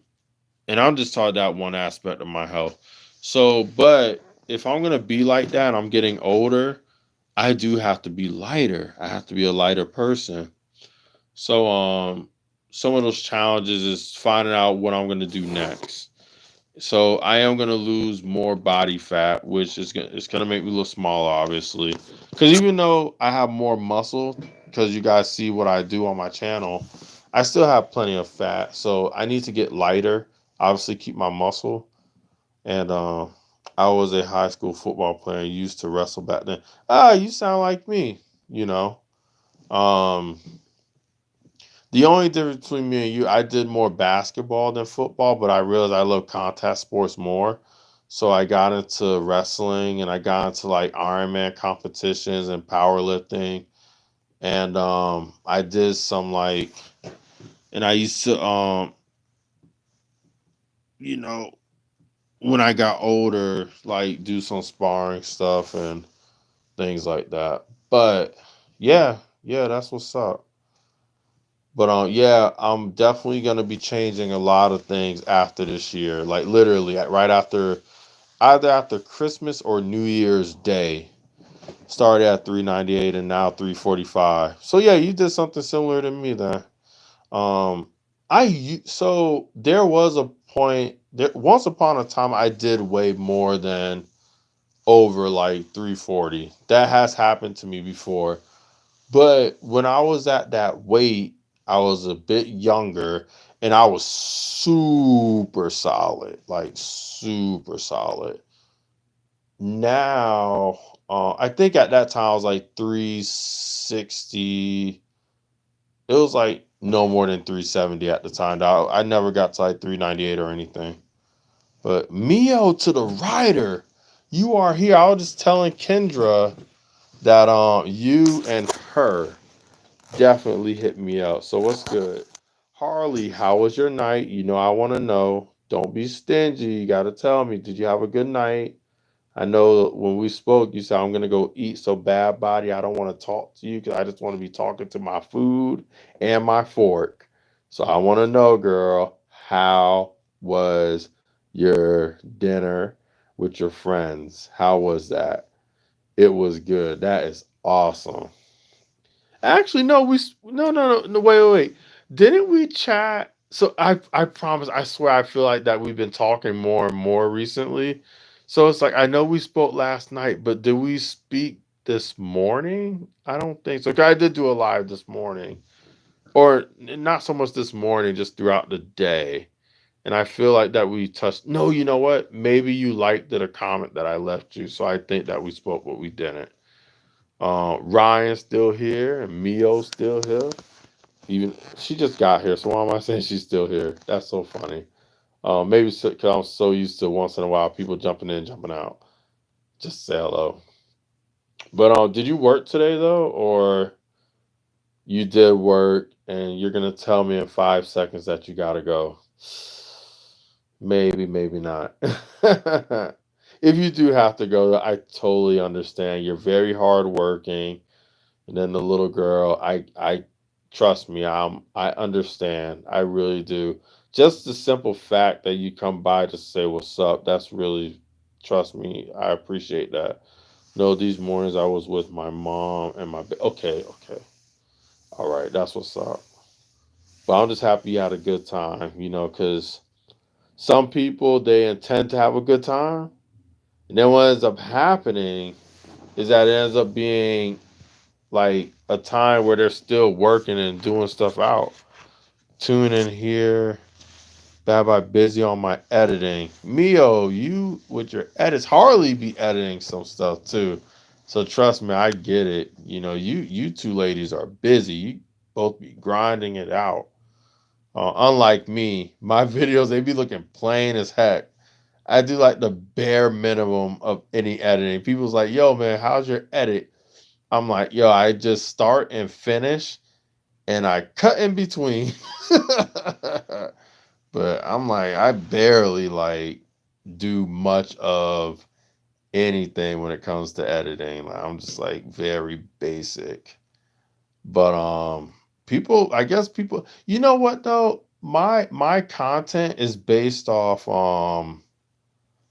and I'm just talking that one aspect of my health. So, but if I'm gonna be like that, and I'm getting older, I do have to be lighter. I have to be a lighter person. So some of those challenges is finding out what I'm gonna do next. So I am gonna lose more body fat, which is it's gonna make me look smaller, obviously. Because even though I have more muscle, because you guys see what I do on my channel, I still have plenty of fat. So I need to get lighter. Obviously, keep my muscle. And I was a high school football player and used to wrestle back then. Ah, you sound like me. You know. Um, the only difference between me and you, I did more basketball than football, but I realized I love contact sports more. So I got into wrestling and I got into like Ironman competitions and powerlifting. And I did some like and I used to you know, when I got older, like do some sparring stuff and things like that. But yeah, that's what's up. But yeah, I'm definitely gonna be changing a lot of things after this year. Like literally, right after either after Christmas or New Year's Day. Started at 398 and now 345. So yeah, you did something similar to me then. Um, so there was a point there once upon a time I did weigh more than over like 340. That has happened to me before. But when I was at that weight, I was a bit younger and I was super solid, like super solid. Now, I think at that time I was like 360. It was like no more than 370 at the time. I never got to like 398 or anything. But Mio to the rider, you are here. I was just telling Kendra that you and her definitely hit me up. So what's good? Harley, how was your night? I want to know. Don't be stingy. You got to tell me. Did you have a good night? I know when we spoke, you said I'm gonna go eat so bad, body. I don't want to talk to you because I just want to be talking to my food and my fork. So I want to know, girl, how was your dinner with your friends? How was that? It was good. That is awesome. Actually, no, no. Wait. Didn't we chat? So I promise. I swear. I feel like that we've been talking more and more recently. So it's like I know we spoke last night, but did we speak? this morning. I don't think so. 'Cause I did do a live this morning, or not so much this morning, just throughout the day. And I feel like that we touched. No, you know what? Maybe you liked it, a comment that I left you. So I think that we spoke, but we didn't. Ryan's still here, and Mio's still here. Even she just got here, so why am I saying she's still here? That's so funny. Maybe because I'm so used to once in a while people jumping in, jumping out. Just say hello. But did you work today though, or you did work and you're gonna tell me in 5 seconds that you gotta go? Maybe, maybe not. If you do have to go, I totally understand. You're very hardworking. And then the little girl, I trust me, I understand. I really do. Just the simple fact that you come by to say what's up, that's really, trust me, I appreciate that. No, these mornings I was with my mom and okay, okay. All right, that's what's up. But I'm just happy you had a good time, because some people they intend to have a good time, and then what ends up happening is that it ends up being like a time where they're still working and doing stuff out. Tune in here. Bad by busy on my editing. Mio, you with your edits, Harley be editing some stuff too. So trust me, I get it. You two ladies are busy. You both be grinding it out. Unlike me, my videos they be looking plain as heck. I do like the bare minimum of any editing. People's like, "Yo, man, how's your edit?" I'm like, "Yo, I just start and finish, and I cut in between." But I'm like, I barely like do much of anything when it comes to editing. Like, I'm just like very basic. But people, I guess people, you know what though? My content is based off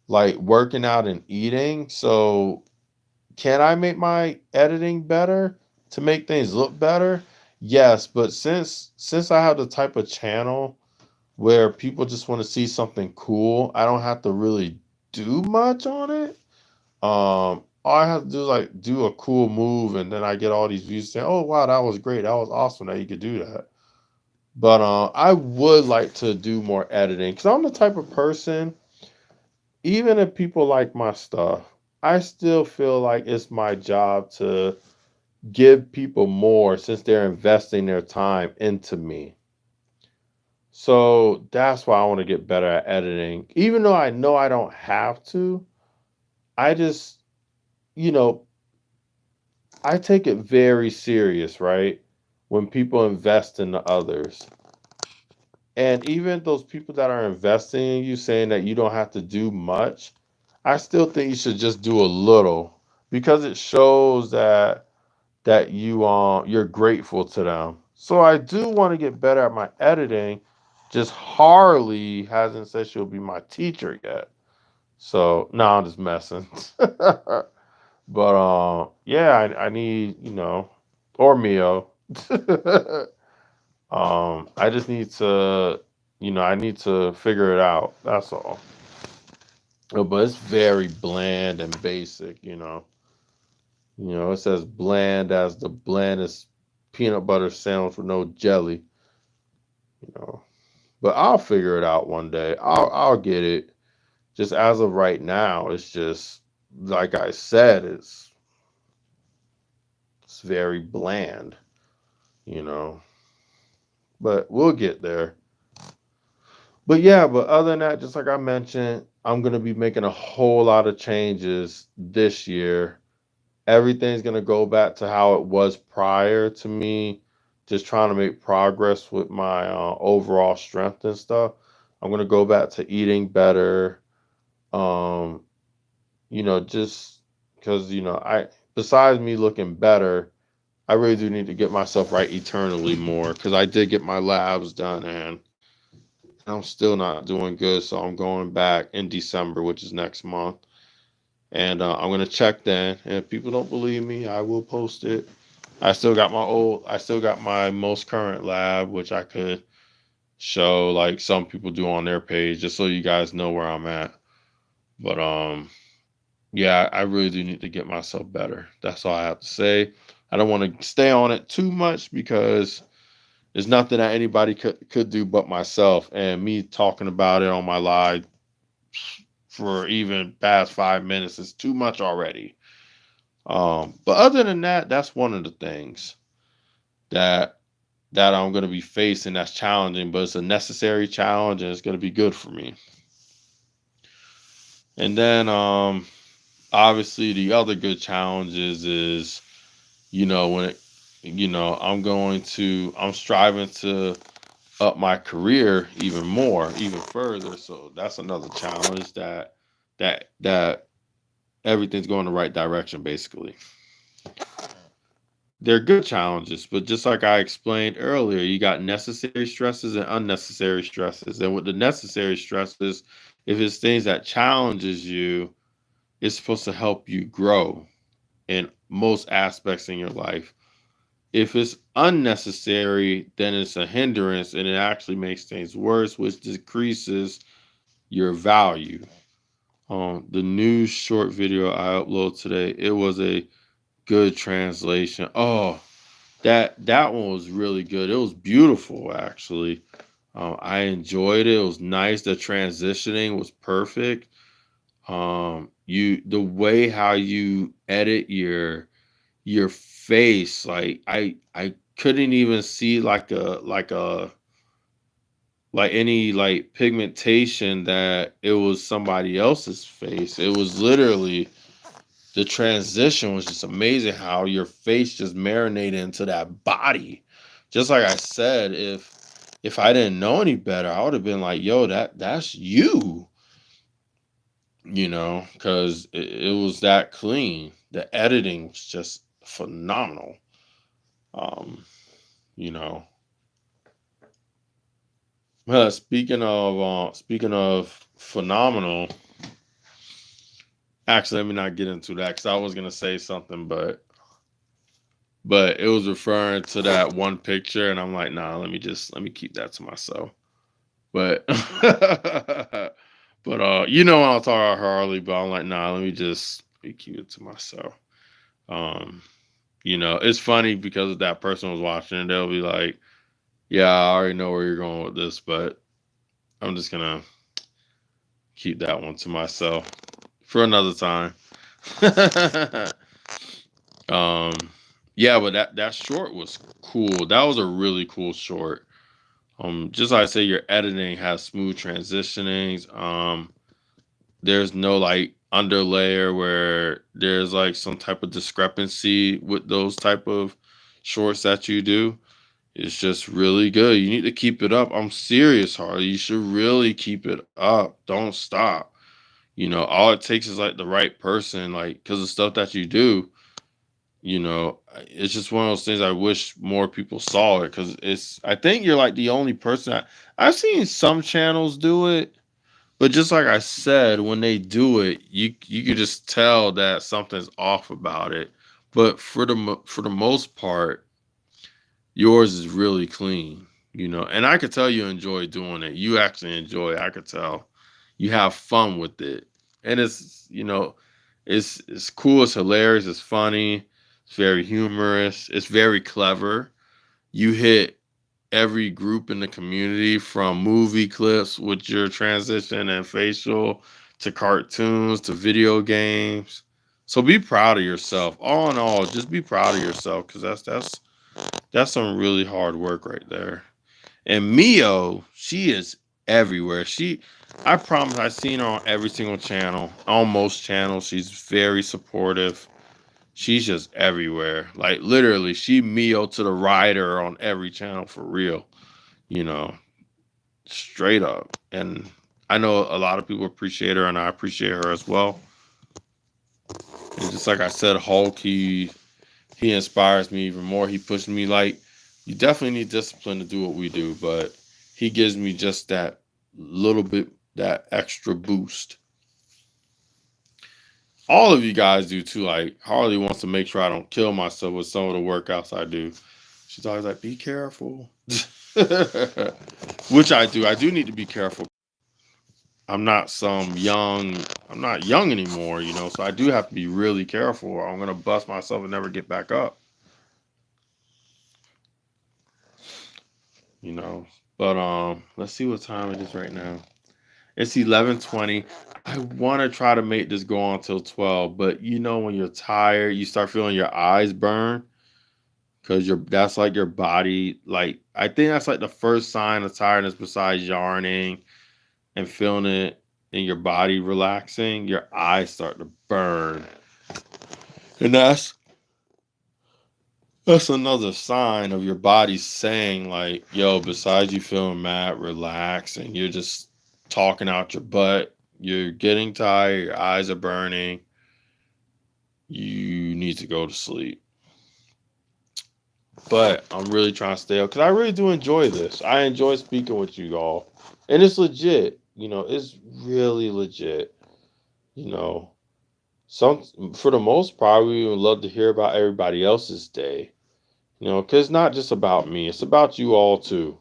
like working out and eating. So can I make my editing better to make things look better? Yes, but since I have the type of channel where people just want to see something cool, I don't have to really do much on it. All I have to do is like do a cool move, and then I get all these views saying, "Oh wow, that was great, that was awesome that you could do that." But I would like to do more editing because I'm the type of person. Even if people like my stuff, I still feel like it's my job to give people more since they're investing their time into me. So that's why I want to get better at editing. Even though I know I don't have to, I just, you know, I take it very serious, right? When people invest in the others. And even those people that are investing in you saying that you don't have to do much, I still think you should just do a little because it shows that you're grateful to them. So I do want to get better at my editing. Just Harley hasn't said she'll be my teacher yet. So no, I'm just messing. But yeah, I need, or Mio. I just need to, I need to figure it out. That's all. But it's very bland and basic. It says bland as the blandest peanut butter sandwich with no jelly, you know. But I'll figure it out one day. I'll get it. Just as of right now, it's just like I said, it's very bland, you know. But we'll get there. But yeah, but other than that, just like I mentioned, I'm gonna be making a whole lot of changes this year. Everything's gonna go back to how it was prior to me, just trying to make progress with my overall strength and stuff. I'm gonna go back to eating better. Um, just because I besides me looking better, I really do need to get myself right eternally more because I did get my labs done and I'm still not doing good. So I'm going back in December, which is next month. And I'm gonna check then. And if people don't believe me, I will post it. I still got my most current lab, which I could show like some people do on their page, just so you guys know where I'm at. But yeah, I really do need to get myself better. That's all I have to say. I don't want to stay on it too much because there's nothing that anybody could do but myself. And me talking about it on my live for even past 5 minutes is too much already. But other than that, that's one of the things that I'm going to be facing that's challenging, but it's a necessary challenge and it's going to be good for me. And then obviously the other good challenges is, when it, I'm striving to up my career even more, even further. So that's another challenge that everything's going the right direction basically. They're good challenges, but just like I explained earlier, you got necessary stresses and unnecessary stresses. And with the necessary stresses, if it's things that challenges you, it's supposed to help you grow in most aspects in your life. If it's unnecessary, then it's a hindrance and it actually makes things worse, which decreases your value. The new short video I uploaded today, it was a good translation. Oh, that one was really good. It was beautiful, actually. I enjoyed it. It was nice. The transitioning was perfect. The way how you edit your face, like I couldn't even see like any like pigmentation that it was somebody else's face. It was literally the transition was just amazing how your face just marinated into that body. Just like I said, if I didn't know any better, I would have been like, yo, that's you, because it was that clean. The editing was just phenomenal. You know. Well, speaking of phenomenal, actually, let me not get into that because I was gonna say something, but it was referring to that one picture, and I'm like, nah, let me keep that to myself. But but I'll talk about Harley, but I'm like, nah, let me keep it to myself. Um, it's funny because if that person was watching it, they'll be like, yeah, I already know where you're going with this, but I'm just gonna keep that one to myself for another time. um, yeah, but that short was cool. That was a really cool short. Just like I say, your editing has smooth transitionings. There's no like underlayer where there's like some type of discrepancy with those type of shorts that you do. It's just really good. You need to keep it up. I'm serious, Harley. You should really keep it up. Don't stop. All it takes is like the right person, like, because the stuff that you do, it's just one of those things I wish more people saw it because I think you're like the only person I've seen some channels do it, but just like I said, when they do it, you can just tell that something's off about it. But for the most part, yours is really clean, and I could tell you enjoy doing it. You actually enjoy it. I could tell you have fun with it. And it's cool, it's hilarious, it's funny, it's very humorous, it's very clever. You hit every group in the community from movie clips with your transition and facial to cartoons to video games. So be proud of yourself. All in all, just be proud of yourself because that's some really hard work right there. And Mio, she is everywhere. I promise I've seen her on every single channel, on most channels. She's very supportive. She's just everywhere. Like literally, she Mio to the rider on every channel for real. You know, straight up. And I know a lot of people appreciate her, and I appreciate her as well. And just like I said, Hulk, he inspires me even more. He pushes me like you definitely need discipline to do what we do, but he gives me just that little bit, that extra boost. All of you guys do too. Like Harley wants to make sure I don't kill myself with some of the workouts I do. She's always like, be careful. Which I do. I do need to be careful. I'm not I'm not young anymore, you know, so I do have to be really careful or I'm going to bust myself and never get back up, you know. But let's see what time it is right now. It's 11:20. I want to try to make this go on till 12, but you know when you're tired, you start feeling your eyes burn because that's like your body, like I think that's like the first sign of tiredness besides yarning and feeling it in your body relaxing. Your eyes start to burn. And that's another sign of your body saying like, yo, besides you feeling mad, relax, and you're just talking out your butt, you're getting tired, your eyes are burning, you need to go to sleep. But I'm really trying to stay up because I really do enjoy this. I enjoy speaking with you all. And it's legit. You know, it's really legit. You know, some for the most part, we would love to hear about everybody else's day. You know, because it's not just about me, it's about you all too.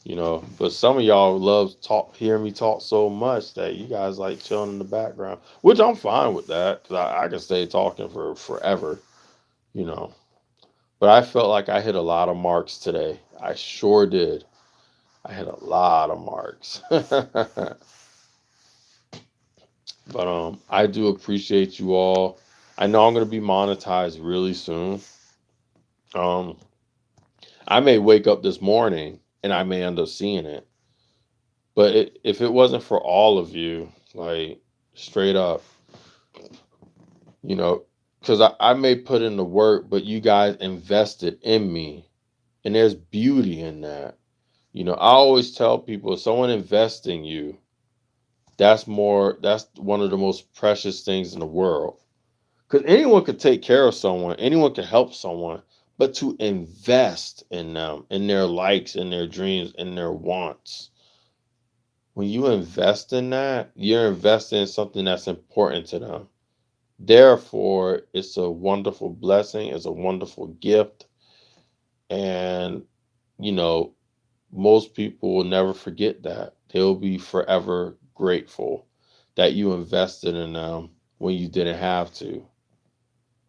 You know, but some of y'all love hearing me talk so much that you guys like chilling in the background, which I'm fine with that because I can stay talking for forever. You know, but I felt like I hit a lot of marks today. I sure did. I hit a lot of marks. But I do appreciate you all. I know I'm gonna be monetized really soon. Um, I may wake up this morning and I may end up seeing it. But if it wasn't for all of you, like straight up, you know, because I may put in the work, but you guys invested in me. And there's beauty in that. You know, I always tell people if someone invests in you, that's one of the most precious things in the world. Because anyone could take care of someone, anyone can help someone, but to invest in them, in their likes, in their dreams, in their wants. When you invest in that, you're investing in something that's important to them. Therefore, it's a wonderful blessing, it's a wonderful gift. And, you know, most people will never forget that. They'll be forever grateful that you invested in them when you didn't have to.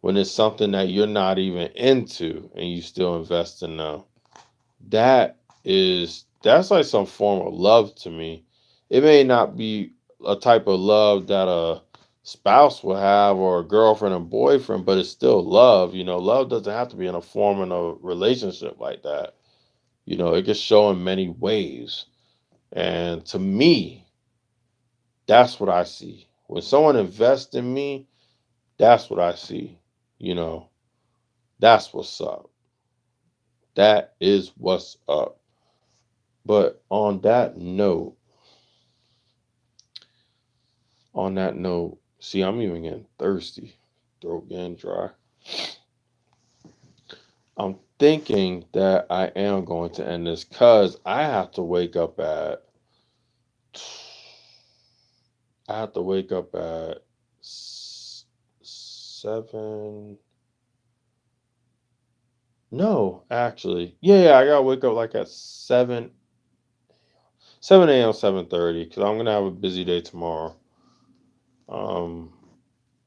When it's something that you're not even into and you still invest in them. That's like some form of love to me. It may not be a type of love that a spouse will have or a girlfriend and boyfriend, but it's still love. You know, love doesn't have to be in a form in a relationship like that. You know, it can show in many ways. And to me, that's what I see. When someone invests in me, that's what I see. You know, that's what's up. That is what's up. But on that note, see, I'm even getting thirsty, throat getting dry. I'm thinking that I am going to end this because I have to wake up at 7. No, actually, yeah, I gotta wake up like at 7 a.m., 7:30, because I'm gonna have a busy day tomorrow. Um,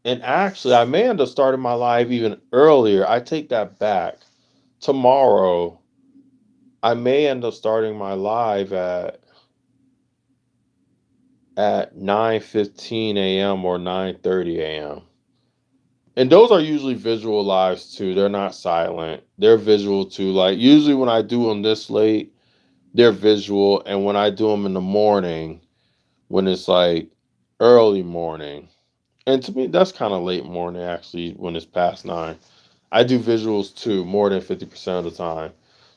and actually, I may end up starting my live even earlier. I take that back. Tomorrow, I may end up starting my live at 9:15 a.m. or 9:30 a.m. And those are usually visual lives too. They're not silent. They're visual too. Like usually when I do them this late, they're visual, and when I do them in the morning, when it's like early morning, and to me that's kind of late morning actually when it's past 9. I do visuals too, more than 50% of the time.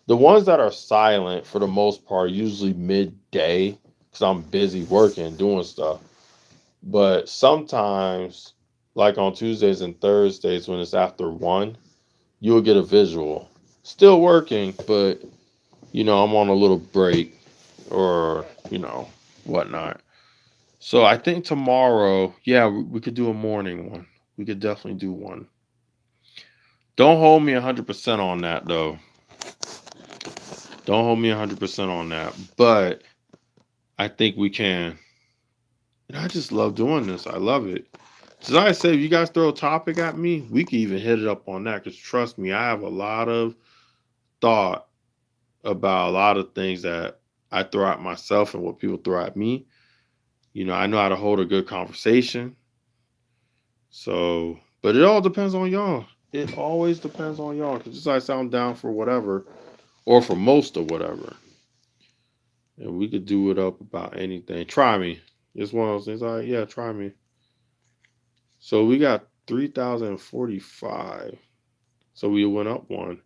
The ones that are silent for the most part, usually midday, because I'm busy working, doing stuff. But sometimes, like on Tuesdays and Thursdays when it's after 1, you'll get a visual. Still working, but I'm on a little break or, whatnot. So I think tomorrow, yeah, we could do a morning one. We could definitely do one. Don't hold me 100% on that though. Don't hold me 100% on that, but I think we can. And I just love doing this. I love it. So like I say, if you guys throw a topic at me, we can even hit it up on that. Because trust me, I have a lot of thought about a lot of things that I throw at myself and what people throw at me. You know, I know how to hold a good conversation. So, but it all depends on y'all. It always depends on y'all. Because just like I sound down for whatever, or for most of whatever. And we could do it up about anything. Try me. It's one of those things. All right, yeah, try me. So we got 3,045. So we went up one.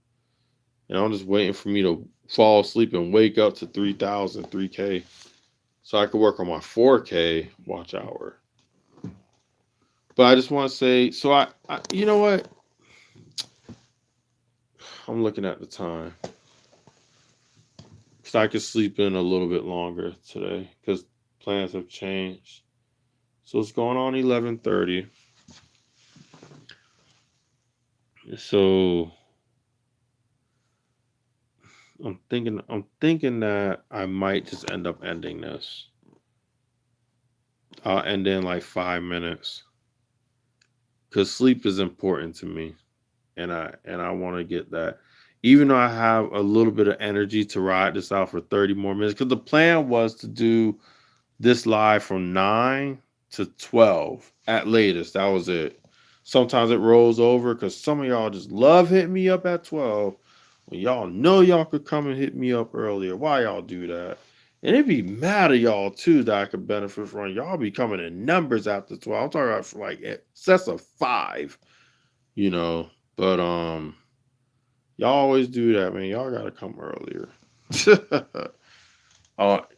And I'm just waiting for me to fall asleep and wake up to 3,000, 3K. So I could work on my 4K watch hour. But I just want to say, so you know what? I'm looking at the time. Because I could sleep in a little bit longer today. Because plans have changed. So it's going on 11:30. So I'm thinking that I might just end up ending this. I'll end in like 5 minutes. Because sleep is important to me. And I want to get that. Even though I have a little bit of energy to ride this out for 30 more minutes. Because the plan was to do this live from 9 to 12 at latest. That was it. Sometimes it rolls over because some of y'all just love hitting me up at 12. When y'all know y'all could come and hit me up earlier. Why y'all do that? And it'd be mad at y'all too that I could benefit from. Y'all be coming in numbers after 12. I'm talking about for like sets of 5, you know. But y'all always do that, man. Y'all gotta come earlier.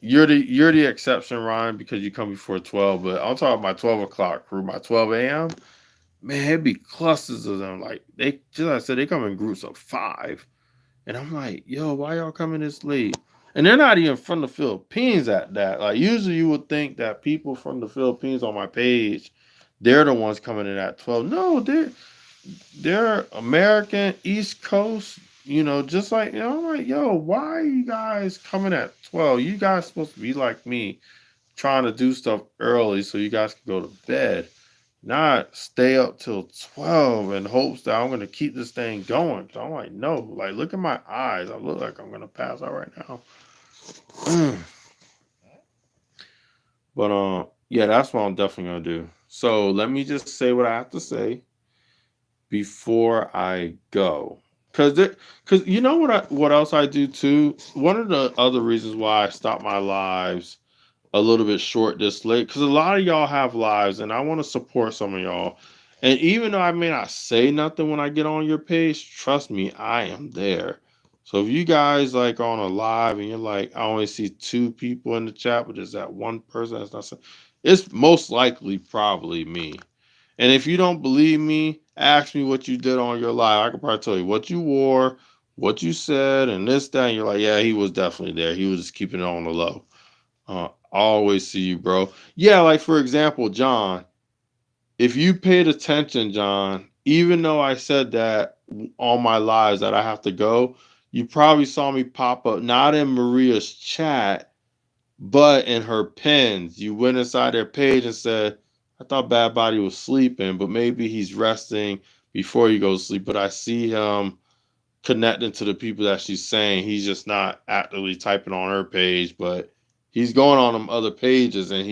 You're the exception, Ryan, because you come before 12. But I'm talking about my 12 o'clock crew, my 12 a.m. Man, it'd be clusters of them. Like they, just like I said, they come in groups of 5, and I'm like, yo, why y'all coming this late? And they're not even from the Philippines at that. Like usually you would think that people from the Philippines on my page, they're the ones coming in at 12. No, they're American East Coast, you know, just like, you know, I'm like, yo, why are you guys coming at 12? You guys supposed to be like me, trying to do stuff early so you guys can go to bed, not stay up till 12 in hopes that I'm gonna keep this thing going. So I'm like, no, like look at my eyes. I look like I'm gonna pass out right now. But yeah, that's what I'm definitely gonna do. So let me just say what I have to say before I go. Cause you know what else I do too? One of the other reasons why I stop my lives a little bit short this late, because a lot of y'all have lives and I want to support some of y'all. And even though I may not say nothing when I get on your page, trust me, I am there. So if you guys like on a live and you're like, I only see 2 people in the chat, but there's that one person that's not saying, it's most likely probably me. And if you don't believe me, ask me what you did on your live. I can probably tell you what you wore, what you said, and this, that. And you're like, yeah, he was definitely there. He was just keeping it on the low. I always see you, bro. Yeah, like for example, John, if you paid attention, John, even though I said that on my lives that I have to go, you probably saw me pop up, not in Maria's chat, but in her pins. You went inside their page and said, I thought Bad Body was sleeping, but maybe he's resting before he goes to sleep. But I see him connecting to the people that she's saying. He's just not actively typing on her page, but he's going on them other pages, and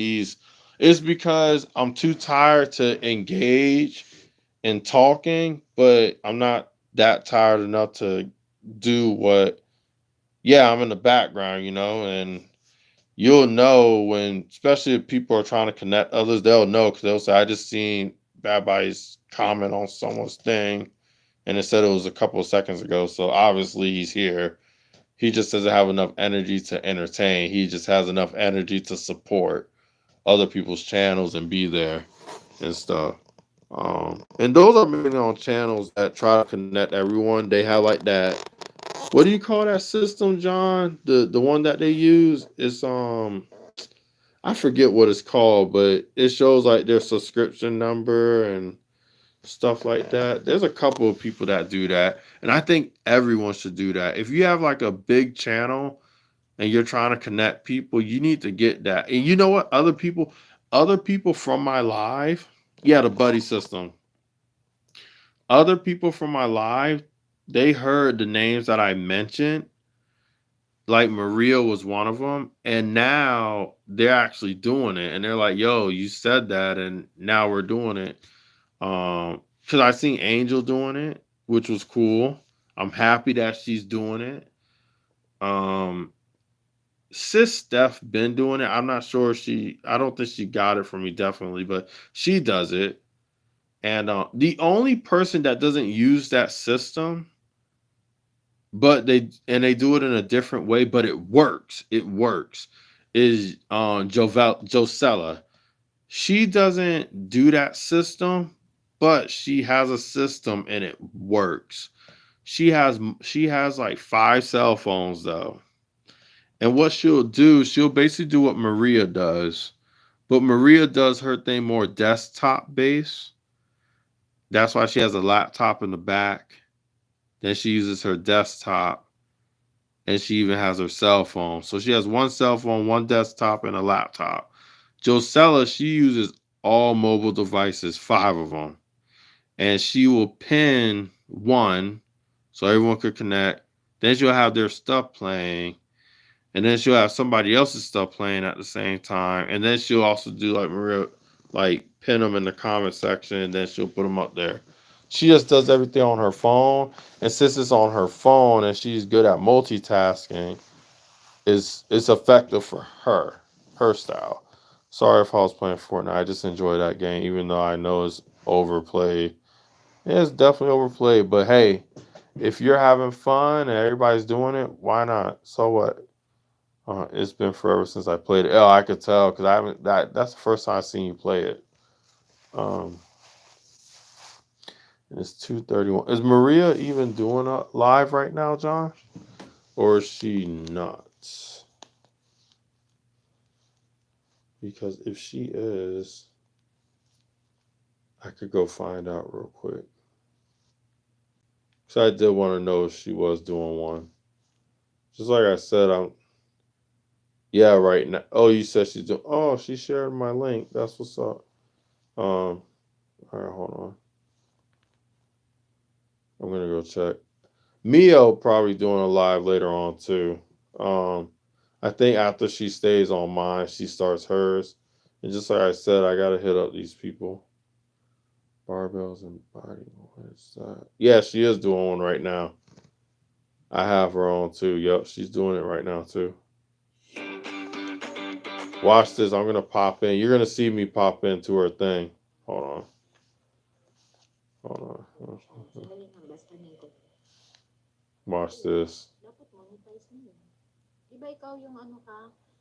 it's because I'm too tired to engage in talking, but I'm not that tired enough to do what, yeah, I'm in the background, you know, and you'll know when, especially if people are trying to connect others, they'll know because they'll say, I just seen Bad Body's comment on someone's thing and it said it was a couple of seconds ago. So obviously he's here. He just doesn't have enough energy to entertain. He just has enough energy to support other people's channels and be there and stuff. And those are mainly on channels that try to connect everyone. They have like that. What do you call that system, John? The one that they use is I forget what it's called, but it shows like their subscription number and stuff like that. There's a couple of people that do that, and I think everyone should do that. If you have like a big channel and you're trying to connect people, you need to get that. And you know what? Other people, other people from my live, yeah, the buddy system. Other people from my live, they heard the names that I mentioned, like Maria was one of them, and now they're actually doing it, and they're like, "Yo, you said that, and now we're doing it." Because I seen Angel doing it, which was cool. I'm happy that she's doing it. Um, Sis Steph been doing it. I'm not sure she. I don't think she got it from me, definitely, but she does it. And the only person that doesn't use that system, but they do it in a different way, but it works. It works. Is Josella. She doesn't do that system, but she has a system and it works. She has like 5 cell phones though. And what she'll do, she'll basically do what Maria does. But Maria does her thing more desktop based. That's why she has a laptop in the back. Then she uses her desktop and she even has her cell phone. So she has one cell phone, one desktop, and a laptop. Josella, she uses all mobile devices, 5 of them. And she will pin one so everyone could connect. Then she'll have their stuff playing. And then she'll have somebody else's stuff playing at the same time. And then she'll also do like Maria, like pin them in the comment section, and then she'll put them up there. She just does everything on her phone. And since it's on her phone and she's good at multitasking, it's effective for her style. Sorry if I was playing Fortnite. I just enjoy that game, even though I know it's overplayed. Yeah, it's definitely overplayed. But hey, if you're having fun and everybody's doing it, why not? So what? It's been forever since I played it. Oh, I could tell because I haven't. That's the first time I've seen you play it. Um, and it's 2:31. Is Maria even doing a live right now, John, or is she not? Because if she is, I could go find out real quick. So I did want to know if she was doing one. Just like I said, I'm. Yeah, right now. Oh, you said she's doing. Oh, she shared my link. That's what's up. All right, hold on. I'm gonna go check. Mio probably doing a live later on too. Um, I think after she stays on mine, she starts hers. And just like I said, I gotta hit up these people. Barbells and body. What is that? Yeah, she is doing one right now. I have her on too. Yep, she's doing it right now too. Watch this. I'm gonna pop in. You're gonna see me pop into her thing. Hold on. Hold on. Watch this.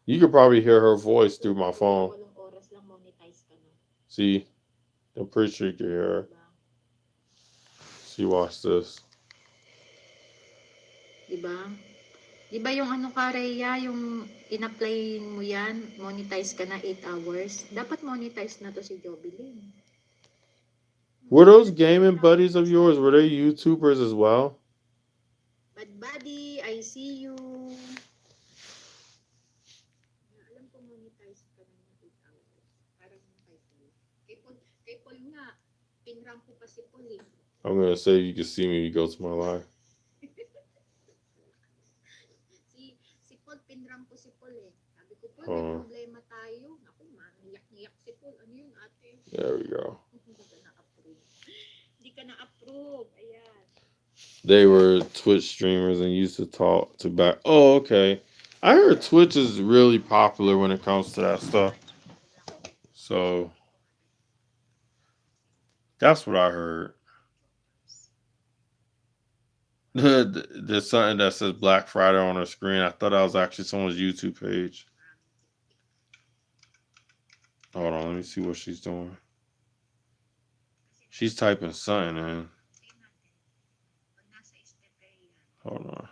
You could probably hear her voice through my phone. See? I'm pretty sure you can hear her. See, watch this. Diba? Diba yung ano ka, Rhea, yung in-apply mo yan, monetize ka na 8 hours. Dapat monetize na to si Jobilin. Were those gaming buddies of yours, were they YouTubers as well? Bad buddy, I see you. Alam ko monetize ka na ng 8 hours. Parang kay Paul. Kay Paul nga, pinrank ko pa si Paul eh. I'm gonna say you can see me when you go to my live. Si Paul, pinrank ko si Paul eh. Sabi ko, Paul, may problema tayo. Ako, maniyak-niyak si Paul. Ano yun, ate? There we go. Hindi ka na-approve. Ayan. They were Twitch streamers and used to talk to back. Oh, okay. I heard Twitch is really popular when it comes to that stuff. So that's what I heard. There's something that says Black Friday on her screen. I thought that was actually someone's YouTube page. Hold on, let me see what she's doing. She's typing something in. Hold on.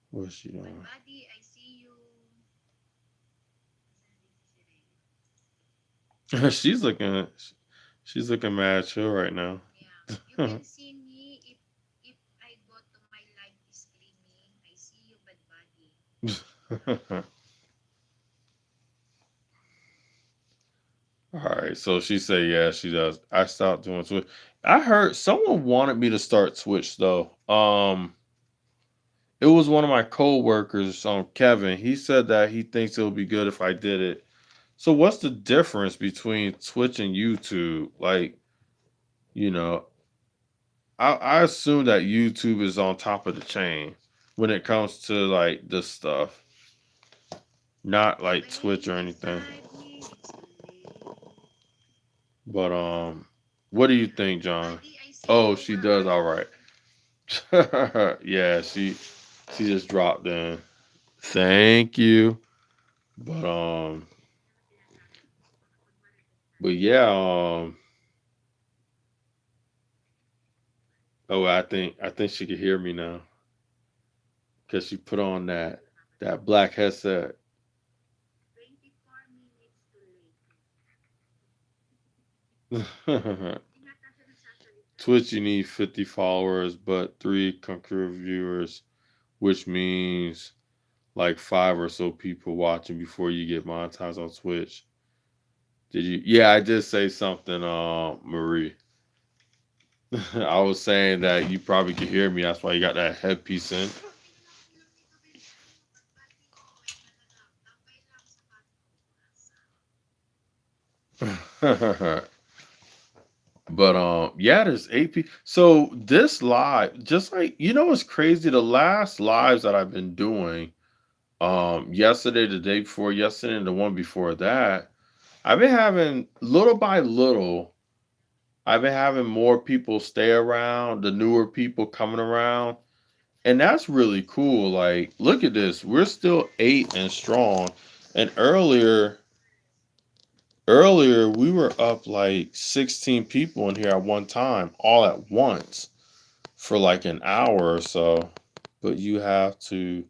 What's she doing? Buddy, I see you. she's looking mad chill right now. Yeah. You can see me if I go to my live streaming. All right, so she said, yeah, she does. I stopped doing Twitch. I heard someone wanted me to start Twitch though. It was one of my co-workers, Kevin. He said that he thinks it would be good if I did it. So what's the difference between Twitch and YouTube? Like, you know, I assume that YouTube is on top of the chain when it comes to like this stuff, not like Twitch or anything. But what do you think, John? Oh, she does. All right. Yeah, she just dropped in. Thank you. But yeah, oh, I think she can hear me now because she put on that black headset. Twitch, you need 50 followers, but 3 concurrent viewers, which means like 5 or so people watching before you get monetized on Twitch. Did you? Yeah, I did say something, Marie. I was saying that you probably could hear me. That's why you got that headpiece in. But yeah, there's 8 people. So this live, just like what's crazy? The last lives that I've been doing, yesterday, the day before yesterday, and the one before that, I've been having little by little. I've been having more people stay around, the newer people coming around, and that's really cool. Like, look at this, we're still 8 and strong, and earlier we were up like 16 people in here at one time, all at once for like an hour or so. But you have to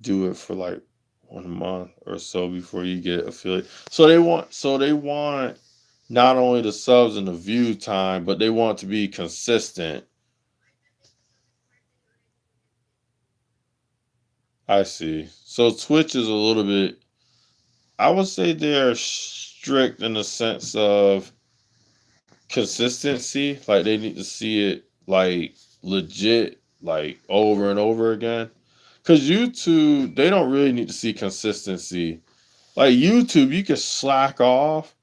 do it for like 1 month or so before you get affiliate. So they want not only the subs and the view time, but they want to be consistent. I see. So Twitch is a little bit, I would say they're strict in the sense of consistency. Like they need to see it like legit, like over and over again. Cause YouTube, they don't really need to see consistency. Like YouTube, you can slack off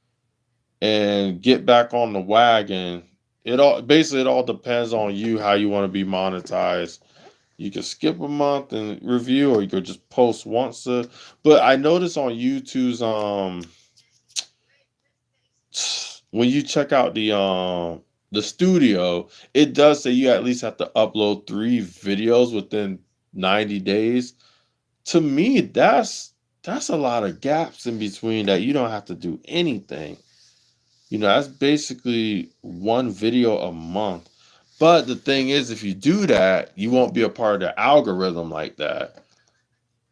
and get back on the wagon. It all depends on you how you want to be monetized. You can skip a month and review, or you could just post once a. But I noticed on YouTube's when you check out the studio, it does say you at least have to upload 3 videos within 90 days. To me, that's a lot of gaps in between that you don't have to do anything. That's basically 1 video a month. But the thing is, if you do that, you won't be a part of the algorithm like that.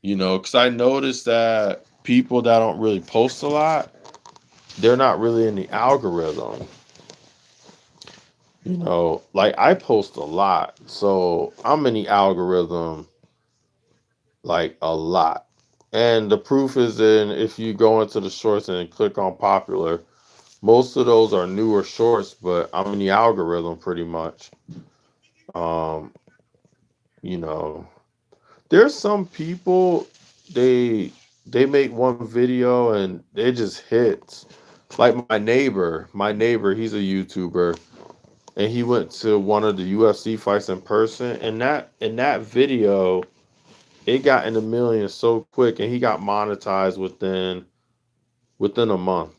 Because I noticed that people that don't really post a lot, they're not really in the algorithm. Like I post a lot, so I'm in the algorithm like a lot. And the proof is in if you go into the shorts and click on popular, most of those are newer shorts, but I'm in the algorithm pretty much. Um, you know, there's some people they they make one video and it just hits. Like my neighbor, he's a YouTuber, and he went to one of the UFC fights in person, and that video, it got in the millions so quick, and he got monetized within a month.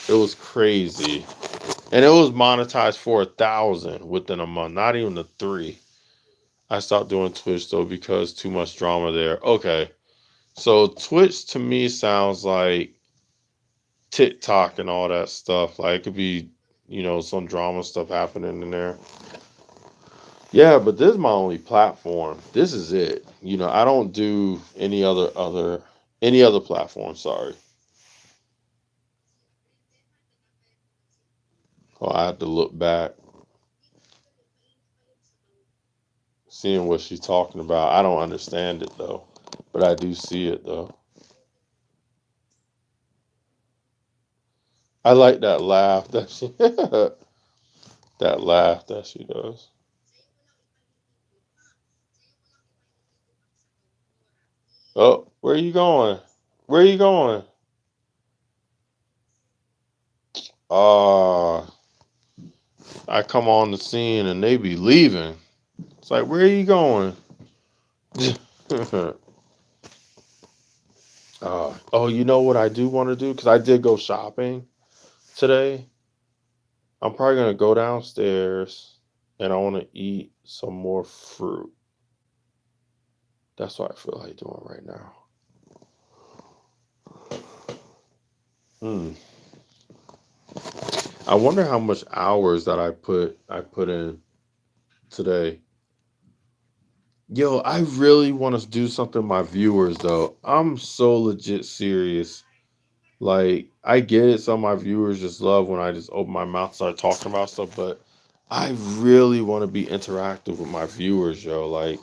It was crazy. And it was monetized for 1,000 within a month, not even the 3. I stopped doing Twitch though because too much drama there. Okay. So Twitch to me sounds like TikTok and all that stuff. Like it could be, some drama stuff happening in there. Yeah, but this is my only platform. This is it. I don't do any other platform, sorry. Oh, I have to look back, seeing what she's talking about. I don't understand it though. but I do see it though. I like that laugh that she that laugh that she does. Oh, where are you going? Where are you going? Ah, I come on the scene and they be leaving. It's like, where are you going? Oh, you know what I do want to do? Because I did go shopping today. I'm probably going to go downstairs and I want to eat some more fruit. That's what I feel like doing right now. Hmm. I wonder how much hours that I put in today. Yo, I really want to do something with my viewers though. I'm so legit serious. Like, I get it, some of my viewers just love when I just open my mouth and start talking about stuff, but I really want to be interactive with my viewers, yo. Like,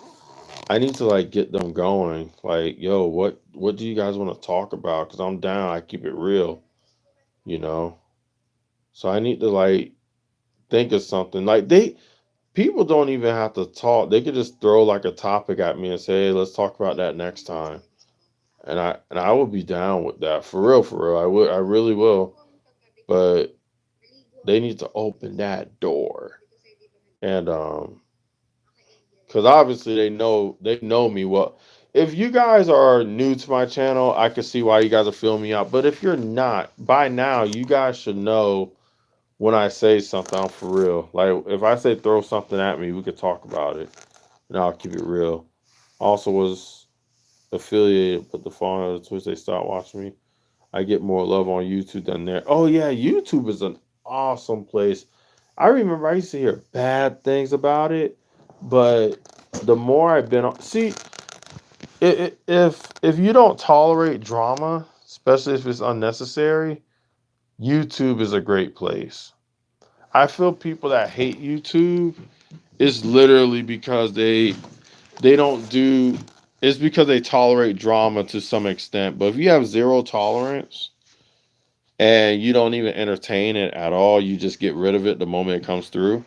I need to like get them going. Like, yo, what do you guys want to talk about? Because I'm down. I keep it real, you know. So I need to like think of something. Like people don't even have to talk. They could just throw like a topic at me and say, "Hey, let's talk about that next time." And I would be down with that. For real, for real. I really will. But they need to open that door. And cuz obviously they know me well. If you guys are new to my channel, I can see why you guys are feeling me out. But if you're not, by now you guys should know when I say something, I'm for real. Like if I say throw something at me, we could talk about it. And I'll keep it real. Also was affiliated with the phone of the Twitch. They stopped watching me. I get more love on YouTube than there. Oh yeah, YouTube is an awesome place. I remember I used to hear bad things about it, but the more I've been on, see, if you don't tolerate drama, especially if it's unnecessary, YouTube is a great place. I feel people that hate YouTube is literally because they don't do. It's because they tolerate drama to some extent. But if you have zero tolerance and you don't even entertain it at all, you just get rid of it the moment it comes through.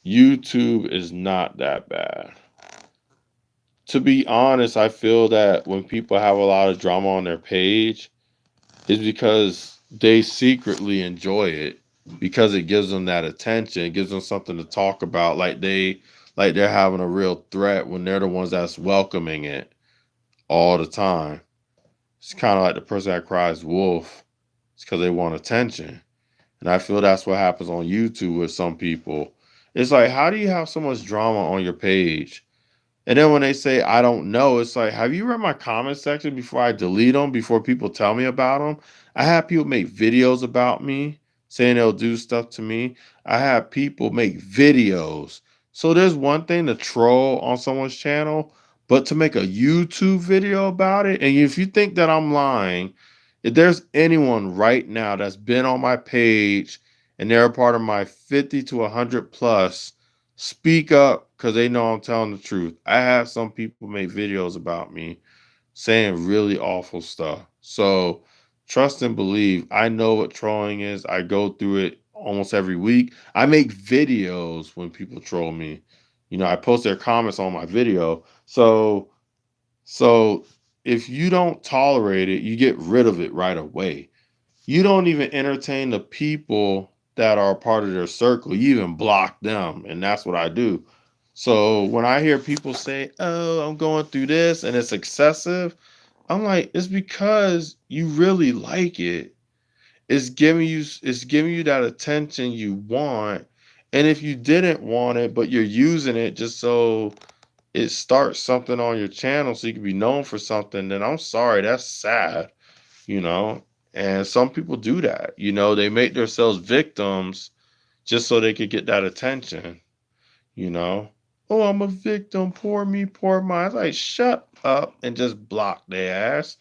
YouTube is not that bad. To be honest, I feel that when people have a lot of drama on their page, it's because they secretly enjoy it because it gives them that attention, it gives them something to talk about, like they're having a real threat when they're the ones that's welcoming it all the time. It's kind of like the person that cries wolf. It's because they want attention. And I feel that's what happens on YouTube with some people. It's like, how do you have so much drama on your page? And then when they say, I don't know, it's like, have you read my comment section before I delete them, before people tell me about them? I have people make videos about me saying they'll do stuff to me. I have people make videos. So there's one thing to troll on someone's channel, but to make a YouTube video about it, and if you think that I'm lying, if there's anyone right now that's been on my page and they're a part of my 50 to 100 plus, speak up because they know I'm telling the truth. I have some people make videos about me saying really awful stuff. So trust and believe. I know what trolling is. I go through it almost every week. I make videos when people troll me. You know, I post their comments on my video. So if you don't tolerate it, you get rid of it right away. You don't even entertain the people that are a part of their circle. You even block them. And that's what I do. So when I hear people say, "Oh, I'm going through this and it's excessive," I'm like, it's because you really like it. It's giving you that attention you want. And if you didn't want it, but you're using it just so it starts something on your channel so you can be known for something, then I'm sorry, that's sad, you know. And some people do that, they make themselves victims just so they could get that attention, you know. Oh, I'm a victim, poor me, poor mine. It's like, shut up and just block their ass,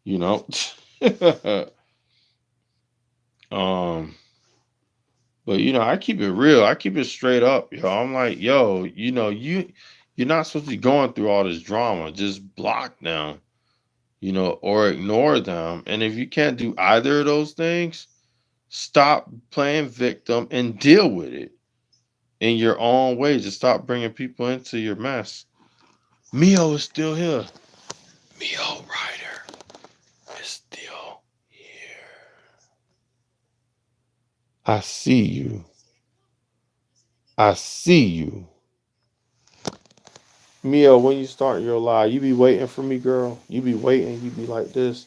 you know. um but I keep it real, I keep it straight up, yo. I'm like, yo, you You're not supposed to be going through all this drama. Just block them, or ignore them. And if you can't do either of those things, stop playing victim and deal with it in your own way. Just stop bringing people into your mess. Mio is still here. Mio Ryder is still here. I see you. I see you. Mio, when you start your live, you be waiting for me, girl. You be waiting. You be like this.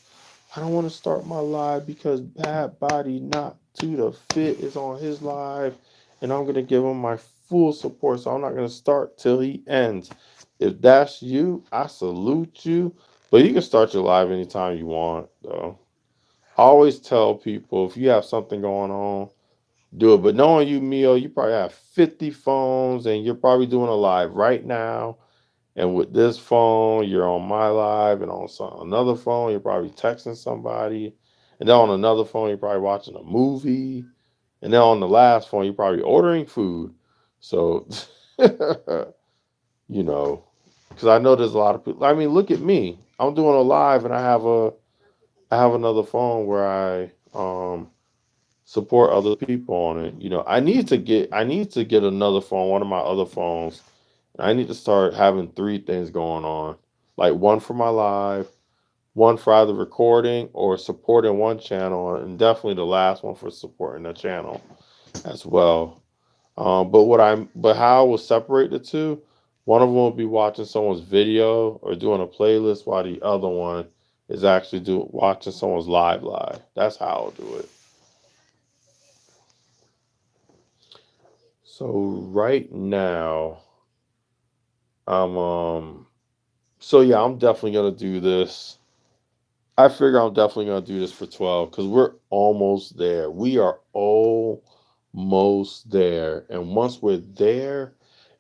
I don't want to start my live because Bad Body Not to the Fit is on his live, and I'm gonna give him my full support. So I'm not gonna start till he ends. If that's you, I salute you. But you can start your live anytime you want, though. I always tell people if you have something going on, do it. But knowing you, Mio, you probably have 50 phones, and you're probably doing a live right now. And with this phone, you're on my live, and on another phone, you're probably texting somebody. And then on another phone, you're probably watching a movie. And then on the last phone, you're probably ordering food. So, you know, because I know there's a lot of people. I mean, look at me. I'm doing a live, and I have another phone where I support other people on it. I need to get another phone, one of my other phones. I need to start having three things going on. Like one for my live, one for either recording or supporting one channel, and definitely the last one for supporting the channel as well. But how I will separate the two, one of them will be watching someone's video or doing a playlist, while the other one is actually watching someone's live. That's how I'll do it. So right now, I'm so yeah, I'm definitely gonna do this. I figure I'm definitely gonna do this for 12 because we're almost there. We are almost there, and once we're there,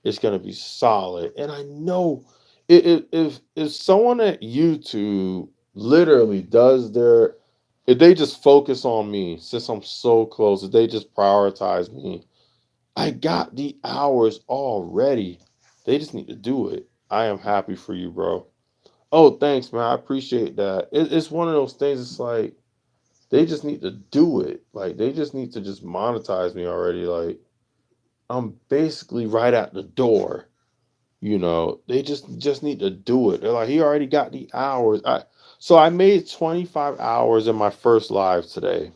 it's gonna be solid. And I know if someone at YouTube literally does if they just focus on me, since I'm so close, if they just prioritize me, I got the hours already. They just need to do it. I am happy for you, bro. Oh, thanks, man. I appreciate that. It's one of those things. It's like they just need to do it. Like they just need to just monetize me already. Like I'm basically right at the door. They just need to do it. They're like, he already got the hours. I made 25 hours in my first live today.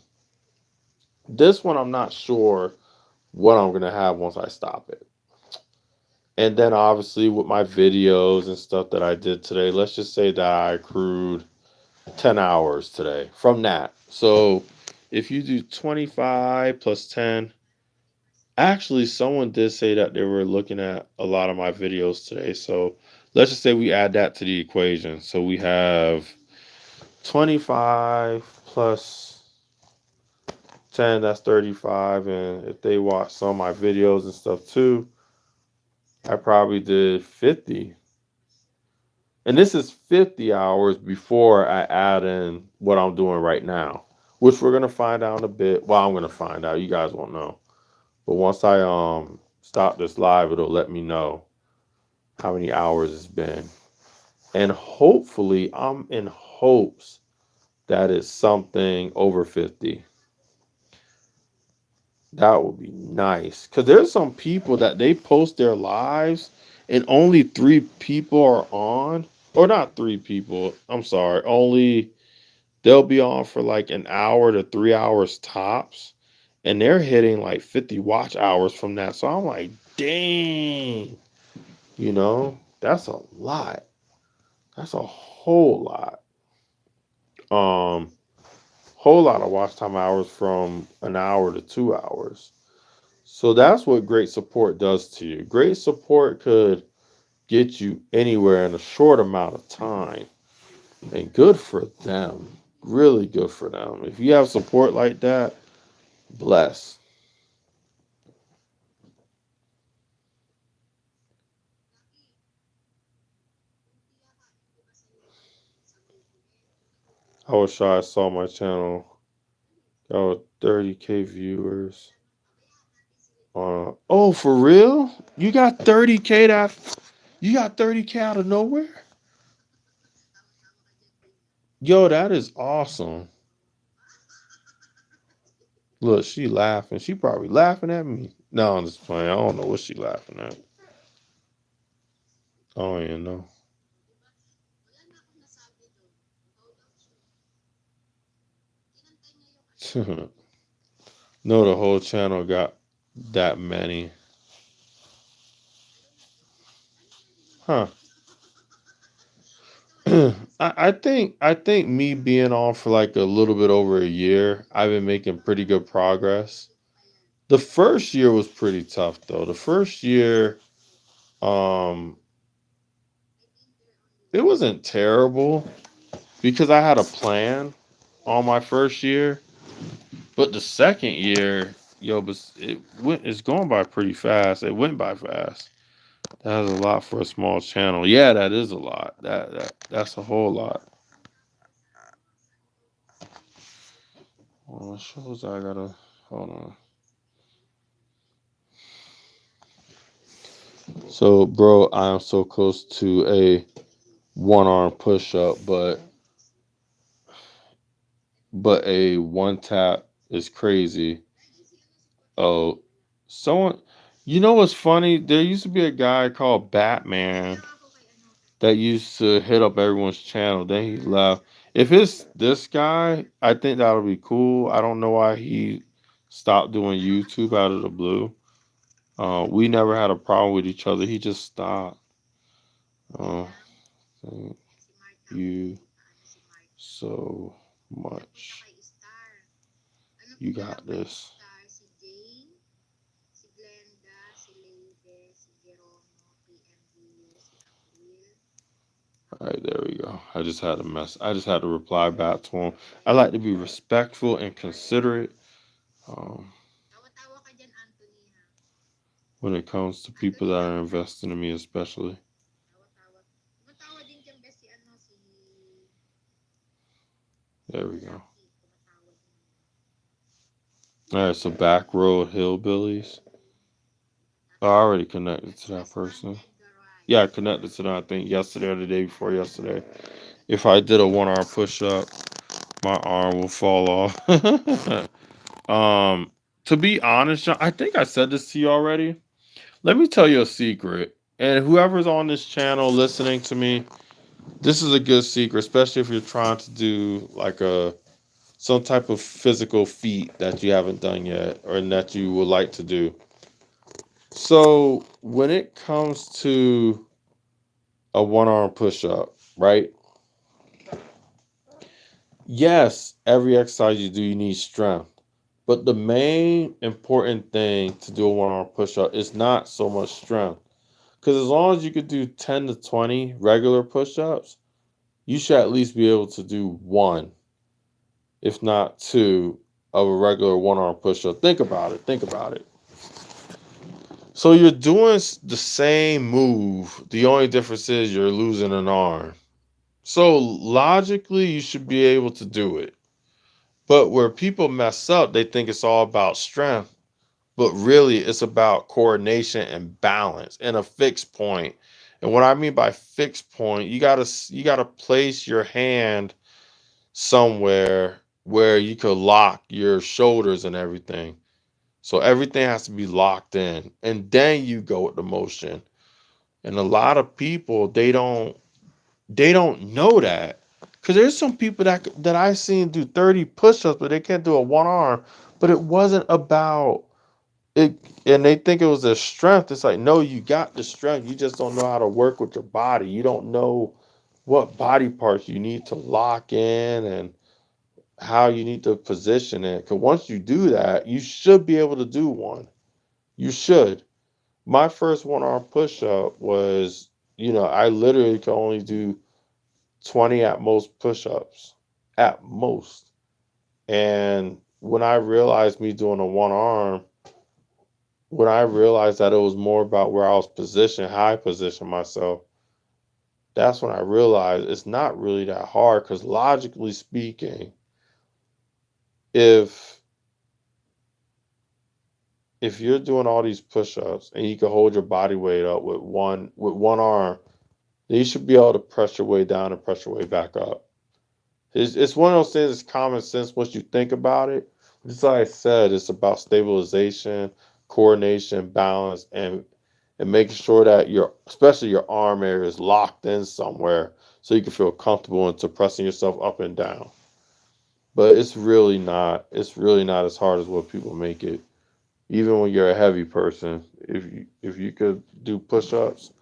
This one I'm not sure what I'm gonna have once I stop it. And then obviously with my videos and stuff that I did today, let's just say that I accrued 10 hours today from that. So if you do 25 plus 10, actually, someone did say that they were looking at a lot of my videos today. So let's just say we add that to the equation. So we have 25 plus 10, that's 35. And if they watch some of my videos and stuff too, I probably did 50. And this is 50 hours before I add in what I'm doing right now, which we're gonna find out in a bit. Well, I'm gonna find out. You guys won't know. But once I stop this live, it'll let me know how many hours it's been. And hopefully I'm in hopes that it's something over 50. That would be nice. Cause there's some people that they post their lives and only three people are on. Or not three people. I'm sorry. Only they'll be on for like an hour to 3 hours tops. And they're hitting like 50 watch hours from that. So I'm like, dang, that's a lot. That's a whole lot. Um, whole lot of watch time hours from an hour to 2 hours. So that's what great support does to you. Great support could get you anywhere in a short amount of time. And good for them. Really good for them. If you have support like that, bless. I wish I saw my channel. Got 30K viewers. Oh, for real? You got 30K that? You got 30K out of nowhere? Yo, that is awesome. Look, she laughing. She probably laughing at me. No, I'm just playing. I don't know what she laughing at. I don't even know. No, the whole channel got that many. Huh. I think me being on for like a little bit over a year, I've been making pretty good progress. The first year was pretty tough though. The first year, um, it wasn't terrible because I had a plan on my first year. But the second year, yo, but it's going by pretty fast. It went by fast. That is a lot for a small channel. Yeah, that is a lot. That's a whole lot. What shows I gotta hold on. So, bro, I am so close to a one arm push up, but a one tap is crazy. Oh, someone, you know what's funny? There used to be a guy called Batman that used to hit up everyone's channel. Then he left. If it's this guy, I think that'll be cool. I don't know why he stopped doing YouTube out of the blue. We never had a problem with each other. He just stopped. Uh, thank you so much. You got this. All right, there we go. I just had a mess. I just had to reply back to him. I like to be respectful and considerate um, when it comes to people that are investing in me, especially. There we go. All right, so back road hillbillies. I already connected to that person. Yeah, I connected to them. I think yesterday or the day before yesterday. If I did a one arm push up, my arm will fall off. um, to be honest, John, I think I said this to you already. Let me tell you a secret. And whoever's on this channel listening to me, this is a good secret, especially if you're trying to do like a some type of physical feat that you haven't done yet or that you would like to do. So when it comes to a one arm push up, right? Yes, every exercise you do, you need strength. But the main important thing to do a one arm push up is not so much strength. Because as long as you could do 10 to 20 regular push ups, you should at least be able to do one, if not two, of a regular one arm push up. Think about it. Think about it. So you're doing the same move. The only difference is you're losing an arm. So logically, you should be able to do it. But where people mess up, they think it's all about strength. But really, it's about coordination and balance and a fixed point. And what I mean by fixed point, you gotta place your hand somewhere where you could lock your shoulders and everything. So everything has to be locked in, and then you go with the motion. And a lot of people they don't know that because there's some people that I've seen do 30 push-ups, but they can't do a one arm. But it wasn't about it, and they think it was their strength. It's like no, you got the strength. You just don't know how to work with your body. You don't know what body parts you need to lock in and how you need to position it. Because once you do that, you should be able to do one. You should. My first one arm push up was, I literally could only do 20 at most push ups, at most. And when I realized me doing a one arm, when I realized that it was more about where I was positioned, how I positioned myself, that's when I realized it's not really that hard. Because logically speaking, if if you're doing all these push-ups and you can hold your body weight up with one arm, then you should be able to press your way down and press your way back up. It's one of those things. It's common sense once you think about it. Just like I said, it's about stabilization, coordination, balance, and making sure that your especially your arm area is locked in somewhere so you can feel comfortable into pressing yourself up and down. But it's really not. It's really not as hard as what people make it. Even when you're a heavy person, if you could do push-ups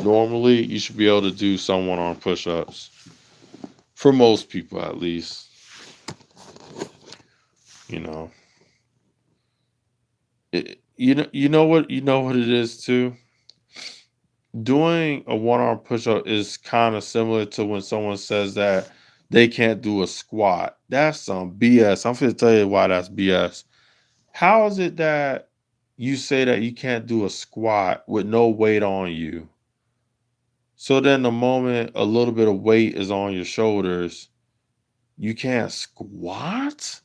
normally, you should be able to do some one-arm push-ups for most people at least. You know, you know what it is too. Doing a one-arm push-up is kind of similar to when someone says that they can't do a squat. That's some BS. I'm going to tell you why that's BS. How is it that you say that you can't do a squat with no weight on you? So then the moment a little bit of weight is on your shoulders, you can't squat?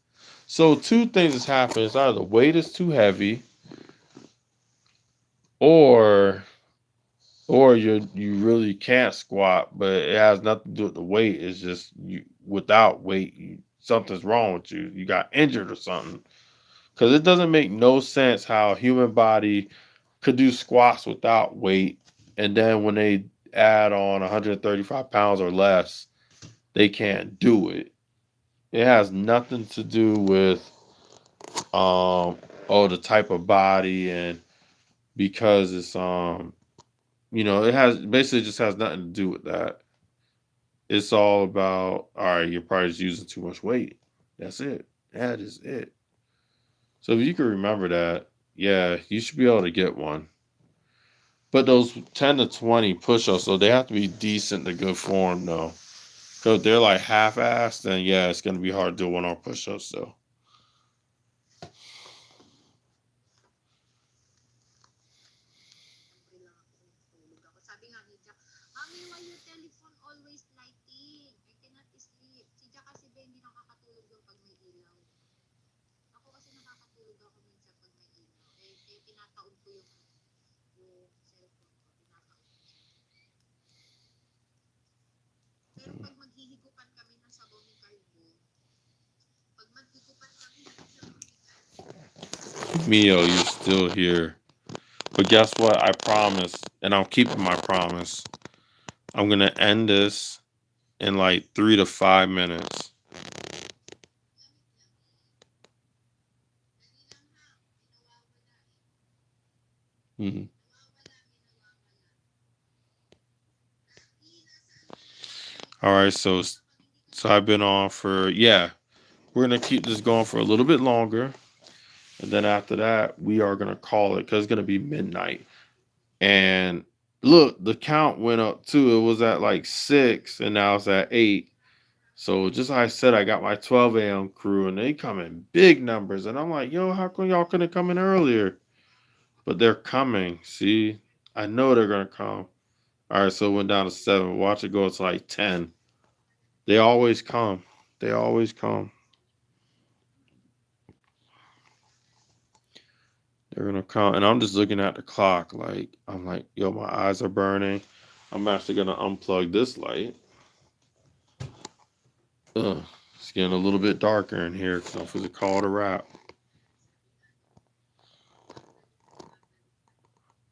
So two things is happening. It's either the weight is too heavy or you really can't squat, but it has nothing to do with the weight. It's just you without weight, something's wrong with you. You got injured or something. Because it doesn't make no sense how a human body could do squats without weight, and then when they add on 135 pounds or less, they can't do it. It has nothing to do with the type of body, and because it's it has basically just has nothing to do with that. It's all about, all right, you're probably just using too much weight. That's it. That is it. So if you can remember that, yeah, you should be able to get one. But those 10 to 20 push-ups, so they have to be decent to good form though. So if they're like half-assed, then yeah, it's gonna be hard to do one arm push-ups though. Siyempre lang ako tulog ako. Sabi nga ni Jack, Mami, why your telephone always lighting? I cannot sleep. Si Jack kasi ba hindi nakakatulog yung pag may ilaw. Ako kasi nakakatulog ako minsan pag may ilaw. Tinataon ko yung cellphone ko. Tinataon ko siya. Pero pag maghihigupan kami ng sabaw ni Carbo, pag maghigupan kami ng sabaw ni Mio, you're still here. But guess what? I promise, and I'm keeping my promise. I'm gonna end this in like 3 to 5 minutes. Mhm. All right, so I've been on for yeah. We're gonna keep this going for a little bit longer, and then after that, we are gonna call it because it's gonna be midnight. And look, the count went up too. It was at like 6, and now it's at 8. So just like I said, I got my 12 a.m. crew, and they come in big numbers, and I'm like, yo, how come y'all couldn't come in earlier? But they're coming. See, I know they're gonna come. All right, so it went down to 7. Watch it go to like 10. They always come. They always come. They're gonna come, and I'm just looking at the clock. Like I'm like, yo, my eyes are burning. I'm actually gonna unplug this light. Ugh, it's getting a little bit darker in here because I'm supposed to call it a wrap.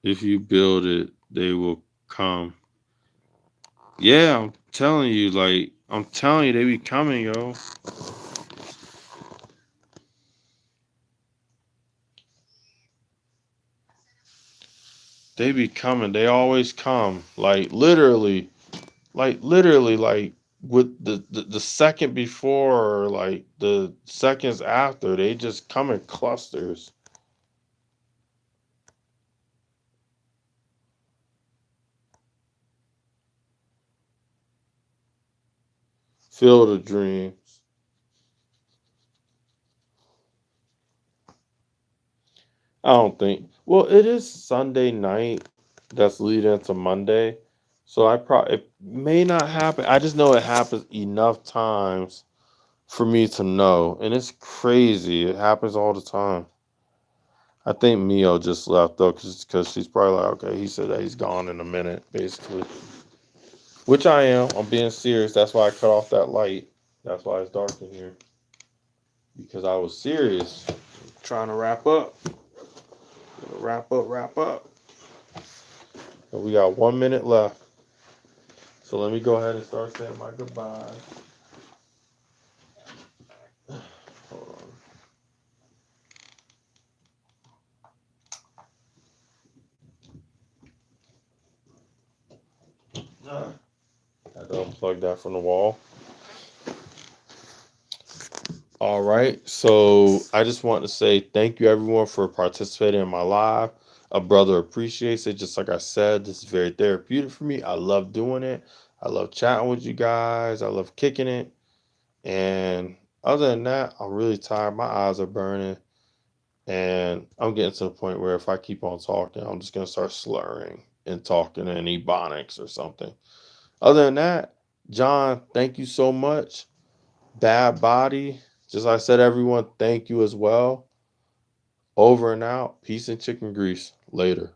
If you build it, they will come. Yeah, I'm telling you, they be coming, yo. They be coming. They always come. Like literally, with the second before or like the seconds after, they just come in clusters. Field of dreams. I don't think. Well, it is Sunday night that's leading into Monday. So it may not happen. I just know it happens enough times for me to know. And it's crazy. It happens all the time. I think Mio just left though, because she's probably like, okay, he said that he's gone in a minute, basically. Which I am. I'm being serious. That's why I cut off that light. That's why it's dark in here. Because I was serious. Trying to wrap up. Wrap up. And we got 1 minute left. So let me go ahead and start saying my goodbye. Hold on. I had to unplug that from the wall. All right. So I just want to say thank you everyone for participating in my live. A brother appreciates it. Just like I said, this is very therapeutic for me. I love doing it. I love chatting with you guys. I love kicking it. And other than that, I'm really tired. My eyes are burning. And I'm getting to the point where if I keep on talking, I'm just going to start slurring and talking in Ebonics or something. Other than that, John, thank you so much. Bad Body, just like I said, everyone, thank you as well. Over and out. Peace and chicken grease. Later.